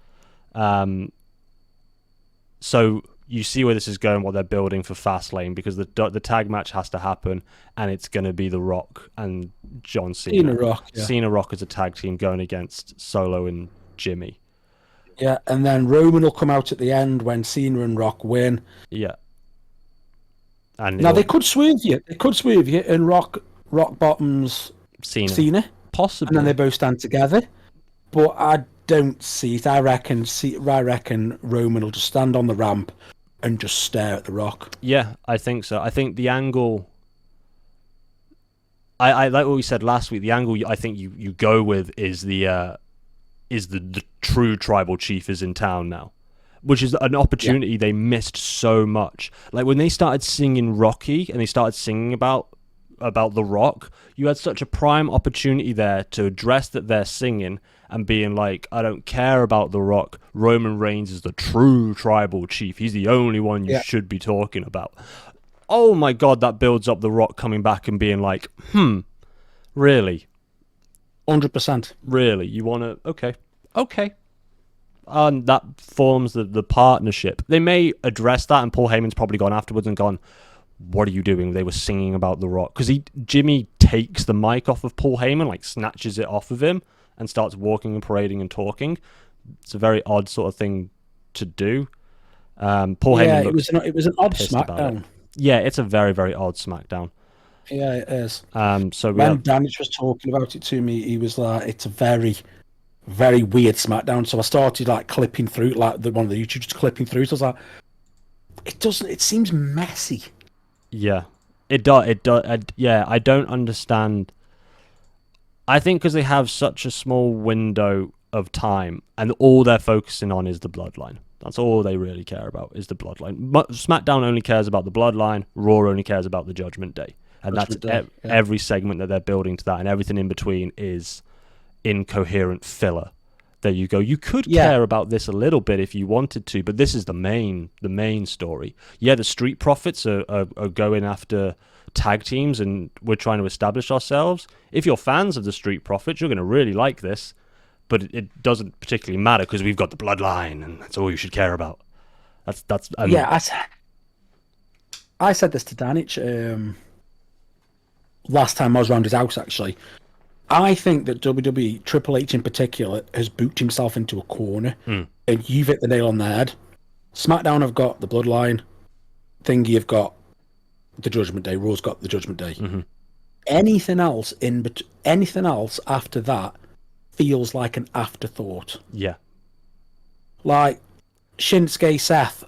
Speaker 1: So you see where this is going, what they're building for Fastlane, because the tag match has to happen, and it's going to be The Rock and John Cena. Cena Rock as a tag team going against Solo and Jimmy.
Speaker 2: Yeah, and then Roman will come out at the end when Cena and Rock win.
Speaker 1: Yeah. And
Speaker 2: now they could swerve you. And Rock bottoms Cena.
Speaker 1: Possibly.
Speaker 2: And then they both stand together. But I don't see it. I reckon Roman will just stand on the ramp and just stare at The Rock.
Speaker 1: Yeah, I think so. I think the angle, I like what we said last week. The angle I think you go with is the true tribal chief is in town now, which is an opportunity they missed so much. Like when they started singing Rocky and they started singing about The Rock, you had such a prime opportunity there to address that they're singing and being like, I don't care about The Rock. Roman Reigns is the true tribal chief. He's the only one you should be talking about. Oh my God, that builds up The Rock coming back and being like, really?
Speaker 2: 100%.
Speaker 1: Really? You want to... Okay. And that forms the partnership. They may address that, and Paul Heyman's probably gone afterwards and gone, what are you doing? They were singing about The Rock. Because Jimmy takes the mic off of Paul Heyman, like snatches it off of him, and starts walking and parading and talking. It's a very odd sort of thing to do. Paul Heyman
Speaker 2: it was an odd SmackDown.
Speaker 1: Yeah, it's a very, very odd SmackDown.
Speaker 2: Yeah, it is.
Speaker 1: So
Speaker 2: when Danich was talking about it to me, he was like, it's a very, very weird SmackDown. So I started like clipping through, like one of the YouTubers clipping through. So I was like, it seems messy.
Speaker 1: Yeah, it does. Yeah, I don't understand. I think because they have such a small window of time and all they're focusing on is the bloodline. That's all they really care about is the bloodline. SmackDown only cares about the bloodline. Raw only cares about the Judgment Day. And every segment that they're building to that, and everything in between is incoherent filler. There you go. You could care about this a little bit if you wanted to, but this is the main story. Yeah, the Street Profits are going after tag teams, and we're trying to establish ourselves. If you're fans of the Street Profits, you're going to really like this, but it doesn't particularly matter because we've got the bloodline, and that's all you should care about.
Speaker 2: I said this to Danich last time I was around his house, actually. I think that WWE, Triple H in particular, has booked himself into a corner, and you've hit the nail on the head. SmackDown have got the Bloodline, Thingy have got the Judgment Day, Raw's got the Judgment Day.
Speaker 1: Mm-hmm.
Speaker 2: Anything else after that feels like an afterthought.
Speaker 1: Yeah.
Speaker 2: Like Shinsuke, Seth.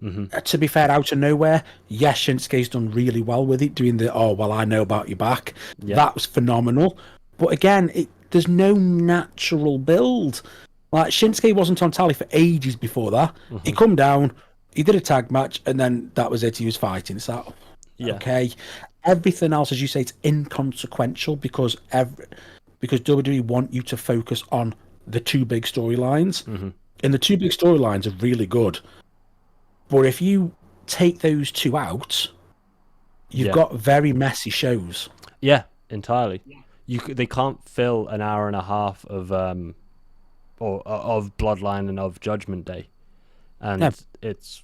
Speaker 1: Mm-hmm.
Speaker 2: To be fair, out of nowhere, yes, Shinsuke's done really well with it, doing the I know about your back. Yeah. That was phenomenal. But again, there's no natural build. Like Shinsuke wasn't on tally for ages before that. Mm-hmm. He come down, he did a tag match, and then that was it. He was fighting. It's like, okay. Everything else, as you say, it's inconsequential because WWE want you to focus on the two big storylines, and the two big storylines are really good. But if you take those two out, you've got very messy shows. Yeah,
Speaker 1: entirely. They can't fill an hour and a half of of Bloodline and of Judgment Day, and it's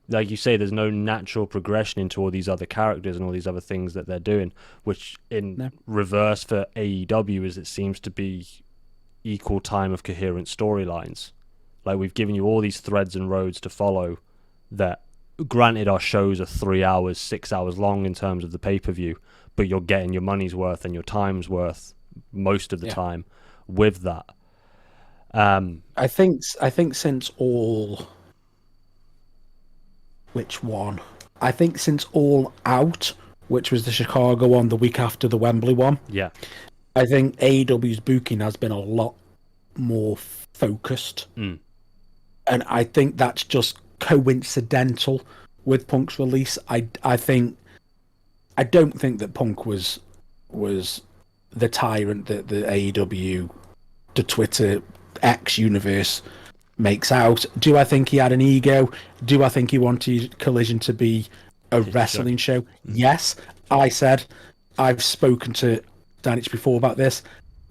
Speaker 1: like you say, there's no natural progression into all these other characters and all these other things that they're doing. Which in reverse for AEW is it seems to be equal time of coherent storylines. Like we've given you all these threads and roads to follow that granted, our shows are 3 hours, 6 hours long in terms of the pay-per-view, but you're getting your money's worth and your time's worth most of the time with that.
Speaker 2: I think since all... Which one? I think since All Out, which was the Chicago one, the week after the Wembley one.
Speaker 1: Yeah.
Speaker 2: I think AEW's booking has been a lot more focused. And I think that's just coincidental with Punk's release. I don't think that Punk was the tyrant that the AEW, the Twitter X universe makes out. Do I think he had an ego? Do I think he wanted Collision to be a wrestling show? Yes. I've spoken to Danich before about this.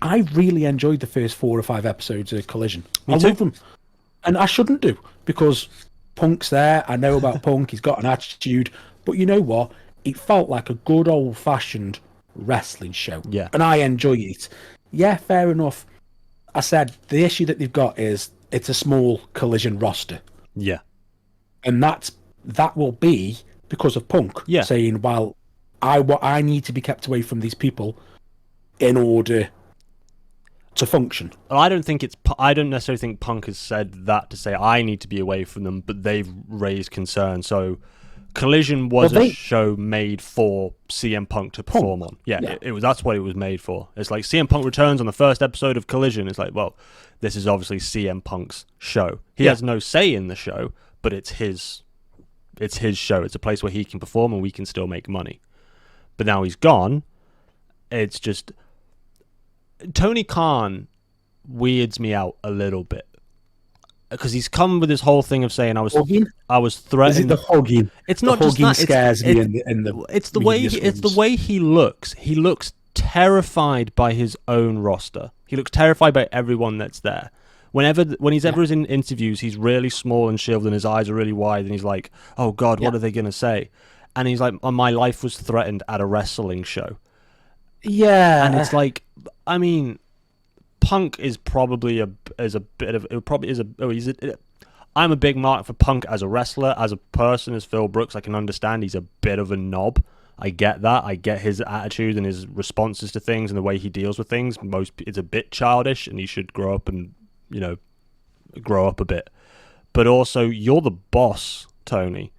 Speaker 2: I really enjoyed the first 4 or 5 episodes of Collision. I love them. And I shouldn't do, because Punk's there. I know about Punk. He's got an attitude. But you know what? It felt like a good old-fashioned wrestling show.
Speaker 1: Yeah.
Speaker 2: And I enjoy it. Yeah, fair enough. I said the issue that they've got is it's a small Collision roster.
Speaker 1: Yeah.
Speaker 2: And that will be because of Punk saying, well, I need to be kept away from these people in order to function.
Speaker 1: Well, I don't necessarily think Punk has said that to say I need to be away from them, but they've raised concern. So Collision was a show made for CM Punk to perform on. Yeah. It was. That's what it was made for. It's like CM Punk returns on the first episode of Collision. It's like, well, this is obviously CM Punk's show. He has no say in the show, but it's his show. It's a place where he can perform and we can still make money. But now he's gone. It's just Tony Khan weirds me out a little bit. Because he's come with this whole thing of saying I was threatened.
Speaker 2: Is it the hugging?
Speaker 1: It's not
Speaker 2: the
Speaker 1: just
Speaker 2: hugging
Speaker 1: that.
Speaker 2: Scares me.
Speaker 1: It's the way he looks. He looks terrified by his own roster. He looks terrified by everyone that's there. When he's ever in interviews, he's really small and shriveled, and his eyes are really wide, and he's like, "Oh God, what are they gonna say?" And he's like, "My life was threatened at a wrestling show."
Speaker 2: Yeah,
Speaker 1: and it's like, I mean, Punk is probably I'm a big mark for Punk as a wrestler, as a person, as Phil Brooks. I can understand he's a bit of a knob. I get that. I get his attitude and his responses to things and the way he deals with things. It's a bit childish, and he should grow up and grow up a bit. But also, you're the boss, Tony.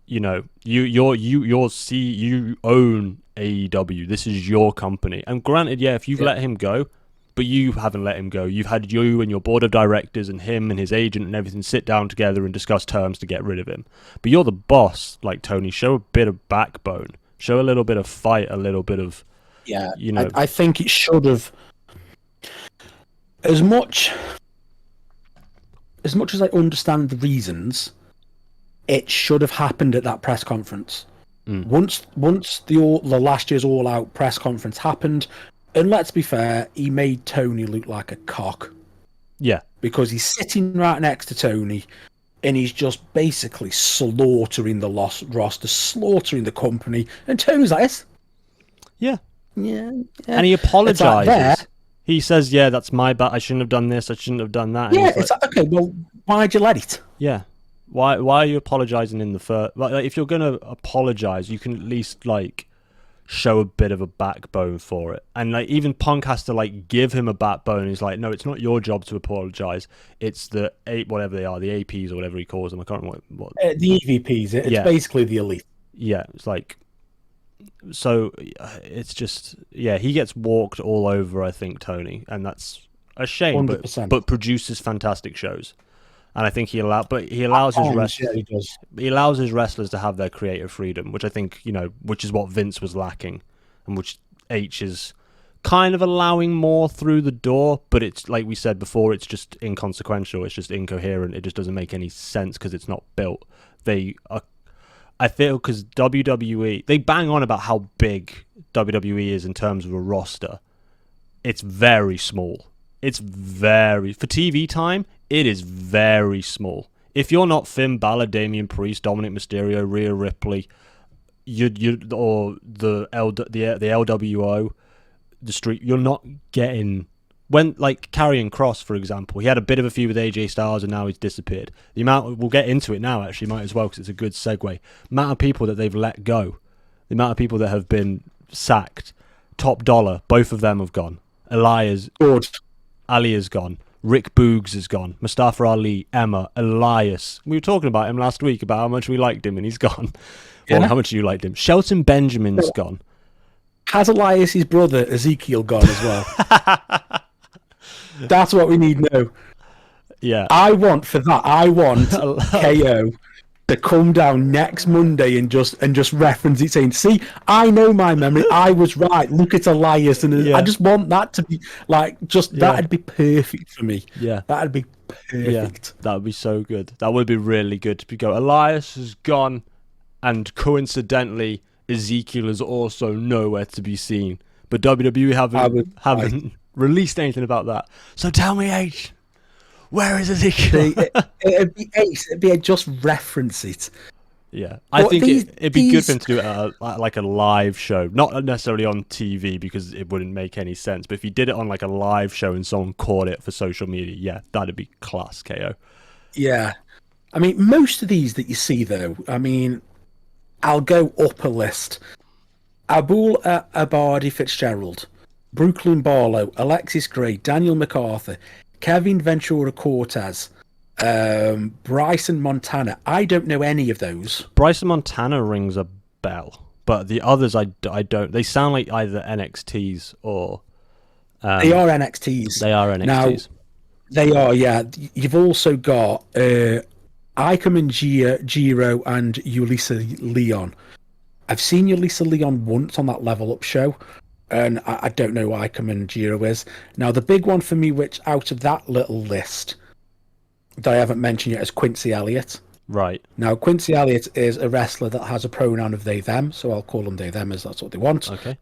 Speaker 1: You own AEW. This is your company. And granted, if you've let him go, but you haven't let him go. You've had you and your board of directors and him and his agent and everything sit down together and discuss terms to get rid of him. But you're the boss, like Tony. Show a bit of backbone. Show a little bit of fight, a little bit of...
Speaker 2: I think it should have... As much as I understand the reasons, it should have happened at that press conference. Once the last year's All Out press conference happened, and let's be fair, he made Tony look like a cock.
Speaker 1: Yeah.
Speaker 2: Because he's sitting right next to Tony, and he's just basically slaughtering the roster, slaughtering the company, and Tony's like this.
Speaker 1: Yeah.
Speaker 2: Yeah.
Speaker 1: And he apologizes.
Speaker 2: Like
Speaker 1: he says, that's my bad. I shouldn't have done this. I shouldn't have done that.
Speaker 2: And it's like, okay, well, why'd you let it?
Speaker 1: Yeah. Why are you apologizing in the first... Like, if you're going to apologize, you can at least, show a bit of a backbone for it. And, even Punk has to, give him a backbone. He's like, no, it's not your job to apologize. It's the... whatever they are, the APs or whatever he calls them. I can't remember what...
Speaker 2: the EVPs. It's basically the elite.
Speaker 1: Yeah, it's like... So, it's just... Yeah, he gets walked all over, I think, Tony. And that's a shame, but produces fantastic shows. And I think he allows his wrestlers. He allows his wrestlers to have their creative freedom, which I think which is what Vince was lacking, and which H is kind of allowing more through the door. But it's like we said before, it's just inconsequential. It's just incoherent. It just doesn't make any sense because it's not built. I feel because WWE, they bang on about how big WWE is in terms of a roster. It's very small. For TV time, it is very small. If you're not Finn Balor, Damian Priest, Dominic Mysterio, Rhea Ripley, or the LWO, the Street, you're not getting when, like, Karrion Kross, for example, he had a bit of a feud with AJ Styles and now he's disappeared. The amount, we'll get into it now, actually, might as well, because it's a good segue. Amount of people that they've let go, the amount of people that have been sacked, Top Dollar, both of them have gone. Elias, Ali is gone. Rick Boogs is gone. Mustafa Ali, Emma, Elias. We were talking about him last week, about how much we liked him, and he's gone.
Speaker 2: Yeah.
Speaker 1: Well, how much you liked him. Shelton Benjamin's gone.
Speaker 2: Has Elias's brother Ezekiel gone as well? That's what we need now.
Speaker 1: Yeah.
Speaker 2: I want KO to come down next Monday and just reference it, saying, "See, I know my memory. I was right. Look at Elias," and I just want that to be like that'd be perfect for me.
Speaker 1: Yeah,
Speaker 2: that'd be perfect.
Speaker 1: Yeah, that would be so good. That would be really good to go. Elias has gone, and coincidentally, Ezekiel is also nowhere to be seen. But WWE haven't released anything about that. So tell me, H, where is Ezekiel?
Speaker 2: It'd be ace. It'd be just reference it.
Speaker 1: Yeah, I think it'd be good for him to do it at like a live show, not necessarily on TV because it wouldn't make any sense. But if he did it on like a live show and someone caught it for social media, yeah, that'd be class, KO.
Speaker 2: Yeah, I mean, most of these that you see though, I mean, I'll go up a list. Abul Abadi Fitzgerald, Brooklyn Barlow, Alexis Gray, Daniel MacArthur, Kevin Ventura Cortez, Bryson Montana. I don't know any of those.
Speaker 1: Bryson Montana rings a bell, but the others I don't. They sound like either NXTs or...
Speaker 2: they are NXTs.
Speaker 1: They are NXTs.
Speaker 2: Now, they are, yeah. You've also got Ikeman Giro and Ulisa Leon. I've seen Ulisa Leon once on that Level Up show, and I don't know who Ikeman Giro is. Now, the big one for me, which out of that little list that I haven't mentioned yet, is Quincy Elliott.
Speaker 1: Right.
Speaker 2: Now, Quincy Elliott is a wrestler that has a pronoun of they, them, so I'll call them they, them as that's what they want.
Speaker 1: Okay.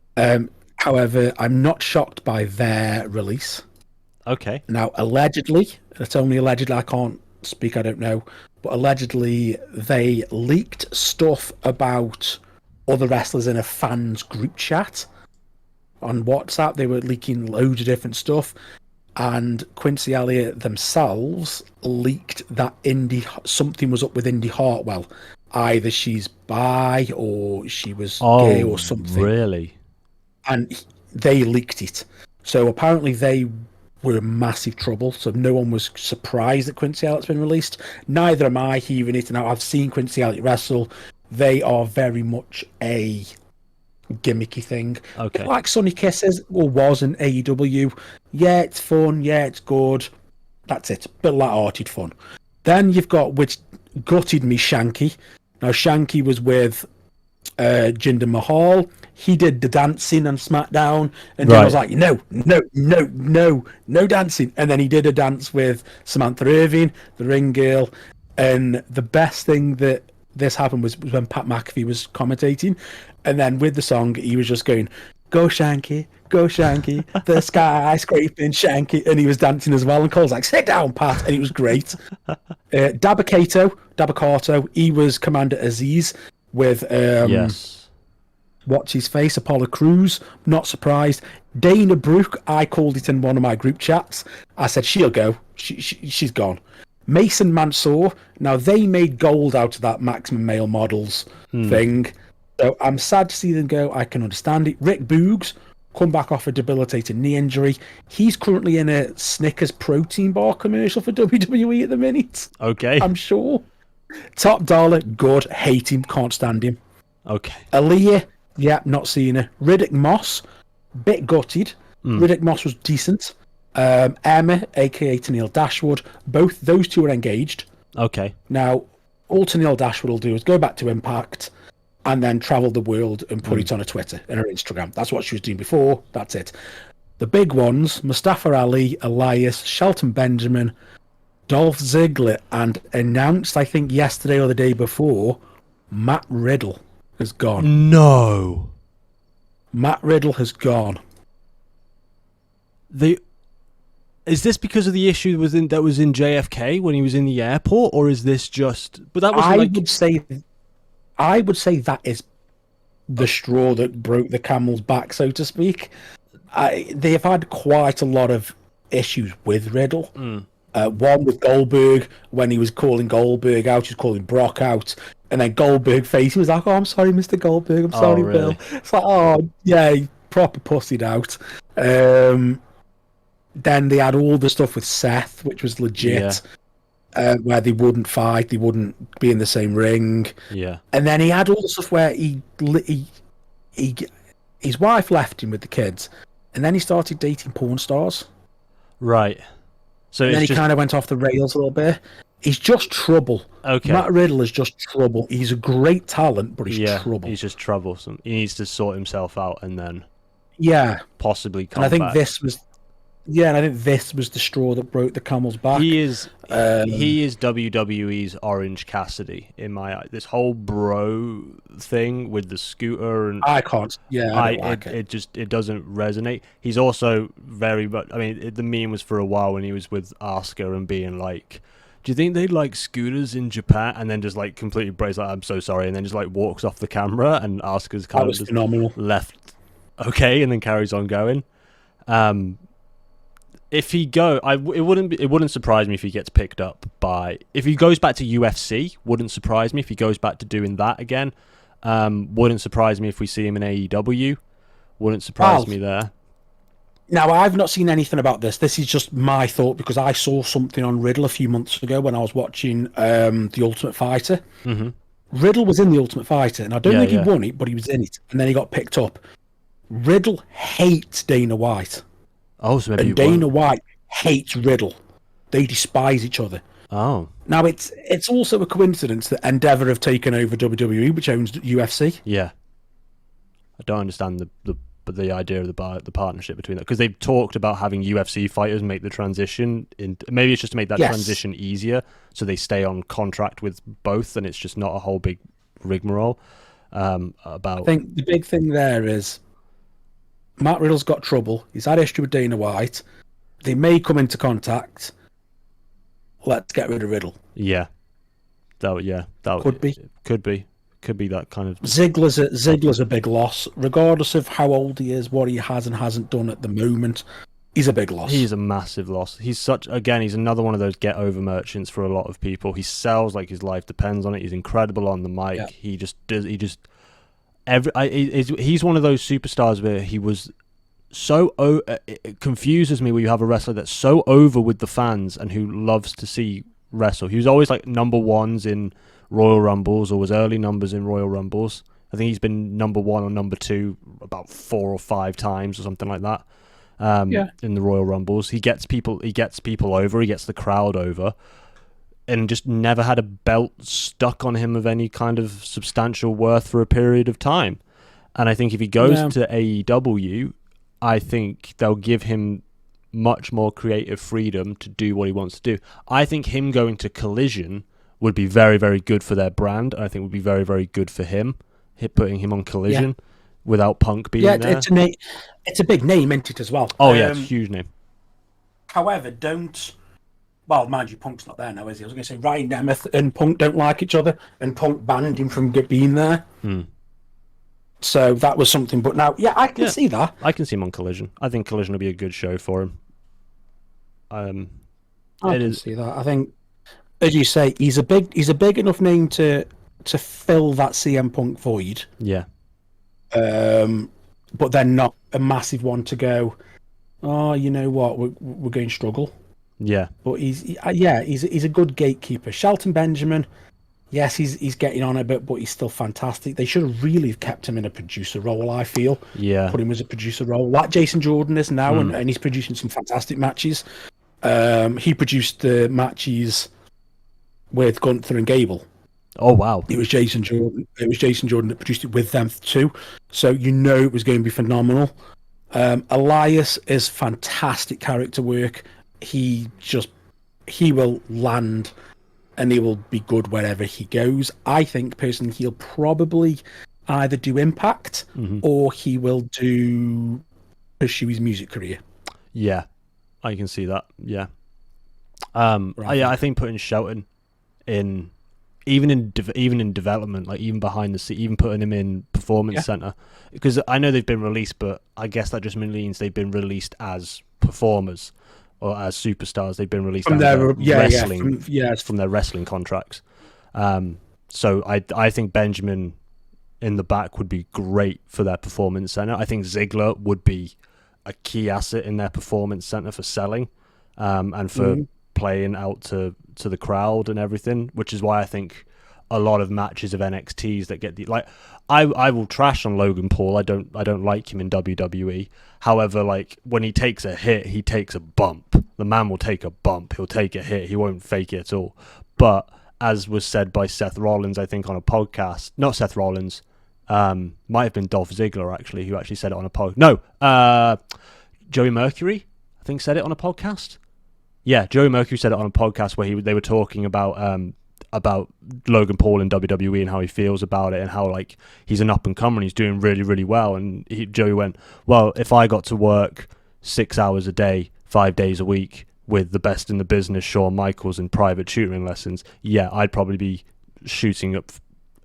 Speaker 2: However, I'm not shocked by their release.
Speaker 1: Okay.
Speaker 2: Now, allegedly, it's only allegedly, I can't speak, I don't know, but allegedly they leaked stuff about other wrestlers in a fans group chat on WhatsApp. They were leaking loads of different stuff, and Quincy Elliott themselves leaked that something was up with Indy Hartwell. Either she's bi or she was gay or something.
Speaker 1: Really?
Speaker 2: And they leaked it. So apparently they were in massive trouble. So no one was surprised that Quincy Elliott's been released. Neither am I hearing it. Now, I've seen Quincy Elliott wrestle. They are very much a gimmicky thing.
Speaker 1: Okay.
Speaker 2: Like Sonny Kisses was in AEW. Yeah, it's fun. Yeah, it's good. That's it. Bit light-hearted fun. Then you've got, which gutted me, Shanky. Now, Shanky was with Jinder Mahal. He did the dancing on SmackDown, and I was like, no dancing. And then he did a dance with Samantha Irving, the ring girl. And the best thing that this happened was when Pat McAfee was commentating, and then with the song, he was just going, go Shanky, the skyscraping Shanky, and he was dancing as well. And Cole's like, sit down, Pat, and it was great. Dabakato, he was Commander Aziz with what's his face, Apollo Crews. Not surprised. Dana Brooke, I called it in one of my group chats. I said she'll go. She's gone. Mason Mansour. Now they made gold out of that Maximum Male Models thing. So I'm sad to see them go. I can understand it. Rick Boogs come back off a debilitating knee injury. He's currently in a Snickers protein bar commercial for WWE at the minute.
Speaker 1: Okay.
Speaker 2: I'm sure. Top Dollar, good. Hate him. Can't stand him.
Speaker 1: Okay.
Speaker 2: Aaliyah, yeah, not seeing her. Riddick Moss, bit gutted. Riddick Moss was decent. Emma, aka Tennille Dashwood, both those two are engaged.
Speaker 1: Okay.
Speaker 2: Now, all Tennille Dashwood will do is go back to Impact and then travel the world and put it on her Twitter and her Instagram. That's what she was doing before. That's it. The big ones, Mustafa Ali, Elias, Shelton Benjamin, Dolph Ziggler, and announced, I think, yesterday or the day before, Matt Riddle has gone.
Speaker 1: No.
Speaker 2: Matt Riddle has gone.
Speaker 1: Is this because of the issue that was in JFK when he was in the airport, or is this just? But that was
Speaker 2: I would say that is the straw that broke the camel's back, so to speak. They've had quite a lot of issues with Riddle. One with Goldberg, when he was calling Goldberg out, he was calling Brock out, and then Goldberg face, he was like, "Oh, I'm sorry, Mr. Goldberg, I'm sorry,
Speaker 1: really?
Speaker 2: Bill." It's like, oh yeah, he proper pussied out. Then they had all the stuff with Seth, which was legit, where they wouldn't fight, they wouldn't be in the same ring.
Speaker 1: Yeah.
Speaker 2: And then he had all the stuff where his wife left him with the kids, and then he started dating porn stars.
Speaker 1: Right. So
Speaker 2: And then he
Speaker 1: just
Speaker 2: kind of went off the rails a little bit. He's just trouble.
Speaker 1: okay.
Speaker 2: Matt Riddle is just trouble. He's a great talent, but he's trouble.
Speaker 1: He's just troublesome. He needs to sort himself out and then possibly come
Speaker 2: And I think
Speaker 1: back.
Speaker 2: this was the straw that broke the camel's back.
Speaker 1: He is WWE's Orange Cassidy in my eye. This whole bro thing with the scooter and
Speaker 2: I can't. Yeah, I don't like it.
Speaker 1: It doesn't resonate. He's also very much. I mean, the meme was for a while when he was with Asuka and being like, "Do you think they'd like scooters in Japan?" And then just like completely breaks like, "I'm so sorry," and then just like walks off the camera and Asuka's kind of just
Speaker 2: phenomenal.
Speaker 1: left okay and then carries on going. If he it wouldn't surprise me if he gets picked up by, if he goes back to UFC, wouldn't surprise me if he goes back to doing that again. Wouldn't surprise me if we see him in AEW. Wouldn't surprise me there.
Speaker 2: Now, I've not seen anything about this. This is just my thought because I saw something on Riddle a few months ago when I was watching The Ultimate Fighter.
Speaker 1: Mm-hmm.
Speaker 2: Riddle was in The Ultimate Fighter, and I don't think he won it, but he was in it, and then he got picked up. Riddle hates Dana White.
Speaker 1: Oh, so maybe
Speaker 2: and Dana White hates Riddle. They despise each other.
Speaker 1: Oh.
Speaker 2: Now, it's also a coincidence that Endeavor have taken over WWE, which owns UFC.
Speaker 1: Yeah. I don't understand the idea of the partnership between that, because they've talked about having UFC fighters make the transition. Maybe it's just to make that transition easier, so they stay on contract with both, and it's just not a whole big rigmarole. I
Speaker 2: think the big thing there is Matt Riddle's got trouble. He's had issue with Dana White. They may come into contact. Let's get rid of Riddle.
Speaker 1: Yeah. Could be that kind of.
Speaker 2: Ziggler's a big loss, regardless of how old he is, what he has and hasn't done at the moment. He's a big loss.
Speaker 1: He's a massive loss. He's another one of those get over merchants for a lot of people. He sells like his life depends on it. He's incredible on the mic. Yeah. He's one of those superstars where he was so it confuses me where you have a wrestler that's so over with the fans and who loves to see wrestle. He was always like number ones in Royal Rumbles, or was early numbers in Royal Rumbles. I think he's been number one or number two about 4 or 5 times or something like that. In the Royal Rumbles, he gets people over, he gets the crowd over, and just never had a belt stuck on him of any kind of substantial worth for a period of time. And I think if he goes to AEW, I think they'll give him much more creative freedom to do what he wants to do. I think him going to Collision would be very, very good for their brand. I think would be very, very good for him, putting him on Collision without Punk being there.
Speaker 2: It's a big name, isn't it, as well?
Speaker 1: Oh, yeah, it's a huge name.
Speaker 2: However, well, mind you, Punk's not there now, is he? I was going to say Ryan Nemeth and Punk don't like each other, and Punk banned him from being there. So that was something. But now, I can see that.
Speaker 1: I can see him on Collision. I think Collision will be a good show for him.
Speaker 2: I can see that. I think, as you say, he's a big enough name to fill that CM Punk void.
Speaker 1: Yeah.
Speaker 2: But then not a massive one to go, oh, you know what, we're going to struggle.
Speaker 1: Yeah.
Speaker 2: But he's a good gatekeeper. Shelton Benjamin, yes, he's getting on a bit, but he's still fantastic. They should have really kept him in a producer role, I feel.
Speaker 1: Yeah.
Speaker 2: Put him as a producer role, like Jason Jordan is now, and he's producing some fantastic matches. He produced the matches with Gunther and Gable.
Speaker 1: Oh wow!
Speaker 2: It was Jason Jordan that produced it with them too. So it was going to be phenomenal. Elias is fantastic character work. He will land, and he will be good wherever he goes. I think personally he'll probably either do Impact or he will pursue his music career.
Speaker 1: Yeah, I can see that. Yeah. I think putting Shelton in. Even in development, like even behind the scene, even putting him in Performance Center, because I know they've been released, but I guess that just means they've been released as performers. or as superstars. They've been released
Speaker 2: from
Speaker 1: out
Speaker 2: their
Speaker 1: of their wrestling
Speaker 2: from
Speaker 1: their wrestling contracts. So I think Benjamin in the back would be great for their performance center. I think Ziggler would be a key asset in their performance center for selling, and for playing out to the crowd and everything, which is why I think a lot of matches of NXTs that get I will trash on Logan Paul. I don't like him in WWE. However, like when he takes a hit, he takes a bump. The man will take a bump. He'll take a hit. He won't fake it at all. But as was said by Seth Rollins, I think on a podcast, not Seth Rollins, might have been Dolph Ziggler actually, who actually said it on a podcast. No, Joey Mercury, I think, said it on a podcast. Yeah, Joey Mercury said it on a podcast where they were talking about Logan Paul in WWE and how he feels about it, and how like he's an up and comer and he's doing really, really well. And Joey went, well, if I got to work 6 hours a day, 5 days a week with the best in the business, Shawn Michaels, in private tutoring lessons, yeah, I'd probably be shooting up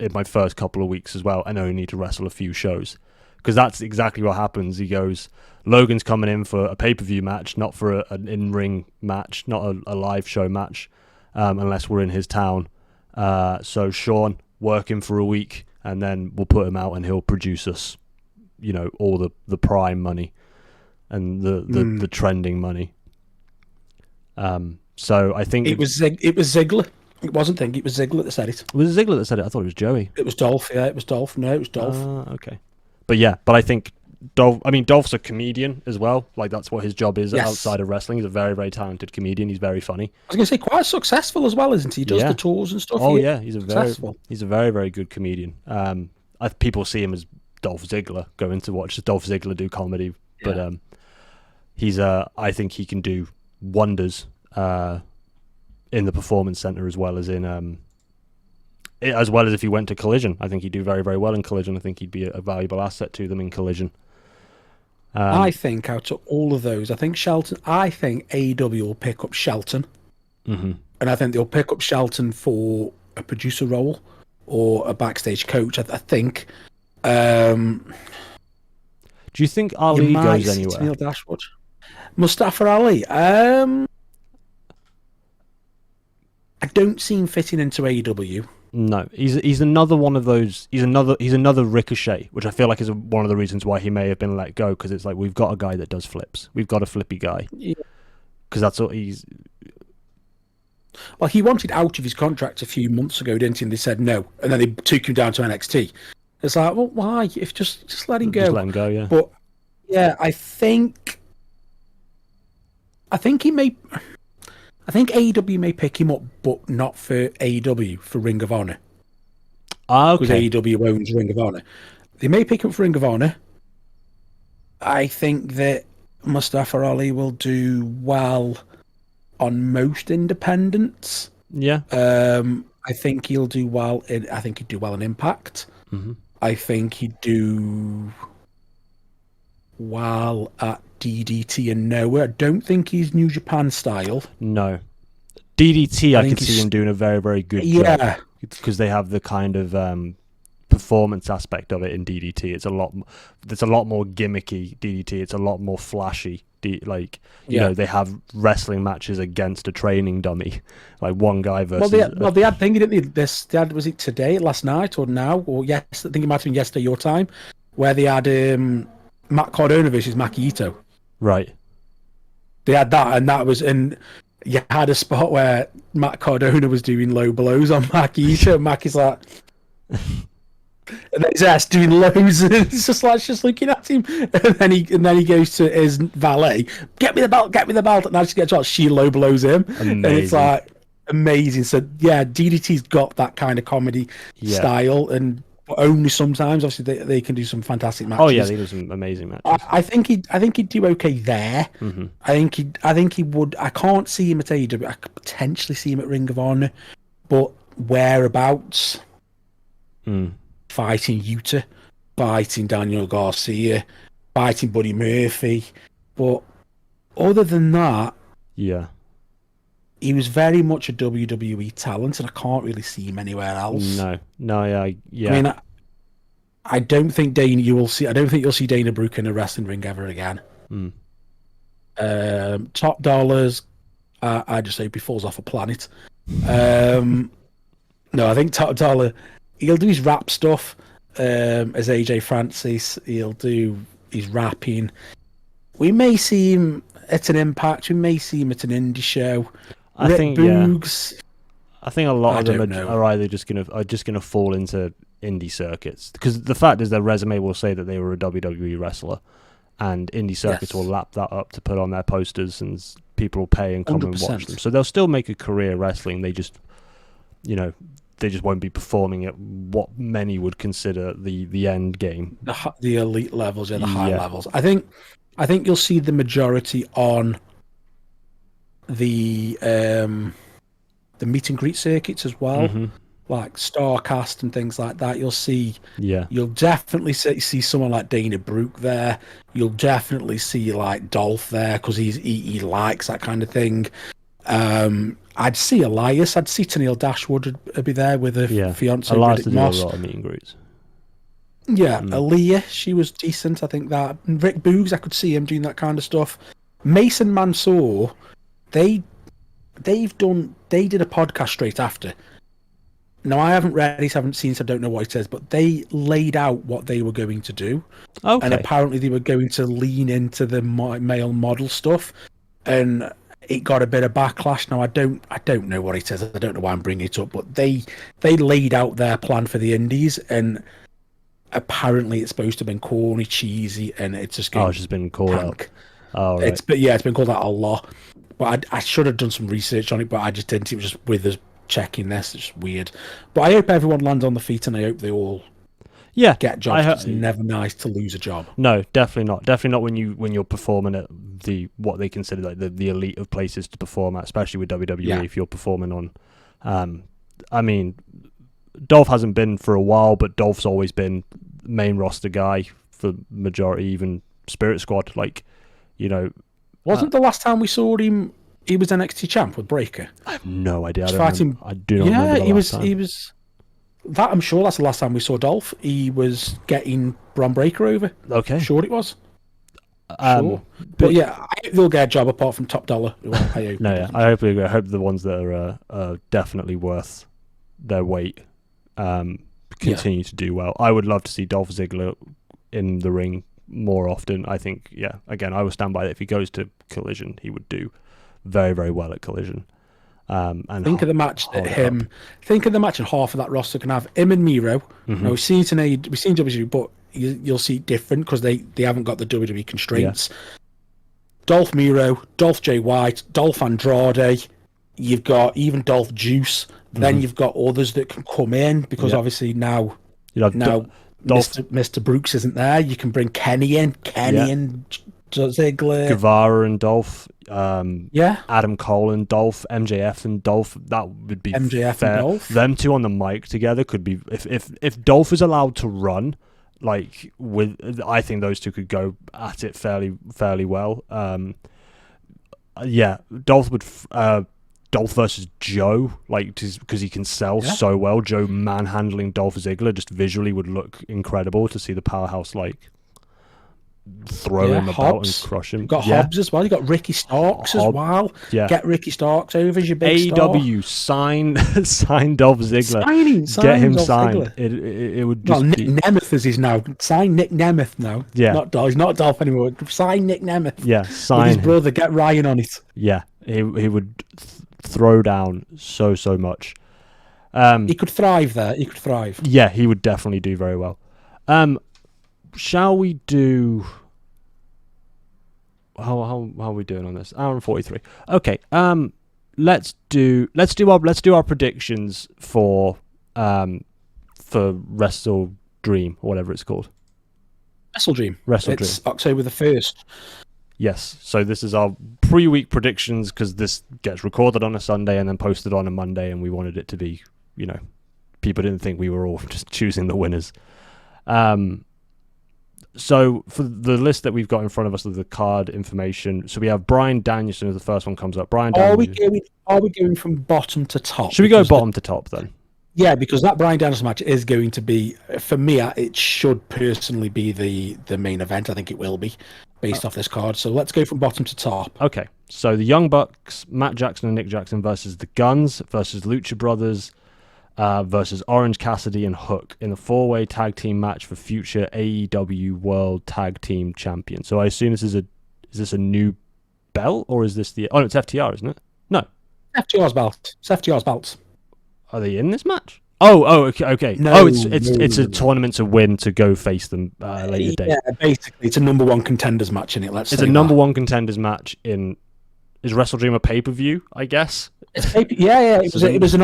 Speaker 1: in my first couple of weeks as well, and only need to wrestle a few shows. Because that's exactly what happens. He goes, Logan's coming in for a pay-per-view match, not for an in-ring match, not a live show match, unless we're in his town. So Shawn, working for a week, and then we'll put him out and he'll produce us, all the prime money and the trending money. So I think
Speaker 2: it was Ziggler. It wasn't Thing. It was Ziggler that said it.
Speaker 1: Was it Ziggler that said it? I thought it was Joey.
Speaker 2: It was Dolph. Yeah, it was Dolph. No, it was Dolph.
Speaker 1: Okay. But I think Dolph's a comedian as well. Like that's what his job is outside of wrestling. He's a very, very talented comedian. He's very funny.
Speaker 2: I was going to say quite successful as well, isn't he? He does the tours and stuff.
Speaker 1: Oh yeah, he's a very, very good comedian. People see him as Dolph Ziggler, going to watch Dolph Ziggler do comedy, but I think he can do wonders in the performance center as well as if he went to Collision. I think he'd do very, very well in Collision. I think he'd be a valuable asset to them in Collision.
Speaker 2: I think out of all of those, I think AEW will pick up Shelton.
Speaker 1: Mm-hmm.
Speaker 2: And I think they'll pick up Shelton for a producer role or a backstage coach, I think. Do
Speaker 1: you think Ali goes anywhere?
Speaker 2: Neil Dashwood. Mustafa Ali. I don't see him fitting into AEW.
Speaker 1: No, he's another one of those. He's another Ricochet, which I feel like is one of the reasons why he may have been let go, because it's like we've got a guy that does flips. We've got a flippy guy. Because that's what he's.
Speaker 2: Well, he wanted out of his contract a few months ago, didn't he? And they said no, and then they took him down to NXT. It's like, well, why? If just let him go.
Speaker 1: Just let him go, yeah.
Speaker 2: But yeah, I think he may. I think AEW may pick him up, but not for AEW, for Ring of Honor.
Speaker 1: Okay.
Speaker 2: Because AEW owns Ring of Honor. They may pick him up for Ring of Honor. I think that Mustafa Ali will do well on most independents.
Speaker 1: Yeah.
Speaker 2: I think he'll do well he'd do well in Impact.
Speaker 1: Mm-hmm.
Speaker 2: I think he'd do well at DDT and Noah. I don't think he's New Japan style.
Speaker 1: No. DDT, I could see him doing a very, very good job.
Speaker 2: Yeah.
Speaker 1: Because they have the kind of performance aspect of it in DDT. It's a lot more gimmicky DDT. It's a lot more flashy. You know, they have wrestling matches against a training dummy, like one guy versus.
Speaker 2: They had thing, didn't they? Was it today, last night, or now, or yes? I think it might have been yesterday your time, where they had Matt Cardona versus Maki Ito.
Speaker 1: Right.
Speaker 2: They had that, and you had a spot where Matt Cardona was doing low blows on Maki Ito, and Maki's like. And then his ass doing loads, and it's just looking at him, and then he goes to his valet, get me the belt, and I just get shot. She low blows him,
Speaker 1: amazing.
Speaker 2: And it's like amazing. So yeah, DDT's got that kind of comedy style, and only sometimes. Obviously, they can do some fantastic matches.
Speaker 1: Oh yeah, they do some amazing matches.
Speaker 2: I think he'd do okay there.
Speaker 1: Mm-hmm.
Speaker 2: I think he would. I can't see him at AEW. I could potentially see him at Ring of Honor, but whereabouts? Fighting Yuta, fighting Daniel Garcia, fighting Buddy Murphy. But other than that, he was very much a WWE talent, and I can't really see him anywhere else.
Speaker 1: No, yeah.
Speaker 2: I mean, I don't think you'll see Dana Brooke in a wrestling ring ever again. Top Dollars. I just hope he falls off a planet. No, I think Top Dollar. He'll do his rap stuff as AJ Francis. He'll do his rapping. We may see him at an Impact. We may see him at an indie show.
Speaker 1: I think
Speaker 2: Boogs.
Speaker 1: Yeah. I think a lot of them
Speaker 2: know.
Speaker 1: are either just gonna fall into indie circuits, because the fact is their resume will say that they were a WWE wrestler, and indie circuits will lap that up to put on their posters, and people will pay and come 100%. And watch them. So they'll still make a career wrestling. They just, they just won't be performing at what many would consider the end game,
Speaker 2: the elite levels, the high levels. I think you'll see the majority on the meet and greet circuits as well, like Starcast and things like that. You'll definitely see someone like Dana Brooke there. You'll definitely see like Dolph there, because he likes that kind of thing. I'd see Elias. I'd see Tennille Dashwood would be there with her fiance.
Speaker 1: Elias
Speaker 2: Riddick
Speaker 1: did
Speaker 2: Moss.
Speaker 1: a lot of meet and greets.
Speaker 2: Yeah, Aaliyah, she was decent. I think that. And Rick Boogs, I could see him doing that kind of stuff. Mason Mansour, they did a podcast straight after. Now, I haven't read it, haven't seen it, so I don't know what it says, but they laid out what they were going to do.
Speaker 1: Okay.
Speaker 2: And apparently they were going to lean into the male model stuff, and it got a bit of backlash. Now, I don't know what it says. I don't know why I'm bringing it up, but they laid out their plan for the indies, and apparently it's supposed to have been corny, cheesy, and it's just going.
Speaker 1: Oh, it's just been called out. Oh, right.
Speaker 2: It's been called out a lot. But I should have done some research on it, but I just didn't. It was just with us checking this. It's just weird. But I hope everyone lands on the feet, and I hope they all get jobs. It's never nice to lose a job.
Speaker 1: No, definitely not. Definitely not when you're performing at what they consider like the elite of places to perform at, especially with WWE. Yeah. If you're performing on, I mean, Dolph hasn't been for a while, but Dolph's always been main roster guy for majority, even Spirit Squad.
Speaker 2: Wasn't the last time we saw him, he was NXT champ with Breaker?
Speaker 1: I have no idea. I do not remember the last time.
Speaker 2: He was. That I'm sure that's the last time we saw Dolph. He was getting Bron Breaker over.
Speaker 1: Okay,
Speaker 2: I'm sure it was. Sure. But yeah, I hope they'll get a job apart from Top Dollar. I hope.
Speaker 1: I hope they agree. I hope the ones that are definitely worth their weight continue to do well. I would love to see Dolph Ziggler in the ring more often. I think, again, I will stand by that. If he goes to Collision, he would do very, very well at Collision. And
Speaker 2: think of the match that think of the match, and half of that roster can have him and Miro. Now we've seen WWE, but you'll see it different because they haven't got the WWE constraints. Dolph Miro, Dolph Jay White, Dolph Andrade. You've got even Dolph Juice. Then you've got others that can come in, because obviously now Mr. Brooks isn't there. You can bring Kenny in. And Ziggler,
Speaker 1: Guevara and Dolph. Adam Cole and Dolph, MJF and Dolph. That would be
Speaker 2: MJF
Speaker 1: fair.
Speaker 2: And Dolph.
Speaker 1: Them two on the mic together could be, if Dolph is allowed to run, I think those two could go at it fairly well. Dolph would. Dolph versus Joe, because he can sell so well. Joe manhandling Dolph Ziggler just visually would look incredible to see the powerhouse throw him about and crush him.
Speaker 2: You've got Hobbs as well. You got Ricky Starks as well.
Speaker 1: Yeah.
Speaker 2: Get Ricky Starks over as your big
Speaker 1: AEW sign Dolph Ziggler. Get him signed. It would just
Speaker 2: Nick Nemeth is his now. Sign Nick Nemeth now.
Speaker 1: Yeah.
Speaker 2: Not Dolph. He's not Dolph anymore. Sign Nick Nemeth.
Speaker 1: Yeah. Sign
Speaker 2: with his brother. Get Ryan on it.
Speaker 1: Yeah. He would throw down so much.
Speaker 2: He could thrive there. He could thrive.
Speaker 1: Yeah, he would definitely do very well. Shall we do? How are we doing on this? Hour and 43. Okay. Let's do our predictions for Wrestle Dream, or whatever it's called.
Speaker 2: Wrestle Dream.
Speaker 1: It's
Speaker 2: October the 1st.
Speaker 1: Yes. So this is our pre-week predictions, because this gets recorded on a Sunday and then posted on a Monday, and we wanted it to be, people didn't think we were all just choosing the winners. So for the list that we've got in front of us of the card information, so we have Bryan Danielson as the first one comes up. Are we
Speaker 2: going from bottom to top?
Speaker 1: Should we go bottom to top then?
Speaker 2: Yeah, because that Bryan Danielson match is going to be, for me, it should personally be the main event. I think it will be. based off this card. So let's go from bottom to top.
Speaker 1: Okay, so the Young Bucks, Matt Jackson and Nick Jackson versus the Guns versus Lucha Brothers versus Orange Cassidy and Hook in a 4-way tag team match for future AEW World Tag Team Champion. So I assume is this a new belt, or is this the... Oh, no, it's FTR, isn't it? No.
Speaker 2: FTR's belt. It's FTR's belt.
Speaker 1: Are they in this match? Oh, okay.
Speaker 2: No,
Speaker 1: it's a tournament to win to go face them later date.
Speaker 2: Yeah, basically, it's a number one contenders match in it.
Speaker 1: It's a number one contenders match in... Is Wrestle Dream a pay-per-view, I guess?
Speaker 2: Yeah. It was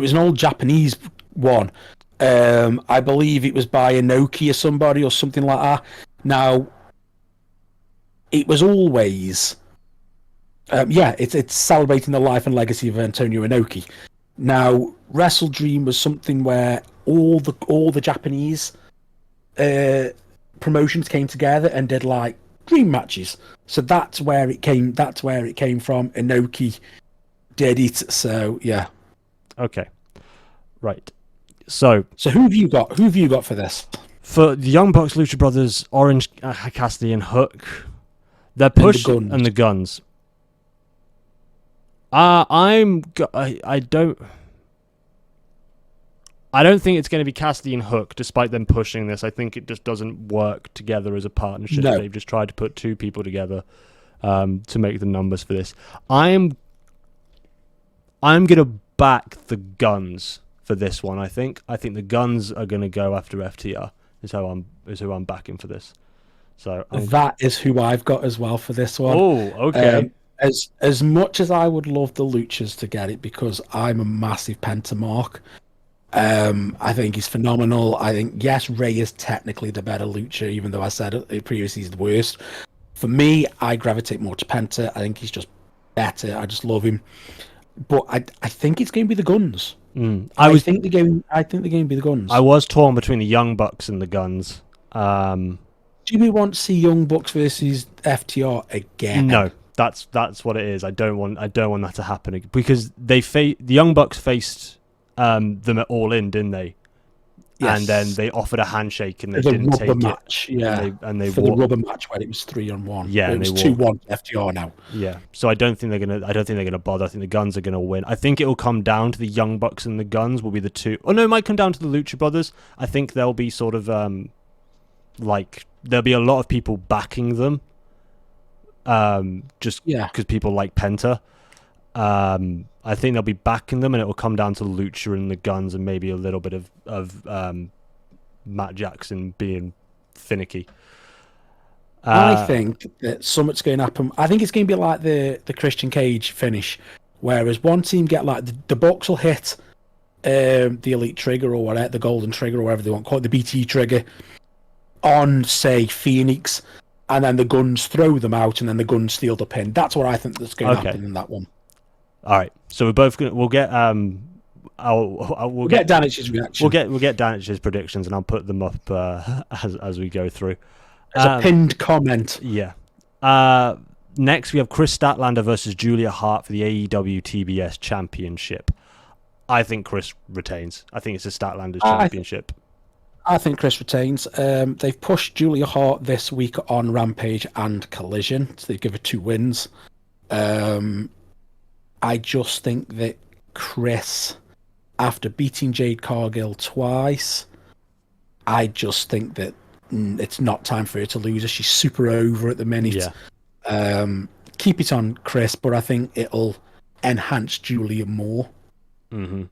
Speaker 2: an old Japanese one. I believe it was by Inoki or somebody or something like that. Now, it was always... it's celebrating the life and legacy of Antonio Inoki. Now, Wrestle Dream was something where all the Japanese promotions came together and did like dream matches. So that's where it came. That's where it came from. Inoki did it. So yeah.
Speaker 1: Okay. Right. So
Speaker 2: who have you got? Who have you got for this?
Speaker 1: For the Young Bucks, Lucha Brothers, Orange Cassidy and Hook, they're pushed and the Guns. I don't think it's going to be Cassidy and Hook, despite them pushing this. I think it just doesn't work together as a partnership.
Speaker 2: No.
Speaker 1: They've just tried to put two people together to make the numbers for this. I'm going to back the Guns for this one. I think the Guns are going to go after FTR. Is who I'm backing for this. So
Speaker 2: that is who I've got as well for this one.
Speaker 1: Oh, okay.
Speaker 2: As much as I would love the Luchas to get it, because I'm a massive Pentamark. I think he's phenomenal. I think, yes, Ray is technically the better Lucha, even though I said it previously he's the worst. For me, I gravitate more to Penta. I think he's just better. I just love him. But I think it's going to be the Guns. I think the game to be the Guns.
Speaker 1: I was torn between the Young Bucks and the Guns.
Speaker 2: Do we want to see Young Bucks versus FTR again?
Speaker 1: No. That's what it is. I don't want that to happen because the Young Bucks faced them at All In, didn't they?
Speaker 2: Yes.
Speaker 1: And then they offered a handshake and they didn't take it.
Speaker 2: Match, yeah.
Speaker 1: And they
Speaker 2: for the rubber match where it was 3-on-1.
Speaker 1: Yeah,
Speaker 2: it was 2-1 FTR now.
Speaker 1: Yeah. So I don't think they're gonna bother. I think the Guns are gonna win. I think it will come down to the Young Bucks and the Guns will be the two. Oh no, it might come down to the Lucha Brothers. I think they'll be sort of there'll be a lot of people backing them. Just because people like Penta. I think they'll be backing them, and it will come down to Lucha and the Guns, and maybe a little bit of Matt Jackson being finicky.
Speaker 2: I think that something's going to happen. I think it's going to be like the Christian Cage finish, whereas one team get like the Bucks will hit the Elite Trigger or whatever, the Golden Trigger or whatever they want, call it the BT Trigger, on say Phoenix. And then the Guns throw them out, and then the Guns steal the pin. That's what I think that's going to happen in that one.
Speaker 1: All right, so we're both gonna. We'll get. We'll get
Speaker 2: Danich's reaction.
Speaker 1: We'll get Danich's predictions, and I'll put them up as we go through.
Speaker 2: As a pinned comment.
Speaker 1: Yeah. Next, we have Chris Statlander versus Julia Hart for the AEW TBS Championship. I think Chris retains. I think it's a Statlander's championship.
Speaker 2: I think Chris retains. They've pushed Julia Hart this week on Rampage and Collision, so they've given her 2 wins. I just think that Chris, after beating Jade Cargill twice, I just think that it's not time for her to lose her. She's super over at the minute. Yeah. Keep it on Chris, but I think it'll enhance Julia more.
Speaker 1: Mm-hmm.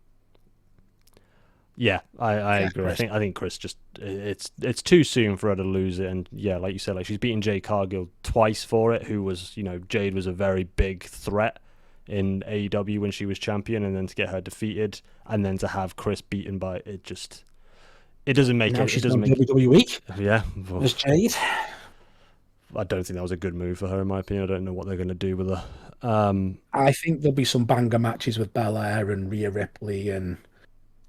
Speaker 1: Yeah, I agree. Chris. I think Chris just it's too soon for her to lose it, and yeah, like you said, like she's beaten Jade Cargill twice for it. Who was, Jade was a very big threat in AEW when she was champion, and then to get her defeated, and then to have Chris beaten by it doesn't make
Speaker 2: now
Speaker 1: it.
Speaker 2: She's
Speaker 1: it doesn't make
Speaker 2: WWE.
Speaker 1: Yeah,
Speaker 2: there's Jade.
Speaker 1: I don't think that was a good move for her, in my opinion. I don't know what they're going to do with her.
Speaker 2: I think there'll be some banger matches with Belair and Rhea Ripley and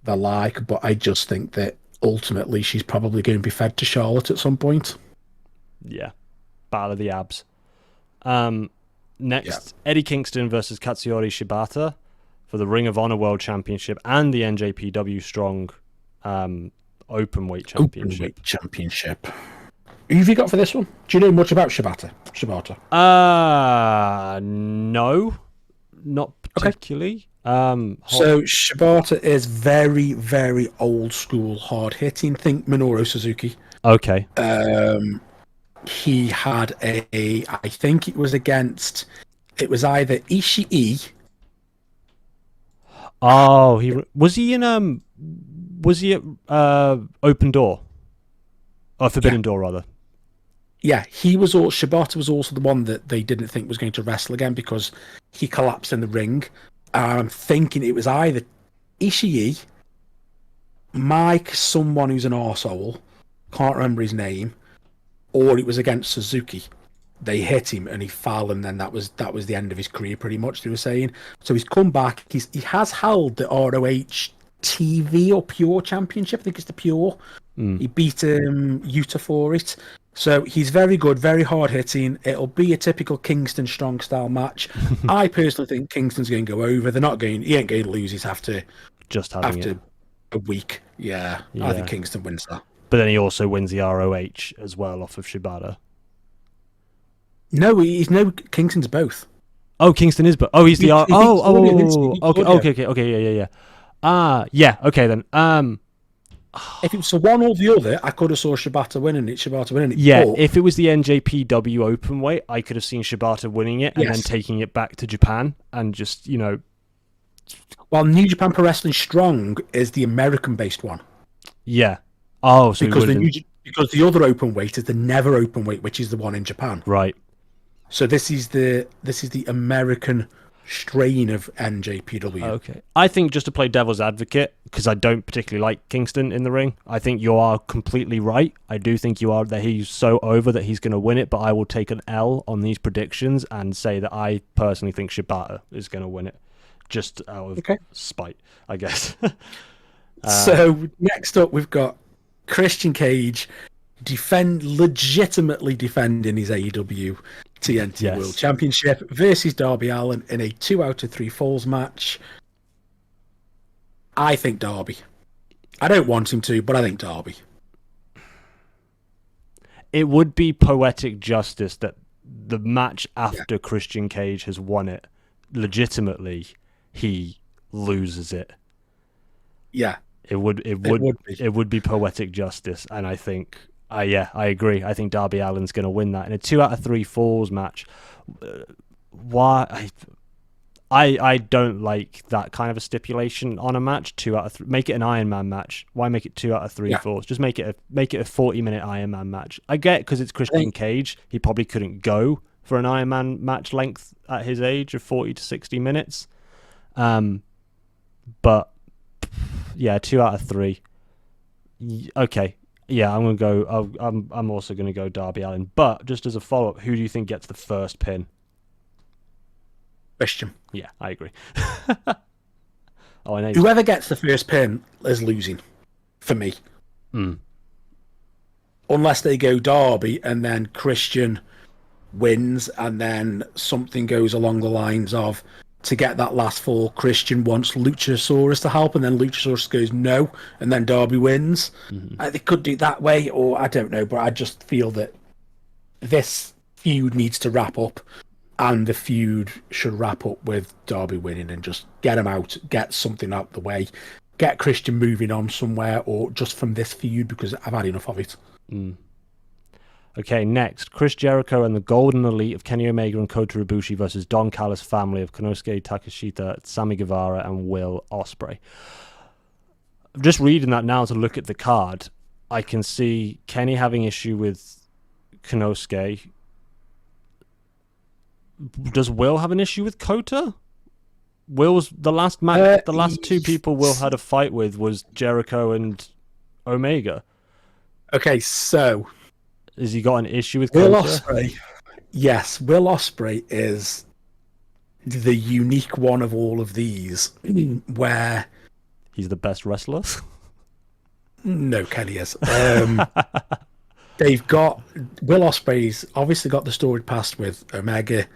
Speaker 2: the like, but I just think that ultimately she's probably going to be fed to Charlotte at some point.
Speaker 1: Yeah. Battle of the Abs. Next, Eddie Kingston versus Katsuyori Shibata for the Ring of Honor World Championship and the NJPW Strong Openweight Championship.
Speaker 2: Openweight Championship. Who have you got for this one? Do you know much about Shibata?
Speaker 1: No, not particularly.
Speaker 2: So Shibata is very, very old school, hard hitting. Think Minoru Suzuki.
Speaker 1: Okay.
Speaker 2: He had I think it was either Ishii.
Speaker 1: Oh, was he at Open Door? Or Forbidden Door, rather.
Speaker 2: Yeah, Shibata was also the one that they didn't think was going to wrestle again because he collapsed in the ring. I'm thinking it was either Ishii, Mike, someone who's an arsehole, can't remember his name, or it was against Suzuki. They hit him and he fell, and then that was the end of his career, pretty much. They were saying. So he's come back. He has held the ROH TV or Pure Championship. I think it's the Pure. He beat Yuta for it. So he's very good, very hard hitting. It'll be a typical Kingston strong style match. I personally think Kingston's going to go over. He ain't going to lose. He's after a week. Yeah, I think Kingston wins that.
Speaker 1: But then he also wins the ROH as well off of Shibata.
Speaker 2: No, Kingston's both.
Speaker 1: Oh, Kingston is, but he's the okay, yeah. Okay then.
Speaker 2: If it was one or the other, I could have saw Shibata winning it.
Speaker 1: Yeah, but if it was the NJPW Openweight, I could have seen Shibata winning it and then taking it back to Japan and just,
Speaker 2: Well, New Japan Pro Wrestling Strong is the American-based one.
Speaker 1: Yeah. Oh, so
Speaker 2: because the other Openweight is the Never Openweight, which is the one in Japan.
Speaker 1: Right.
Speaker 2: So this is the American strain of NJPW.
Speaker 1: Okay. I think, just to play devil's advocate, because I don't particularly like Kingston in the ring, I think you are completely right. I do think you are, that he's so over that he's going to win it, but I will take an L on these predictions and say that I personally think Shibata is going to win it, just out of spite, I guess.
Speaker 2: So next up we've got Christian Cage legitimately defending his AEW TNT World Championship versus Darby Allin in a 2 out of 3 falls match. I think Darby. I don't want him to, but I think Darby.
Speaker 1: It would be poetic justice that the match after Christian Cage has won it, legitimately, he loses it.
Speaker 2: Yeah.
Speaker 1: It would be poetic justice, and I think I agree. I think Darby Allin's going to win that in a 2 out of 3 falls match. Why? I don't like that kind of a stipulation on a match. 2 out of 3. Make it an Iron Man match. Why make it 2 out of 3 falls? Just make it a 40-minute Iron Man match. I get, because it's Christian Cage. He probably couldn't go for an Iron Man match length at his age of 40 to 60 minutes. But yeah, 2 out of 3. Okay. Yeah, I'm gonna go. I'm also gonna go Darby Allin. But just as a follow-up, who do you think gets the first pin?
Speaker 2: Christian.
Speaker 1: Yeah, I agree. I know.
Speaker 2: Whoever gets the first pin is losing, for me. Unless they go Darby and then Christian wins, and then something goes along the lines of, to get that last fall, Christian wants Luchasaurus to help, and then Luchasaurus goes no, and then Darby wins. They could do it that way, or I don't know, but I just feel that this feud needs to wrap up, and the feud should wrap up with Darby winning and just get him out, get something out the way, get Christian moving on somewhere, or just from this feud, because I've had enough of it.
Speaker 1: Okay, next, Chris Jericho and the Golden Elite of Kenny Omega and Kota Ibushi versus Don Callis family of Konosuke Takeshita, Sammy Guevara, and Will Ospreay. Just reading that now to look at the card, I can see Kenny having issue with Konosuke. Does Will have an issue with Kota? Will's the last match. The last 2 people Will had a fight with was Jericho and Omega.
Speaker 2: Okay, so
Speaker 1: has he got an issue with
Speaker 2: Will
Speaker 1: Kota?
Speaker 2: Ospreay? Yes, Will Ospreay is the unique one of all of these, where
Speaker 1: he's the best wrestler.
Speaker 2: No, Kenny is. They've got Will Ospreay's obviously got the storied past with Omega.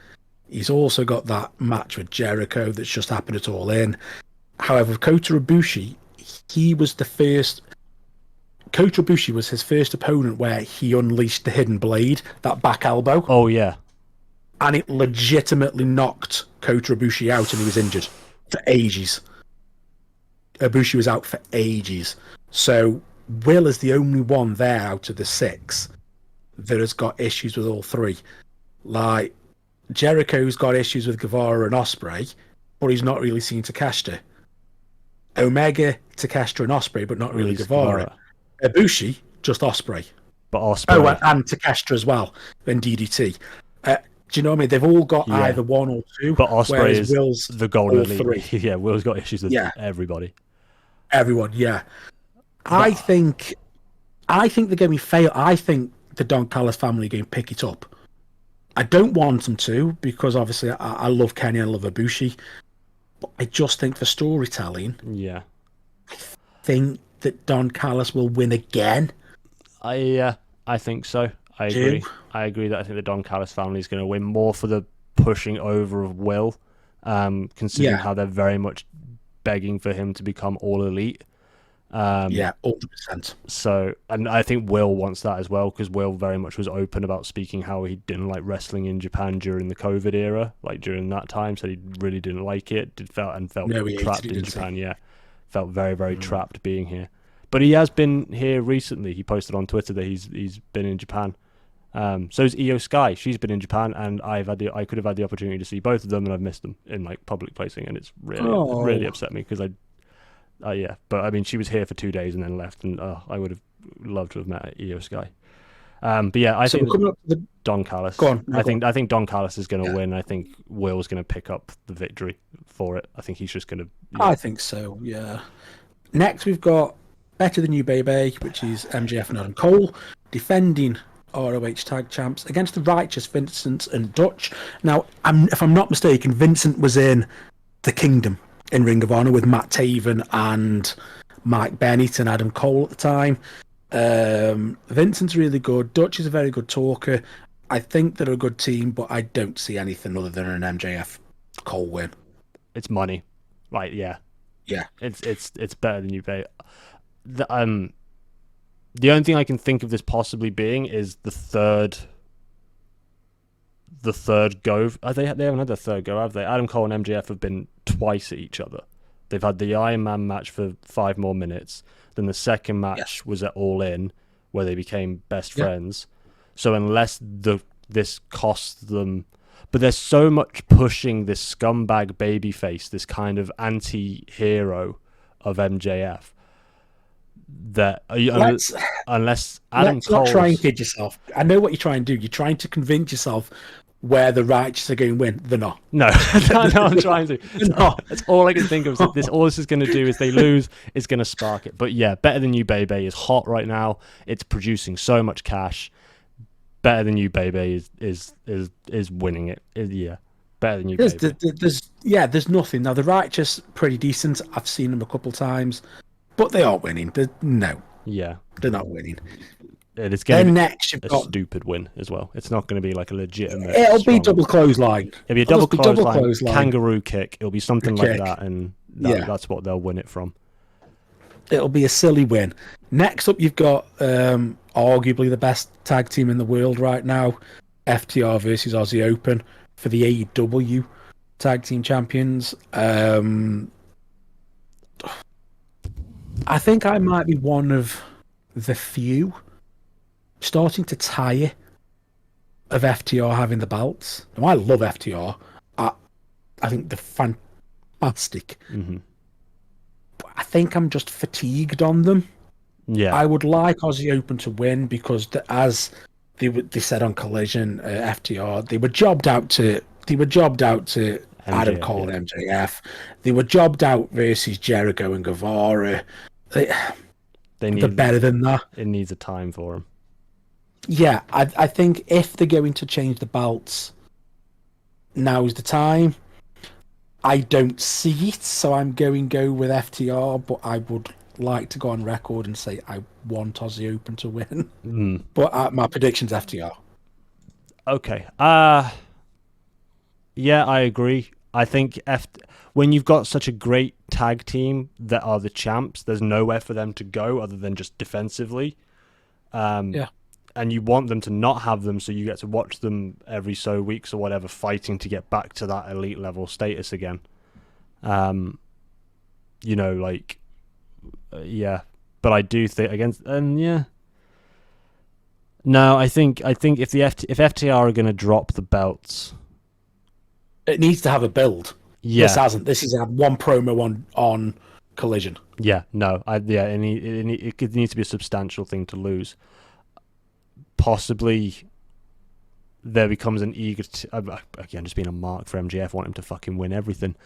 Speaker 2: He's also got that match with Jericho that's just happened at All In. However, Kota Ibushi, he was the first. Kota Ibushi was his first opponent where he unleashed the hidden blade, that back elbow.
Speaker 1: Oh, yeah.
Speaker 2: And it legitimately knocked Kota Ibushi out, and he was injured for ages. Ibushi was out for ages. So Will is the only one there out of the 6 that has got issues with all 3. Like, Jericho's got issues with Guevara and Ospreay, but he's not really seen Takeshita. Omega, Takeshita, and Ospreay, but not really Guevara. Ibushi, just Ospreay.
Speaker 1: But Ospreay.
Speaker 2: Oh, and Takeshita as well, and DDT. Do you know what I mean? They've all got either 1 or 2.
Speaker 1: But Ospreay is
Speaker 2: Will's
Speaker 1: the golden elite.
Speaker 2: 3.
Speaker 1: Yeah, Will's got issues with everybody.
Speaker 2: Everyone, yeah. I think they're going to be fail. I think the Don Callis family are going to pick it up. I don't want them to, because obviously I love Kenny and I love Ibushi. But I just think for storytelling, I think that Don Callis will win again.
Speaker 1: I think so. I agree. I agree that I think the Don Callis family is going to win more for the pushing over of Will, considering how they're very much begging for him to become all elite.
Speaker 2: 100%.
Speaker 1: So, and I think Will wants that as well, because Will very much was open about speaking how he didn't like wrestling in Japan during the COVID era, like during that time. So he really didn't like it. Felt trapped in Japan. Yeah, felt very, very trapped being here. But he has been here recently. He posted on Twitter that he's been in Japan. So is Io Sky. She's been in Japan, and I could have had the opportunity to see both of them, and I've missed them in like public placing, and it's really upset me because but I mean, she was here for 2 days and then left, and I would have loved to have met Io Sky. But yeah, I think Don Callis.
Speaker 2: Go on.
Speaker 1: I think Don Callis is going to win. I think Will's going to pick up the victory for it. I think he's just going to. Yeah.
Speaker 2: I think so. Yeah. Next, we've got Better Than You, Baby, which is MJF and Adam Cole defending ROH Tag Champs against the Righteous, Vincent and Dutch. Now, if I'm not mistaken, Vincent was in the Kingdom in Ring of Honor with Matt Taven and Mike Bennett and Adam Cole at the time. Vincent's really good. Dutch is a very good talker. I think they're a good team, but I don't see anything other than an MJF Cole win.
Speaker 1: It's money, right? Yeah. It's Better Than You, Baby. The only thing I can think of this possibly being is the third go. They haven't had their third go, have they? Adam Cole and MJF have been twice at each other. They've had the Iron Man match for 5 more minutes. Then the second match was at All In, where they became best friends. So unless this costs them, but there's so much pushing this scumbag babyface, this kind of anti-hero of MJF, that unless Adam Cole.
Speaker 2: Let's not try and kid yourself. I know what you're trying to do. You're trying to convince yourself where the Righteous are going to win. They're not.
Speaker 1: No, I'm trying to. That's all I can think of. All this is going to do is they lose. It's going to spark it. But yeah, Better Than You, Baby is hot right now. It's producing so much cash. Better Than You, Baby is winning it. Better Than You, Baby.
Speaker 2: There's nothing. Now the Righteous pretty decent. I've seen them a couple times, but they aren't winning. They're not winning.
Speaker 1: It's going to be a stupid win as well. It's not going to be like a legitimate.
Speaker 2: It'll be double clothesline.
Speaker 1: It'll be a double clothesline, kangaroo kick. It'll be something like that, and that's what they'll win it from.
Speaker 2: It'll be a silly win. Next up, you've got arguably the best tag team in the world right now, FTR versus Aussie Open for the AEW tag team champions. I think I might be one of the few starting to tire of FTR having the belts. Now, I love FTR. I think they're fantastic.
Speaker 1: Mm-hmm.
Speaker 2: But I think I'm just fatigued on them.
Speaker 1: Yeah,
Speaker 2: I would like Aussie Open to win because, as they said on Collision, FTR they were jobbed out to MJF, Adam Cole and MJF. They were jobbed out versus Jericho and Guevara. They're better than that.
Speaker 1: It needs a time for them.
Speaker 2: Yeah, I think if they're going to change the belts, now's the time. I don't see it, so I'm going to go with FTR, but I would like to go on record and say I want Aussie Open to win. But my prediction's FTR.
Speaker 1: Okay. Yeah, I agree. I think when you've got such a great tag team that are the champs. There's nowhere for them to go other than just defensively.
Speaker 2: Yeah.
Speaker 1: And you want them to not have them, so you get to watch them every so weeks or whatever, fighting to get back to that elite level status again. You know, like, yeah. But I do think against, and yeah. No, I think if if FTR are going to drop the belts,
Speaker 2: it needs to have a build.
Speaker 1: Yeah.
Speaker 2: This hasn't. This has had one promo on Collision.
Speaker 1: Yeah, no, it needs to be a substantial thing to lose. Possibly there becomes an eager again, just being a mark for MJF, want him to fucking win everything.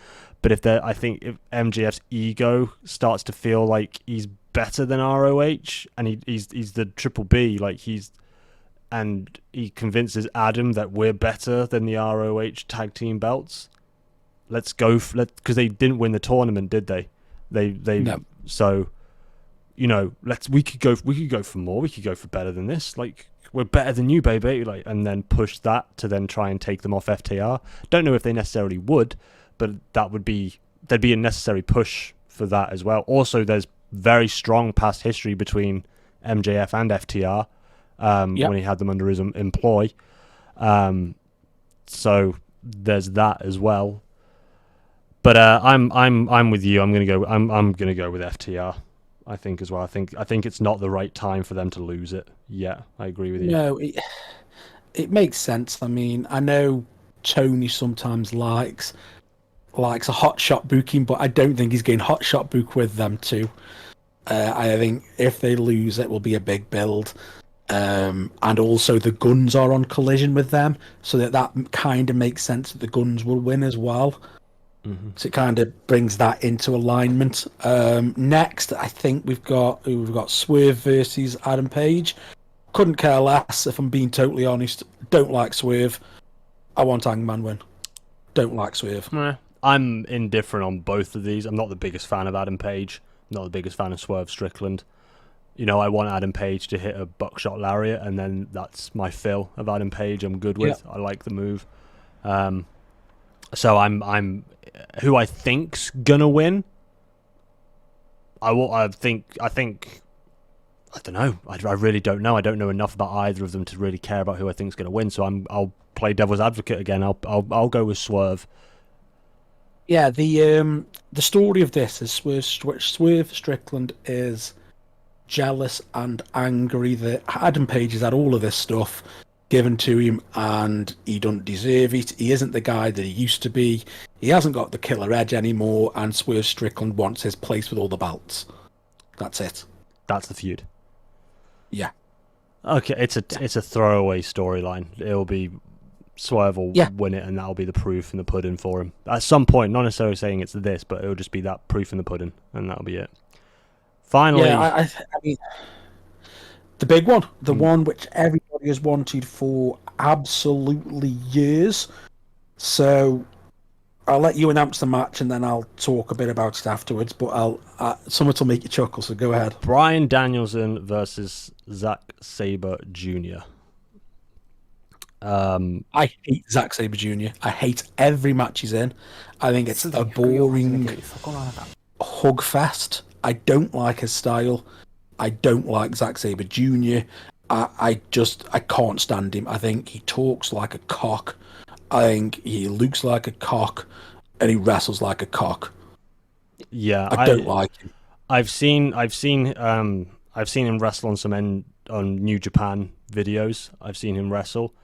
Speaker 1: But I think if MJF's ego starts to feel like he's better than ROH and he's the Triple B, like and he convinces Adam that we're better than the ROH tag team belts. Let's go because they didn't win the tournament, did they?
Speaker 2: No.
Speaker 1: So, you know, we could go for more. We could go for better than this. Like, we're better than you, baby. Like, and then push that to then try and take them off FTR. Don't know if they necessarily would, but there'd be a necessary push for that as well. Also, there's very strong past history between MJF and FTR when he had them under his employ. So there's that as well. But I'm with you. I'm gonna go with FTR. I think as well. I think it's not the right time for them to lose it. Yeah, I agree with you.
Speaker 2: No, it makes sense. I mean, I know Tony sometimes likes a hot shot booking, but I don't think he's getting hot shot book with them too. I think if they lose, it will be a big build. And also the Guns are on Collision with them, so that kind of makes sense that the Guns will win as well.
Speaker 1: Mm-hmm.
Speaker 2: So it kind of brings that into alignment. Next, I think we've got Swerve versus Adam Page. Couldn't care less, if I'm being totally honest. Don't like Swerve. I want Hangman win. Don't like Swerve.
Speaker 1: I'm indifferent on both of these. I'm not the biggest fan of Adam Page. I'm not the biggest fan of Swerve Strickland. You know, I want Adam Page to hit a buckshot lariat, and then that's my fill of Adam Page. I'm good with. I like the move. So I'm who I think's gonna win. I don't know. I really don't know. I don't know enough about either of them to really care about who I think's gonna win. So I'll play devil's advocate again. I'll go with Swerve.
Speaker 2: Yeah, the story of this is Swerve Strickland is jealous and angry that Adam Page has had all of this stuff given to him and he doesn't deserve it. He isn't the guy that he used to be. He hasn't got the killer edge anymore, and Swerve Strickland wants his place with all the belts. That's it.
Speaker 1: That's the feud.
Speaker 2: Yeah.
Speaker 1: Okay, it's a throwaway storyline. It'll be Swerve will win it, and that'll be the proof in the pudding for him. At some point, not necessarily saying it's this, but it'll just be that proof in the pudding, and that'll be it. Finally,
Speaker 2: I mean, the big one, the one which everybody has wanted for absolutely years. So I'll let you announce the match, and then I'll talk a bit about it afterwards. But something to make you chuckle. So go ahead.
Speaker 1: Bryan Danielson versus Zack Sabre Jr.
Speaker 2: I hate Zack Sabre Jr. I hate every match he's in. I think it's a boring hug fest. I don't like his style. I don't like Zack Sabre Jr. I can't stand him. I think he talks like a cock. I think he looks like a cock, and he wrestles like a cock.
Speaker 1: Yeah,
Speaker 2: I don't like him.
Speaker 1: I've seen him wrestle on some on New Japan videos. I've seen him wrestle.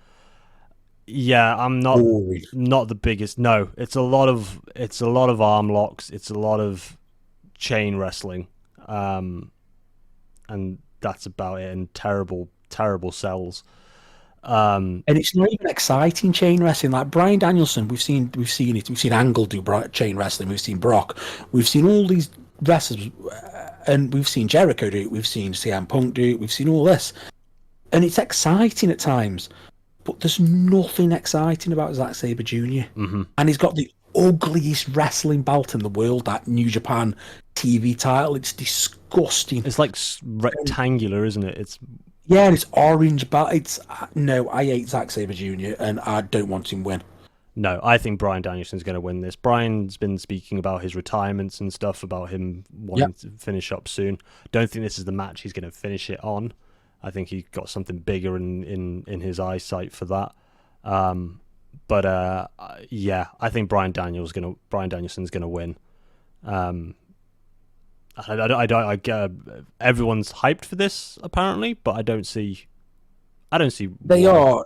Speaker 1: Yeah, I'm not the biggest. No, it's a lot of arm locks. It's a lot of chain wrestling, and that's about it. And terrible sells.
Speaker 2: And it's not even exciting chain wrestling. Like Bryan Danielson, we've seen it. We've seen Angle do chain wrestling. We've seen Brock. We've seen all these wrestlers, and we've seen Jericho do it. We've seen CM Punk do it. We've seen all this, and it's exciting at times. But there's nothing exciting about Zack Sabre Jr.
Speaker 1: Mm-hmm.
Speaker 2: And he's got the ugliest wrestling belt in the world, that New Japan TV title. It's disgusting.
Speaker 1: It's like rectangular, isn't it? It's
Speaker 2: orange belt. I hate Zack Sabre Jr. and I don't want him win.
Speaker 1: No, I think Bryan Danielson's going to win this. Bryan's been speaking about his retirements and stuff, about him wanting to finish up soon. Don't think this is the match he's going to finish it on. I think he got something bigger in his eyesight for that. Yeah, I think Bryan Danielson's going to win. Everyone's hyped for this apparently, but I don't see.
Speaker 2: They are.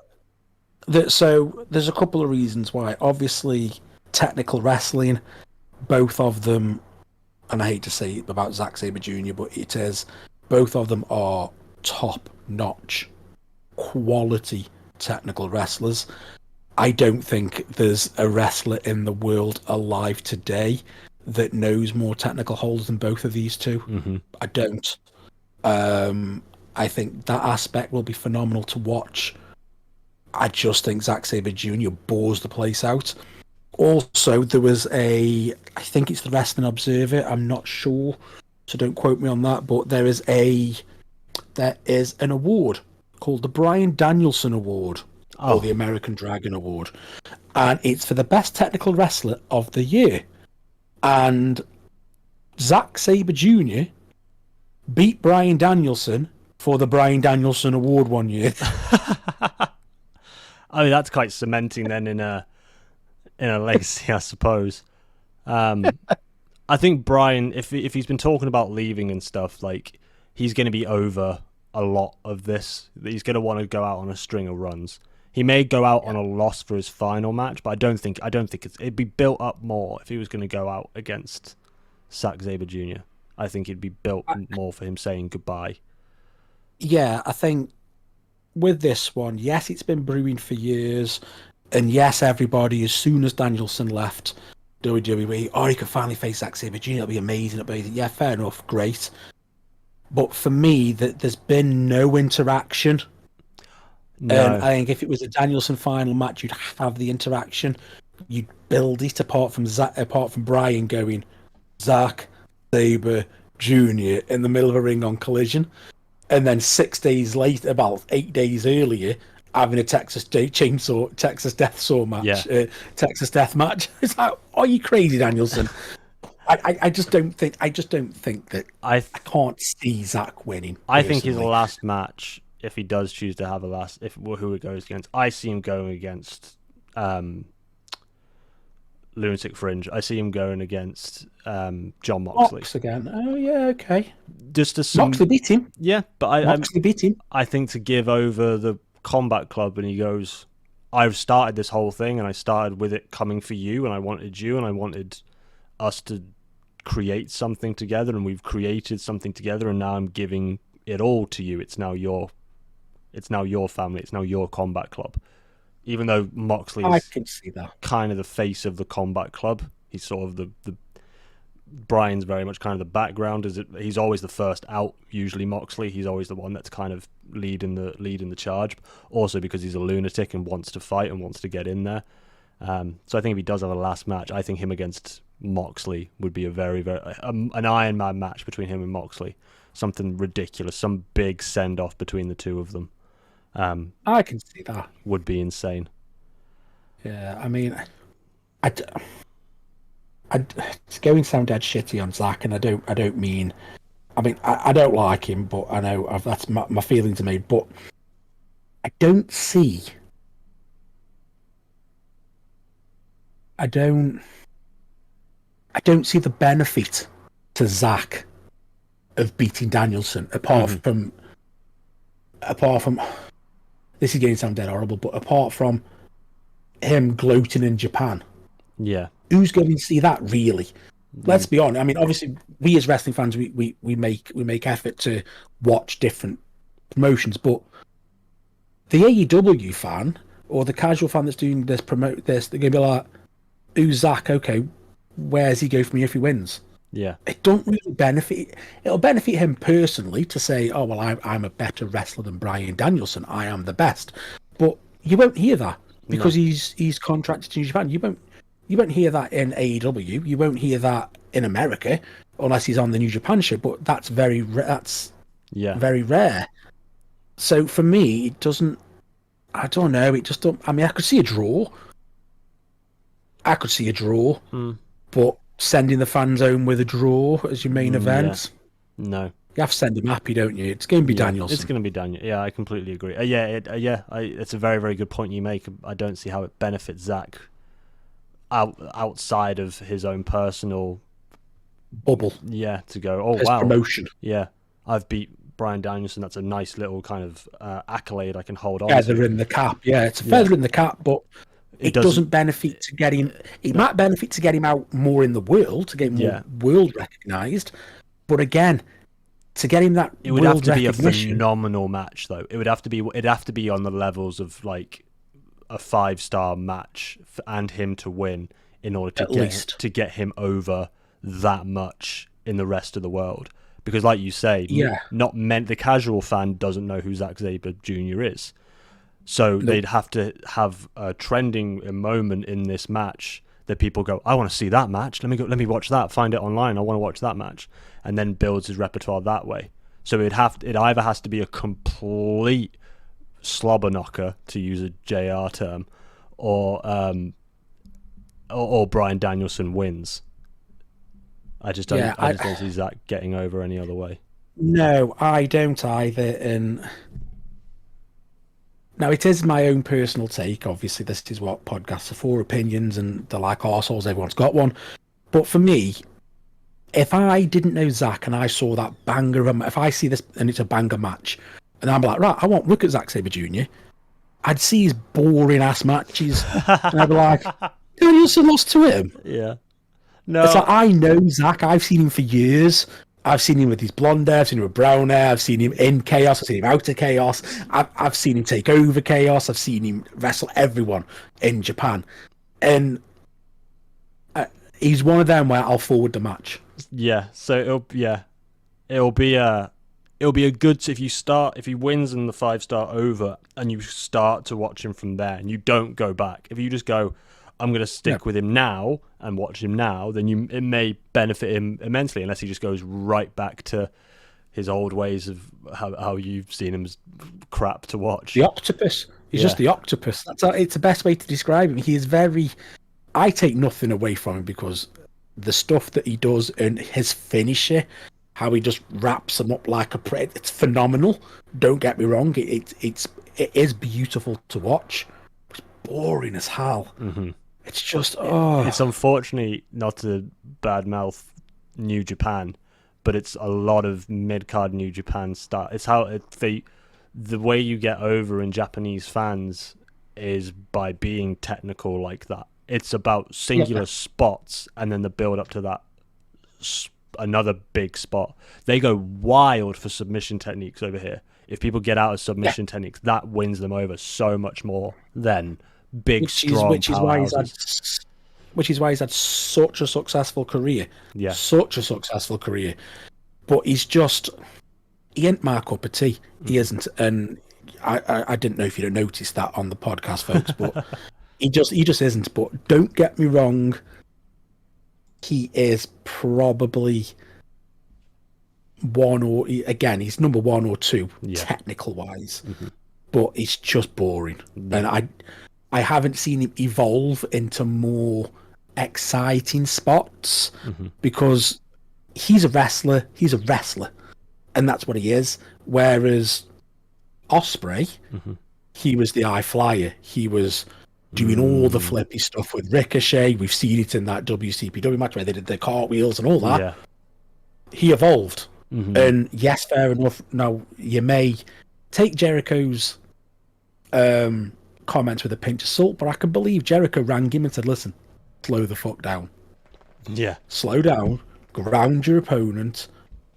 Speaker 2: So there's a couple of reasons why. Obviously, technical wrestling, both of them, and I hate to say it about Zack Sabre Jr., but it is, both of them are top-notch, quality technical wrestlers. I don't think there's a wrestler in the world alive today that knows more technical holds than both of these two.
Speaker 1: Mm-hmm.
Speaker 2: I don't. I think that aspect will be phenomenal to watch. I just think Zack Sabre Jr. bores the place out. Also, there was I think it's the Wrestling Observer, I'm not sure, so don't quote me on that, but there is an award called the Bryan Danielson Award, or the American Dragon Award, and it's for the best technical wrestler of the year. And Zack Sabre Jr. beat Bryan Danielson for the Bryan Danielson Award one year.
Speaker 1: I mean, that's quite cementing then in a legacy, I suppose. I think Bryan, if he's been talking about leaving and stuff, like, he's going to be over a lot of this. He's going to want to go out on a string of runs. He may go out on a loss for his final match, but I don't think it'd be built up more if he was going to go out against Zack Sabre Jr. I think it'd be built more for him saying goodbye.
Speaker 2: Yeah, I think with this one, yes, it's been brewing for years, and yes, everybody, as soon as Danielson left WWE, he could finally face Zack Sabre Jr., that'll be amazing. Yeah, fair enough, great. But for me, there's been no interaction.
Speaker 1: No.
Speaker 2: And I think if it was a Danielson final match, you'd have the interaction. You'd build it apart from Bryan going, Zack Sabre Jr. in the middle of a ring on Collision. And then 6 days later, about 8 days earlier, having a Texas Death Saw match, Texas Death match. It's like, are you crazy, Danielson? I just don't think that I can't see Zack winning.
Speaker 1: I think his last match, if he does choose to have a last, who it goes against, I see him going against Lunatic Fringe. I see him going against John Moxley.
Speaker 2: Mox again. Oh yeah, okay.
Speaker 1: Just as
Speaker 2: Moxley beat him.
Speaker 1: Yeah, but
Speaker 2: Moxley beat him.
Speaker 1: I think to give over the Combat Club, and he goes, I've started this whole thing, and I started with it coming for you, and I wanted us to create something together, and we've created something together, and now I'm giving it all to you. It's now your family. It's now your Combat Club. Even though Moxley is kind of the face of the Combat Club, he's sort of the Bryan's very much kind of the background. He's always the first out. Usually Moxley, he's always the one that's kind of leading the charge. Also because he's a lunatic and wants to fight and wants to get in there. So I think if he does have a last match, I think him against Moxley would be a very, very an Iron Man match between him and Moxley. Something ridiculous, some big send off between the two of them.
Speaker 2: I can see that
Speaker 1: would be insane.
Speaker 2: Yeah, I mean, it's going to sound dead shitty on Zack, and I don't mean. I mean, I don't like him, but I know that's my feelings are made. But I don't see. I don't see the benefit to Zack of beating Danielson apart from. This is going to sound dead horrible, but apart from him gloating in Japan,
Speaker 1: yeah,
Speaker 2: who's going to see that really? Let's be honest. I mean, obviously, we as wrestling fans, we make effort to watch different promotions, but the AEW fan or the casual fan that's doing this, promote this, they're going to be like, "Who's Zack? Okay, where's he go for me if he wins?"
Speaker 1: Yeah,
Speaker 2: it don't really benefit. It'll benefit him personally to say, "Oh well, I'm a better wrestler than Bryan Danielson. I am the best." But you won't hear that because he's contracted to New Japan. You won't hear that in AEW. You won't hear that in America unless he's on the New Japan show. But that's very very rare. So for me, it doesn't. I don't know. It just don't. I mean, I could see a draw. I could see a draw, but sending the fans home with a draw as your main event,
Speaker 1: no.
Speaker 2: You have to send them happy, don't you? It's going to be Danielson.
Speaker 1: It's going to be Daniel. Yeah, I completely agree. It's a very, very good point you make. I don't see how it benefits Zach outside of his own personal
Speaker 2: bubble.
Speaker 1: Yeah, to go, oh,
Speaker 2: his
Speaker 1: wow.
Speaker 2: promotion.
Speaker 1: Yeah, I've beat Bryan Danielson. That's a nice little kind of accolade I can hold on
Speaker 2: Feather
Speaker 1: to.
Speaker 2: in the cap. Yeah, it's a feather in the cap, but it doesn't benefit to get him. It might benefit to get him out more in the world, to get him more world recognised. But again, to get him that,
Speaker 1: it would have to be a phenomenal match, though. It'd have to be on the levels of like a 5-star match and him to win in order to get him over that much in the rest of the world. Because, like you say, the casual fan doesn't know who Zack Sabre Jr. is. So they'd have to have a trending moment in this match that people go, I want to see that match. Let me watch that. Find it online. I want to watch that match, and then builds his repertoire that way. So it either has to be a complete slobber knocker, to use a JR term, or Bryan Danielson wins. I just don't see Zach getting over any other way.
Speaker 2: No, I don't either. And now, it is my own personal take. Obviously, this is what podcasts are for, opinions, and they're like arseholes. Everyone's got one. But for me, if I didn't know Zach and I saw that banger, if I see this and it's a banger match, and I'm like, right, I want to look at Zack Sabre Jr., I'd see his boring-ass matches, and I'd be like, Danielson lost to him.
Speaker 1: Yeah. No.
Speaker 2: It's like, I know Zach. I've seen him for years. I've seen him with his blonde hair. I've seen him with brown hair. I've seen him in chaos. I've seen him out of chaos. I've seen him take over chaos. I've seen him wrestle everyone in Japan. And he's one of them where I'll forward the match.
Speaker 1: Yeah. So it'll be a good, if he wins in the 5-star over and you start to watch him from there and you don't go back. If you just go, I'm going to stick with him now and watch him now, then it may benefit him immensely, unless he just goes right back to his old ways of how you've seen him as crap to watch.
Speaker 2: The octopus. He's just the octopus. It's the best way to describe him. He is very... I take nothing away from him, because the stuff that he does and his finisher, how he just wraps them up like a prey, it's phenomenal. Don't get me wrong. It is beautiful to watch. It's boring as hell.
Speaker 1: Mm-hmm.
Speaker 2: It's just,
Speaker 1: It's unfortunately not to badmouth New Japan, but it's a lot of mid-card New Japan stuff. It's how the way you get over in Japanese fans is by being technical like that. It's about singular spots and then the build up to that another big spot. They go wild for submission techniques over here. If people get out of submission techniques, that wins them over so much more than big, strong powerhouses.
Speaker 2: Which is why he's had such a successful career.
Speaker 1: Yeah.
Speaker 2: Such a successful career. But he ain't my cup of tea. He isn't. And I didn't know if you'd have noticed that on the podcast, folks, but he just isn't. But don't get me wrong, he is probably he's number 1 or 2 technical wise. Mm-hmm. But it's just boring. And I haven't seen him evolve into more exciting spots, because he's a wrestler. He's a wrestler, and that's what he is. Whereas Ospreay, he was the high flyer. He was doing all the flippy stuff with Ricochet. We've seen it in that WCPW match where they did the cartwheels and all that. Yeah. He evolved. And yes, fair enough. Now, you may take Jericho's comments with a pinch of salt, but I can believe Jericho rang him and said, listen, slow the fuck down.
Speaker 1: Yeah.
Speaker 2: Slow down, ground your opponent,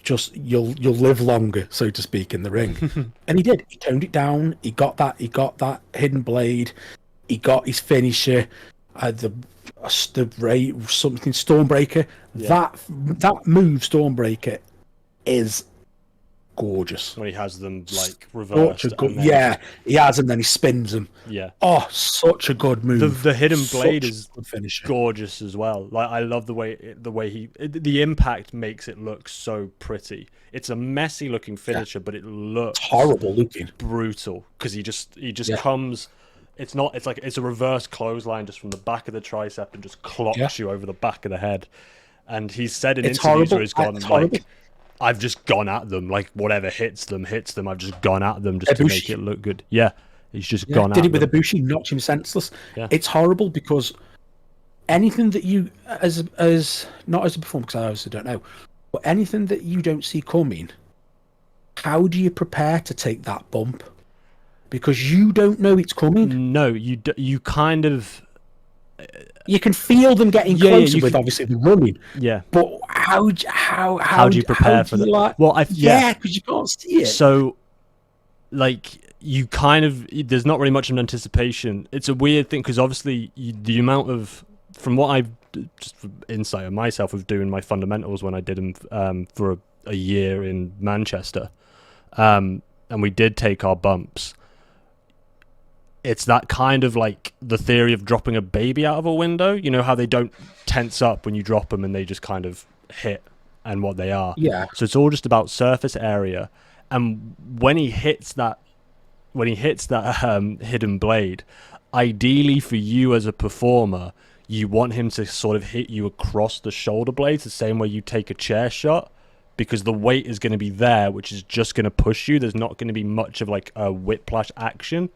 Speaker 2: just you'll live longer, so to speak, in the ring. And he did. He toned it down. He got that hidden blade. He got his finisher, something Stormbreaker. Yeah. That move, Stormbreaker, is gorgeous.
Speaker 1: When he has them like reversed.
Speaker 2: He has them, then he spins them.
Speaker 1: Yeah.
Speaker 2: Oh, such a good move.
Speaker 1: The hidden blade is gorgeous as well. Like, I love the way the impact makes it look so pretty. It's a messy looking finisher, but it looks
Speaker 2: horrible looking,
Speaker 1: brutal, because he just comes it's not. It's like it's a reverse clothesline just from the back of the tricep and just clocks you over the back of the head. And he's said in
Speaker 2: It's
Speaker 1: interviews
Speaker 2: horrible.
Speaker 1: where he's gone
Speaker 2: It's horrible.
Speaker 1: like, "I've just gone at them. Like whatever hits them. I've just gone at them just to make it look good." Yeah, he's just gone at them.
Speaker 2: Did it with Ibushi, knocked him senseless.
Speaker 1: Yeah.
Speaker 2: It's horrible because anything that you, as not as a performer, because I obviously don't know, but anything that you don't see coming, how do you prepare to take that bump? Because you don't know it's coming.
Speaker 1: No, you kind of.
Speaker 2: You can feel them getting closer with obviously the running.
Speaker 1: Yeah.
Speaker 2: But how
Speaker 1: do you prepare for that?
Speaker 2: Like,
Speaker 1: well,
Speaker 2: because you can't see it.
Speaker 1: So, like, you kind of there's not really much of an anticipation. It's a weird thing because obviously the amount of from what I've just insight of myself of doing my fundamentals when I did them for a year in Manchester, and we did take our bumps. It's that kind of like the theory of dropping a baby out of a window. You know how they don't tense up when you drop them and they just kind of hit and what they are.
Speaker 2: Yeah.
Speaker 1: So it's all just about surface area. And when he hits that hidden blade, ideally for you as a performer, you want him to sort of hit you across the shoulder blades the same way you take a chair shot, because the weight is going to be there, which is just going to push you. There's not going to be much of like a whiplash action.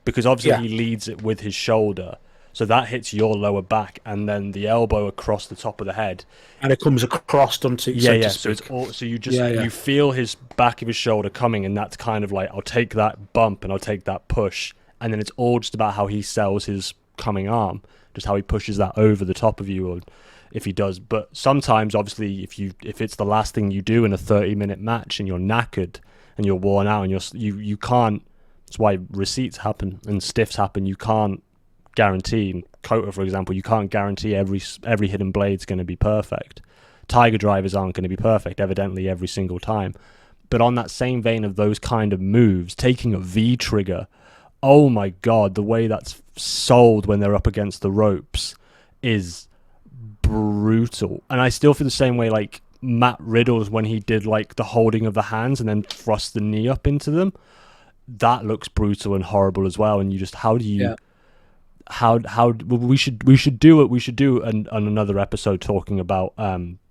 Speaker 1: Because obviously he leads it with his shoulder. So that hits your lower back and then the elbow across the top of the head.
Speaker 2: And it comes across onto
Speaker 1: So it's all, so you just you feel his back of his shoulder coming, and that's kind of like, I'll take that bump and I'll take that push. And then it's all just about how he sells his coming arm, just how he pushes that over the top of you, or if he does. But sometimes obviously if it's the last thing you do in a 30-minute match and you're knackered and you're worn out and you can't. That's why receipts happen and stiffs happen. You can't guarantee, in Kota, for example, you can't guarantee every hidden blade's going to be perfect. Tiger drivers aren't going to be perfect, evidently, every single time. But on that same vein of those kind of moves, taking a V trigger, oh my God, the way that's sold when they're up against the ropes is brutal. And I still feel the same way like Matt Riddle's when he did like the holding of the hands and then thrust the knee up into them. That looks brutal and horrible as well. And you just, how do you, we should do another episode talking about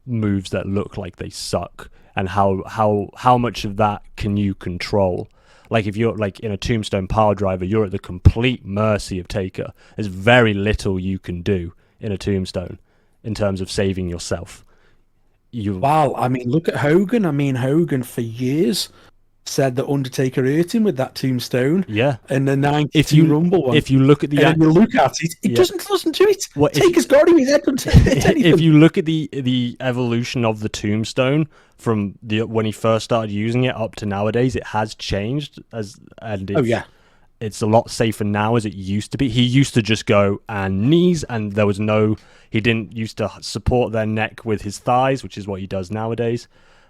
Speaker 1: moves that look like they suck and how much of that can you control. Like if you're like in a tombstone power driver, you're at the complete mercy of Taker. There's very little you can do in a tombstone in terms of saving yourself.
Speaker 2: Well, I mean, look at Hogan. I mean, Hogan for years said that Undertaker hurt him with that tombstone.
Speaker 1: Yeah.
Speaker 2: In the 92 Rumble one.
Speaker 1: If you look at
Speaker 2: you look at it, it doesn't do it.
Speaker 1: Well,
Speaker 2: Taker's got him, his head doesn't hit anything.
Speaker 1: If you look at the evolution of the tombstone from when he first started using it up to nowadays, it has changed it's a lot safer now as it used to be. He used to just go and knees, and he didn't used to support their neck with his thighs, which is what he does nowadays.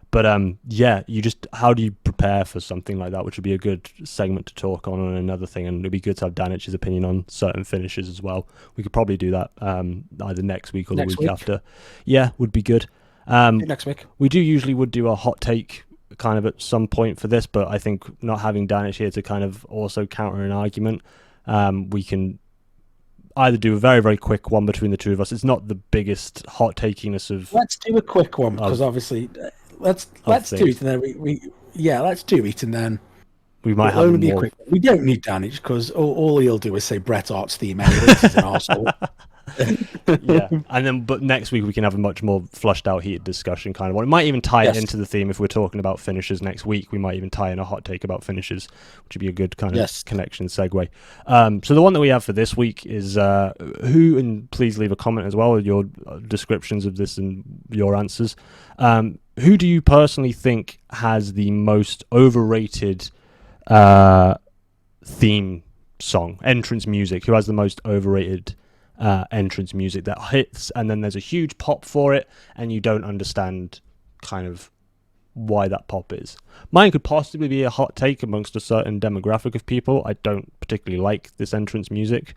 Speaker 1: But how do you prepare for something like that, which would be a good segment to talk on another thing, and it'd be good to have Danich's opinion on certain finishes as well. We could probably do that either next week or the week after. Yeah, would be good.
Speaker 2: Next week.
Speaker 1: We would do a hot take kind of at some point for this, but I think not having Danich here to kind of also counter an argument, we can either do a very, very quick one between the two of us. It's not the biggest hot takiness of...
Speaker 2: Let's do a quick one, because obviously... Let's do it, and then let's do it, and then
Speaker 1: we might have
Speaker 2: only be quick. We don't need Danich because all he'll do is say Bret Hart's theme anyway. He's an arsehole.
Speaker 1: But next week we can have a much more flushed out, heated discussion kind of one. It might even tie it into the theme if we're talking about finishes next week. We might even tie in a hot take about finishes, which would be a good kind of connection segue. So the one that we have for this week is and please leave a comment as well with your descriptions of this and your answers. Who do you personally think has the most overrated theme song, entrance music? Who has the most overrated entrance music that hits, and then there's a huge pop for it, and you don't understand kind of why that pop is? Mine could possibly be a hot take amongst a certain demographic of people. I don't particularly like this entrance music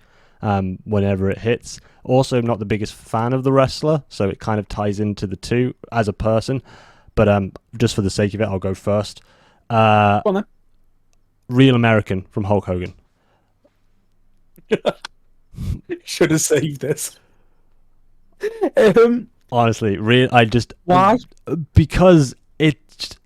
Speaker 1: whenever it hits. Also, I'm not the biggest fan of the wrestler, so it kind of ties into the two as a person. But just for the sake of it, I'll go first.
Speaker 2: Go on, then.
Speaker 1: Real American from Hulk Hogan.
Speaker 2: Should have saved this.
Speaker 1: Honestly,
Speaker 2: Why?
Speaker 1: Because it's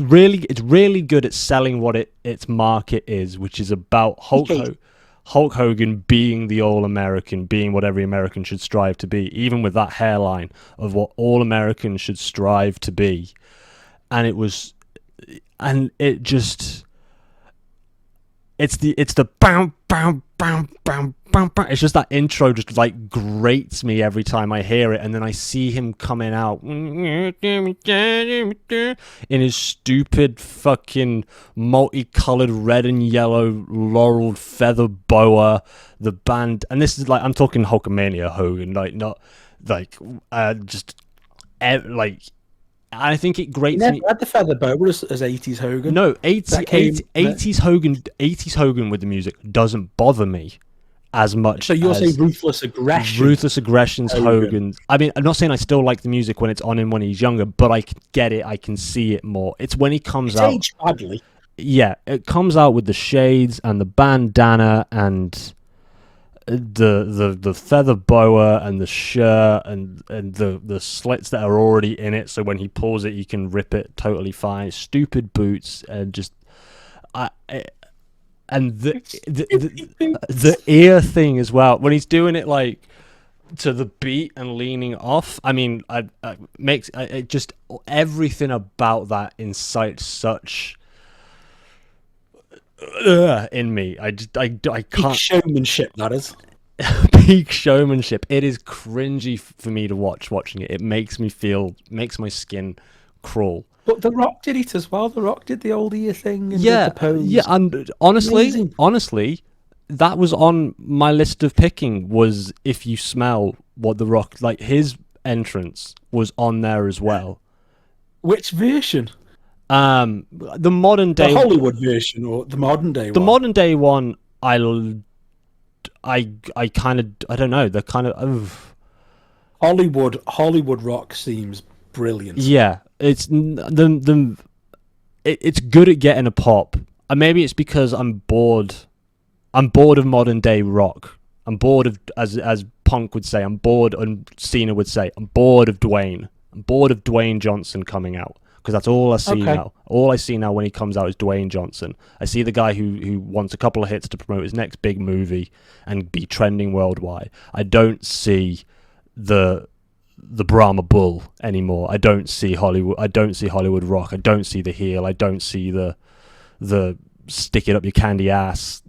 Speaker 1: really good at selling what its market is, which is about Hulk Hogan being the all-American, being what every American should strive to be, even with that hairline of what all Americans should strive to be. And it's the bam bam bam bam bam bam. It's just that intro just like grates me every time I hear it, and then I see him coming out in his stupid fucking multicolored red and yellow laureled feather boa, the band, and this is like I'm talking Hulkamania Hogan, like not like like. I think it grates me.
Speaker 2: Never had the feather boa as 80s Hogan.
Speaker 1: No, 80s Hogan with the music doesn't bother me as much.
Speaker 2: So you're saying Ruthless Aggression?
Speaker 1: Ruthless Aggression's Hogan. I mean, I'm not saying I still like the music when it's on him when he's younger, but I can get it. I can see it more. It's when he comes out.
Speaker 2: Aged badly.
Speaker 1: Yeah, it comes out with the shades and the bandana and the feather boa and the shirt and the slits that are already in it, so when he pulls it you can rip it totally fine. Stupid boots and just and the ear thing as well when he's doing it like to the beat and leaning off. I mean, it just everything about that incites such in me. I can't.
Speaker 2: Peak showmanship, that is.
Speaker 1: Peak showmanship. It is cringy for me to watching it. It makes my skin crawl.
Speaker 2: But The Rock did it as well. The Rock did the old ear thing and
Speaker 1: Yeah,
Speaker 2: did the pose.
Speaker 1: yeah. And honestly,
Speaker 2: Amazing.
Speaker 1: that was on my list of picking. Was if you smell what The Rock, like his entrance was on there as well.
Speaker 2: Which version?
Speaker 1: The modern day,
Speaker 2: The Hollywood version or the modern day one?
Speaker 1: the modern day one. I kind of, I don't know. They're kind of
Speaker 2: Hollywood Rock seems brilliant.
Speaker 1: yeah. It's it's good at getting a pop. And maybe it's because I'm bored. I'm bored of modern day rock. I'm bored of, as Punk would say, I'm bored, and Cena would say, I'm bored of Dwayne. I'm bored of Dwayne Johnson coming out. Because that's all I see now. All I see now when he comes out is Dwayne Johnson. I see the guy who wants a couple of hits to promote his next big movie and be trending worldwide. I don't see the Brahma Bull anymore. I don't see Hollywood. I don't see Hollywood Rock. I don't see the heel. I don't see the stick it up your candy ass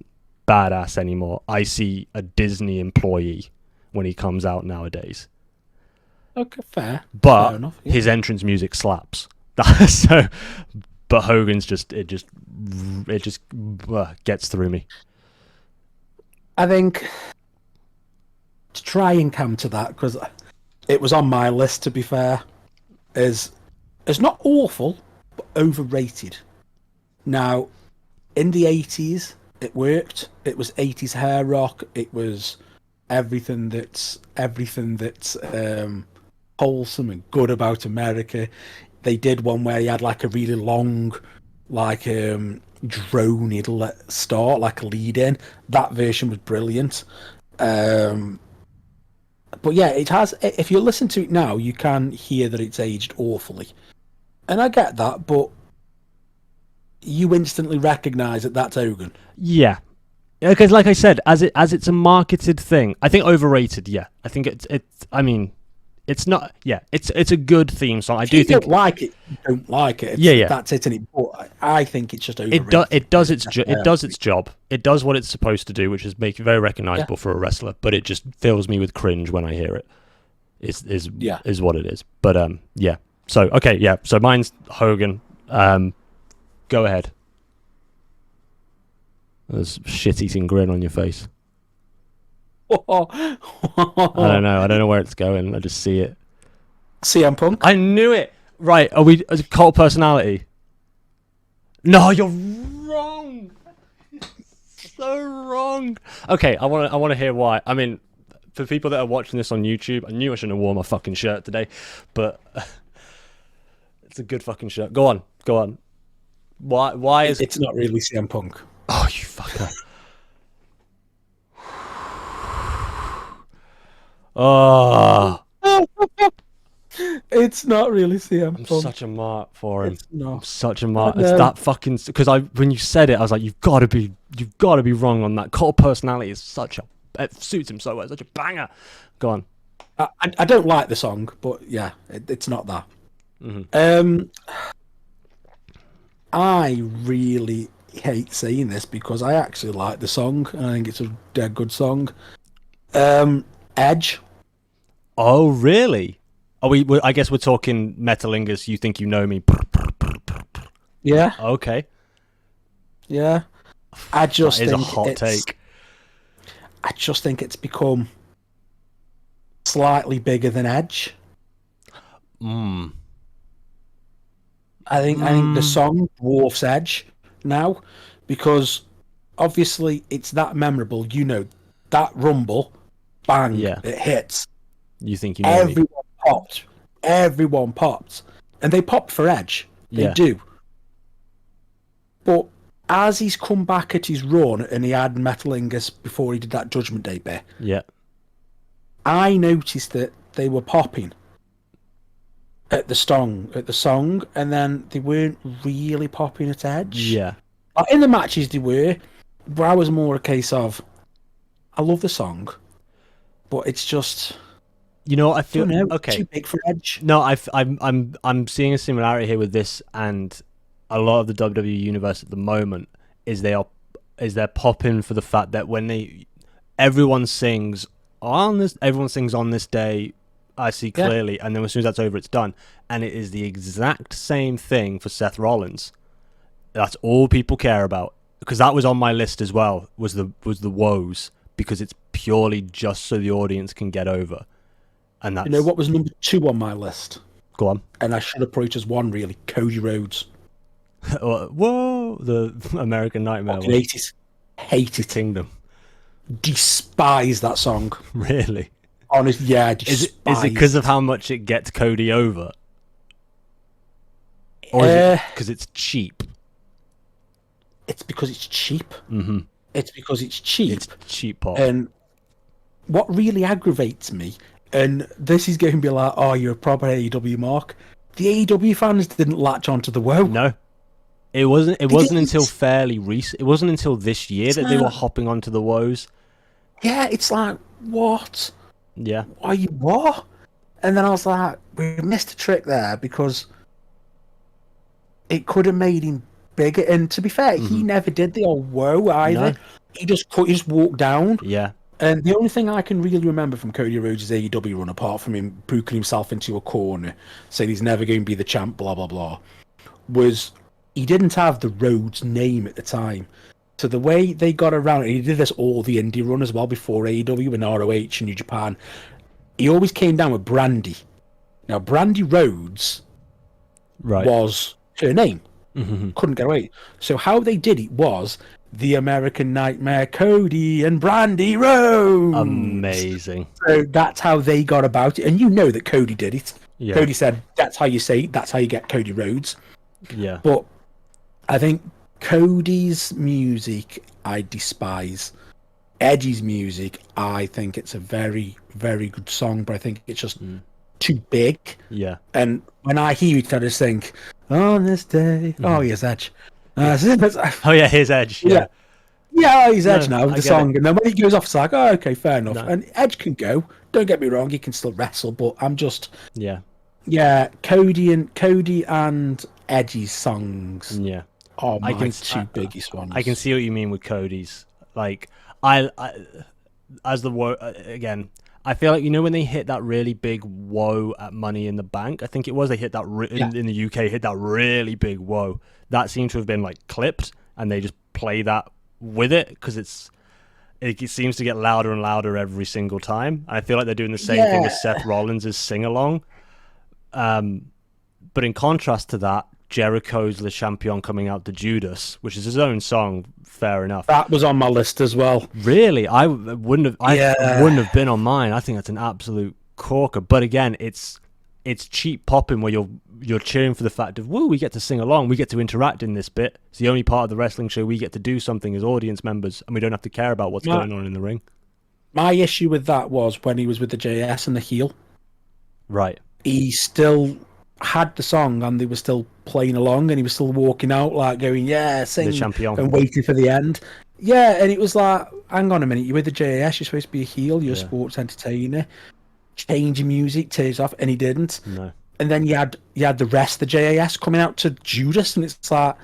Speaker 1: badass anymore. I see a Disney employee when he comes out nowadays.
Speaker 2: Okay, fair.
Speaker 1: But
Speaker 2: fair enough, yeah.
Speaker 1: his entrance music slaps. So, but Hogan's just gets through me.
Speaker 2: I think to try and counter that, because it was on my list to be fair, is not awful but overrated. Now, in the 80s, it worked. It was 80s hair rock. It was everything that's wholesome and good about America. They did one where he had like a really long, like drone he'd let start, like a lead in. That version was brilliant. But yeah, it has. If you listen to it now, you can hear that it's aged awfully, and I get that. But you instantly recognise that that's Hogan.
Speaker 1: Yeah, because like I said, as it's a marketed thing, I think overrated. Yeah, I think it's. I mean, it's not. Yeah, it's a good theme song. I do think.
Speaker 2: Don't like it. You don't like it.
Speaker 1: Yeah.
Speaker 2: That's it, and it. But I think it's just overrated.
Speaker 1: It does its job. It does what it's supposed to do, which is make it very recognisable for a wrestler. But it just fills me with cringe when I hear it. Is what it is. But yeah. So okay, yeah. So mine's Hogan. Go ahead. There's a shit-eating grin on your face. I don't know where it's going. I just see it.
Speaker 2: CM Punk.
Speaker 1: I knew it. Right? Are we a cult personality? No, you're wrong. So wrong. Okay, I want to hear why. I mean, for people that are watching this on YouTube, I knew I shouldn't have worn my fucking shirt today, but it's a good fucking shirt. Go on. Why is
Speaker 2: it's not really CM Punk?
Speaker 1: Oh, you fucker. Oh,
Speaker 2: It's not really CM
Speaker 1: I'm
Speaker 2: Punk.
Speaker 1: such a mark for him.
Speaker 2: It's not.
Speaker 1: I'm such a mark.
Speaker 2: I
Speaker 1: It's
Speaker 2: know.
Speaker 1: that fucking because when you said it, I was like, you've got to be wrong on that. Cole personality is it suits him so well. It's such a banger. Go on.
Speaker 2: I don't like the song, but yeah, it's not that.
Speaker 1: Mm-hmm.
Speaker 2: I really hate saying this because I actually like the song and I think it's a dead good song. Edge.
Speaker 1: Oh, really? I guess we're talking Metalingus. You think you know me?
Speaker 2: Yeah,
Speaker 1: Okay,
Speaker 2: yeah. I just
Speaker 1: that is a
Speaker 2: think
Speaker 1: hot take.
Speaker 2: I just think it's become slightly bigger than Edge.
Speaker 1: Mm.
Speaker 2: I think the song dwarfs Edge now because obviously it's that memorable. You know, that rumble, bang,
Speaker 1: Yeah.
Speaker 2: it hits.
Speaker 1: You think you know me?
Speaker 2: Everyone popped. Everyone popped. And they popped for Edge. They
Speaker 1: Yeah.
Speaker 2: do. But as he's come back at his run and he had Metalingus before he did that Judgment Day bit,
Speaker 1: Yeah.
Speaker 2: I noticed that they were popping at the song, and then they weren't really popping at Edge.
Speaker 1: Yeah.
Speaker 2: Like, in the matches they were, but I was more a case of I love the song, but it's just
Speaker 1: You know, I feel okay.
Speaker 2: too big for Edge.
Speaker 1: No, I'm seeing a similarity here with this and a lot of the WWE universe at the moment they're popping for the fact that when everyone sings on this day, I see clearly, and then as soon as that's over, it's done, and it is the exact same thing for Seth Rollins. That's all people care about because that was on my list as well. Was the woes because it's purely just so the audience can get over. And that's...
Speaker 2: You know what was number 2 on my list?
Speaker 1: Go on.
Speaker 2: And I should have probably just one, really. Cody Rhodes.
Speaker 1: Whoa, the American Nightmare.
Speaker 2: Fucking hate it. Hate it.
Speaker 1: Kingdom.
Speaker 2: Despise that song.
Speaker 1: Really?
Speaker 2: Honestly, yeah, despise.
Speaker 1: Is it because of how much it gets Cody over? Or is it because it's cheap?
Speaker 2: It's because it's cheap.
Speaker 1: Mm-hmm.
Speaker 2: It's because it's cheap.
Speaker 1: It's cheap pop.
Speaker 2: And what really aggravates me, and this is going to be like, oh, you're a proper AEW mark. The AEW fans didn't latch onto the woe.
Speaker 1: No. It wasn't until fairly recent. It wasn't until this year that they were hopping onto the woes.
Speaker 2: Yeah, it's like, what?
Speaker 1: Yeah.
Speaker 2: Are you what? And then I was like, we missed a trick there because it could have made him bigger. And to be fair, he never did the old woe either.
Speaker 1: No.
Speaker 2: He just walked down.
Speaker 1: Yeah.
Speaker 2: And the only thing I can really remember from Cody Rhodes' AEW run, apart from him booking himself into a corner, saying he's never going to be the champ, blah, blah, blah, was he didn't have the Rhodes name at the time. So the way they got around it, he did this all the indie run as well before AEW and ROH and New Japan. He always came down with Brandy. Now, Brandy Rhodes was her name.
Speaker 1: Mm-hmm.
Speaker 2: Couldn't get away. So how they did it was the American Nightmare, Cody and Brandy Rhodes.
Speaker 1: Amazing.
Speaker 2: So that's how they got about it. And you know that Cody did it.
Speaker 1: Yeah.
Speaker 2: Cody said, that's how you say it. That's how you get Cody Rhodes.
Speaker 1: Yeah.
Speaker 2: But I think Cody's music, I despise. Edge's music, I think it's a very, very good song, but I think it's just too big.
Speaker 1: Yeah.
Speaker 2: And when I hear it, I just think, on this day, oh, here's Edge.
Speaker 1: Oh, yeah, here's Edge. Yeah.
Speaker 2: Yeah, he's Edge now, the song.
Speaker 1: It.
Speaker 2: And then when he goes off, it's like, oh, okay, fair enough.
Speaker 1: No.
Speaker 2: And Edge can go. Don't get me wrong, he can still wrestle, but I'm just...
Speaker 1: Yeah.
Speaker 2: Yeah, Cody and Edge's songs are my two biggest ones.
Speaker 1: I can see what you mean with Cody's. Like, I as the again, I feel like, you know, when they hit that really big whoa at Money in the Bank, I think it was, they hit that in the UK, hit that really big whoa. That seemed to have been like clipped, and they just play that with it because it seems to get louder and louder every single time. And I feel like they're doing the same thing with Seth Rollins' sing along. But in contrast to that, Jericho's Le Champion coming out to Judas, which is his own song, fair enough.
Speaker 2: That was on my list as well.
Speaker 1: Really? I wouldn't have been on mine. I think that's an absolute corker. But again, it's cheap popping where you're cheering for the fact of, woo, we get to sing along, we get to interact in this bit. It's the only part of the wrestling show we get to do something as audience members, and we don't have to care about what's going on in the ring.
Speaker 2: My issue with that was when he was with the JS and the heel.
Speaker 1: Right.
Speaker 2: He still had the song and they were still playing along and he was still walking out like going, yeah, sing,
Speaker 1: Le Champion.
Speaker 2: and waiting for the end. Yeah, and it was like, hang on a minute, you're with the JS, you're supposed to be a heel, you're a sports entertainer. Change your music, tears off, and he didn't.
Speaker 1: No.
Speaker 2: And then you had the rest of the JAS coming out to Judas, and it's like,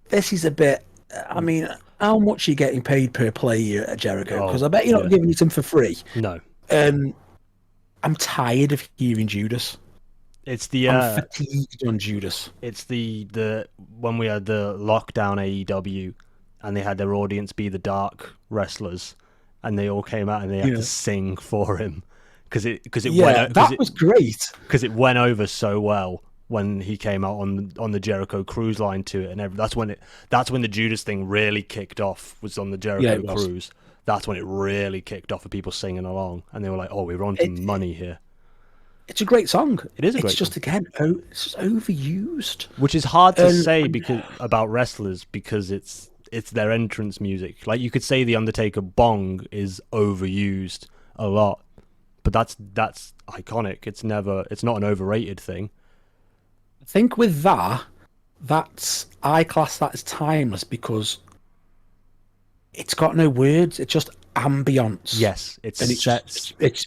Speaker 2: this is a bit. I mean, how much are you getting paid per play at Jericho? Because I bet you're not giving it to him for free.
Speaker 1: No.
Speaker 2: I'm tired of hearing Judas.
Speaker 1: It's the
Speaker 2: I'm fatigued on Judas.
Speaker 1: It's the when we had the lockdown AEW, and they had their audience be the dark wrestlers, and they all came out and they had to sing for him because it
Speaker 2: was great
Speaker 1: because it went over so well when he came out on the Jericho Cruise line to it, and that's when the Judas thing really kicked off, was on the Jericho Cruise. That's when it really kicked off with people singing along, and they were like, "Oh, we're on to money here."
Speaker 2: It's a great song.
Speaker 1: It is a great song.
Speaker 2: It's just, again, it's just overused,
Speaker 1: which is hard to say about wrestlers because it's their entrance music. Like, you could say the Undertaker bong is overused a lot, but that's iconic. It's not an overrated thing.
Speaker 2: I think with I class that as timeless because it's got no words. It's just ambience.
Speaker 1: Yes, it's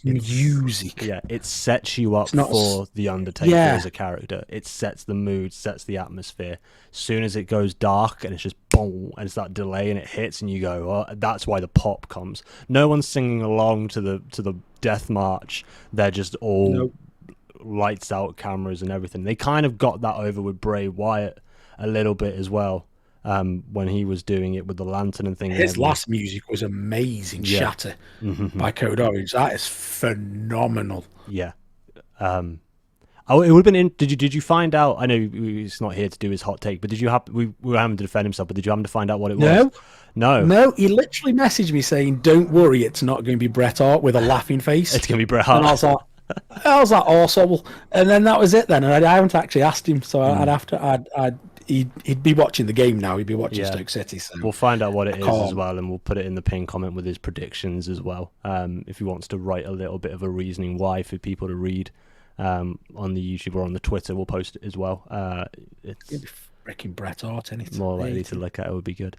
Speaker 2: music.
Speaker 1: Yeah, it sets you up for the Undertaker as a character. It sets the mood, sets the atmosphere. As soon as it goes dark and it's just boom, and it's that delay and it hits, and you go, "Oh," that's why the pop comes. No one's singing along to the death march. They're just all lights out, cameras and everything. They kind of got that over with Bray Wyatt a little bit as well. When he was doing it with the lantern and things.
Speaker 2: His last music was amazing. Shatter by Code Orange. That is phenomenal.
Speaker 1: Yeah. It would have been. Did you find out? I know he's not here to do his hot take, but did you have? We were having to defend himself, but did you happen to find out what it was? No. He
Speaker 2: literally messaged me saying, "Don't worry, it's not going to be Bret Hart," with a laughing face.
Speaker 1: It's going to be Bret Hart.
Speaker 2: And I was like, awesome. And then that was it. Then, and I haven't actually asked him, so I'd have to. He'd be watching the game now. He'd be watching Stoke City. So
Speaker 1: we'll find out what it is as well, and we'll put it in the pinned comment with his predictions as well. If he wants to write a little bit of a reasoning why for people to read on the YouTube or on the Twitter, we'll post it as well. It's
Speaker 2: freaking Bret Hart, anything
Speaker 1: more likely to look at. It would be good.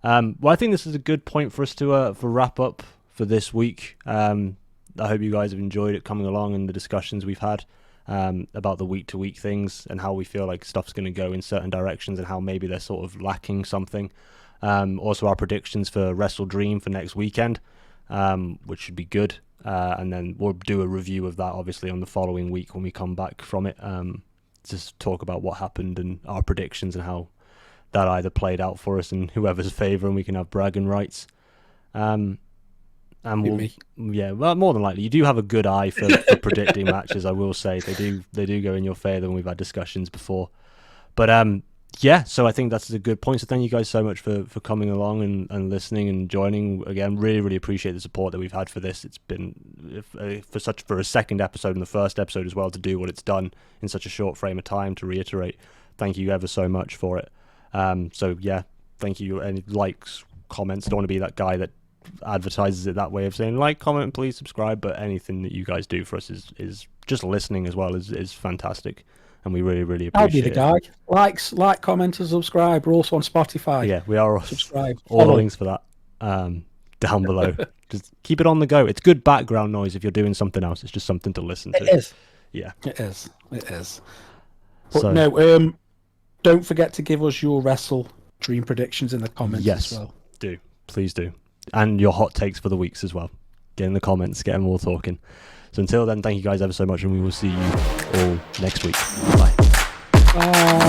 Speaker 1: Well, I think this is a good point for us to for wrap up for this week. I hope you guys have enjoyed it coming along and the discussions we've had. About the week-to-week things and how we feel like stuff's going to go in certain directions and how maybe they're sort of lacking something. Also, our predictions for Wrestle Dream for next weekend, which should be good. And then we'll do a review of that, obviously, on the following week when we come back from it. Just talk about what happened and our predictions and how that either played out for us in whoever's favour, and we can have bragging rights. And well, more than likely, you do have a good eye for predicting matches. I will say they do go in your favour, and we've had discussions before. But so I think that's a good point. So thank you guys so much for coming along and listening and joining again. Really, really appreciate the support that we've had for this. It's been for a second episode and the first episode as well to do what it's done in such a short frame of time. To reiterate, thank you ever so much for it. Thank you. Any likes, comments? I don't want to be that guy that advertises it that way of saying like, comment, and please subscribe, but anything that you guys do for us is just listening as well is fantastic, and we really, really appreciate it.
Speaker 2: I'll be the guy. Like, comment, and subscribe. We're also on Spotify.
Speaker 1: Yeah, we are.
Speaker 2: Subscribe.
Speaker 1: All the links for that down below. Just keep it on the go. It's good background noise if you're doing something else. It's just something to listen to.
Speaker 2: It is.
Speaker 1: Yeah.
Speaker 2: It is. But don't forget to give us your Wrestle Dream predictions in the comments as well.
Speaker 1: Please do. And your hot takes for the weeks as well. Get in the comments, get them all talking. So until then, thank you guys ever so much, and we will see you all next week. Bye.
Speaker 2: Bye.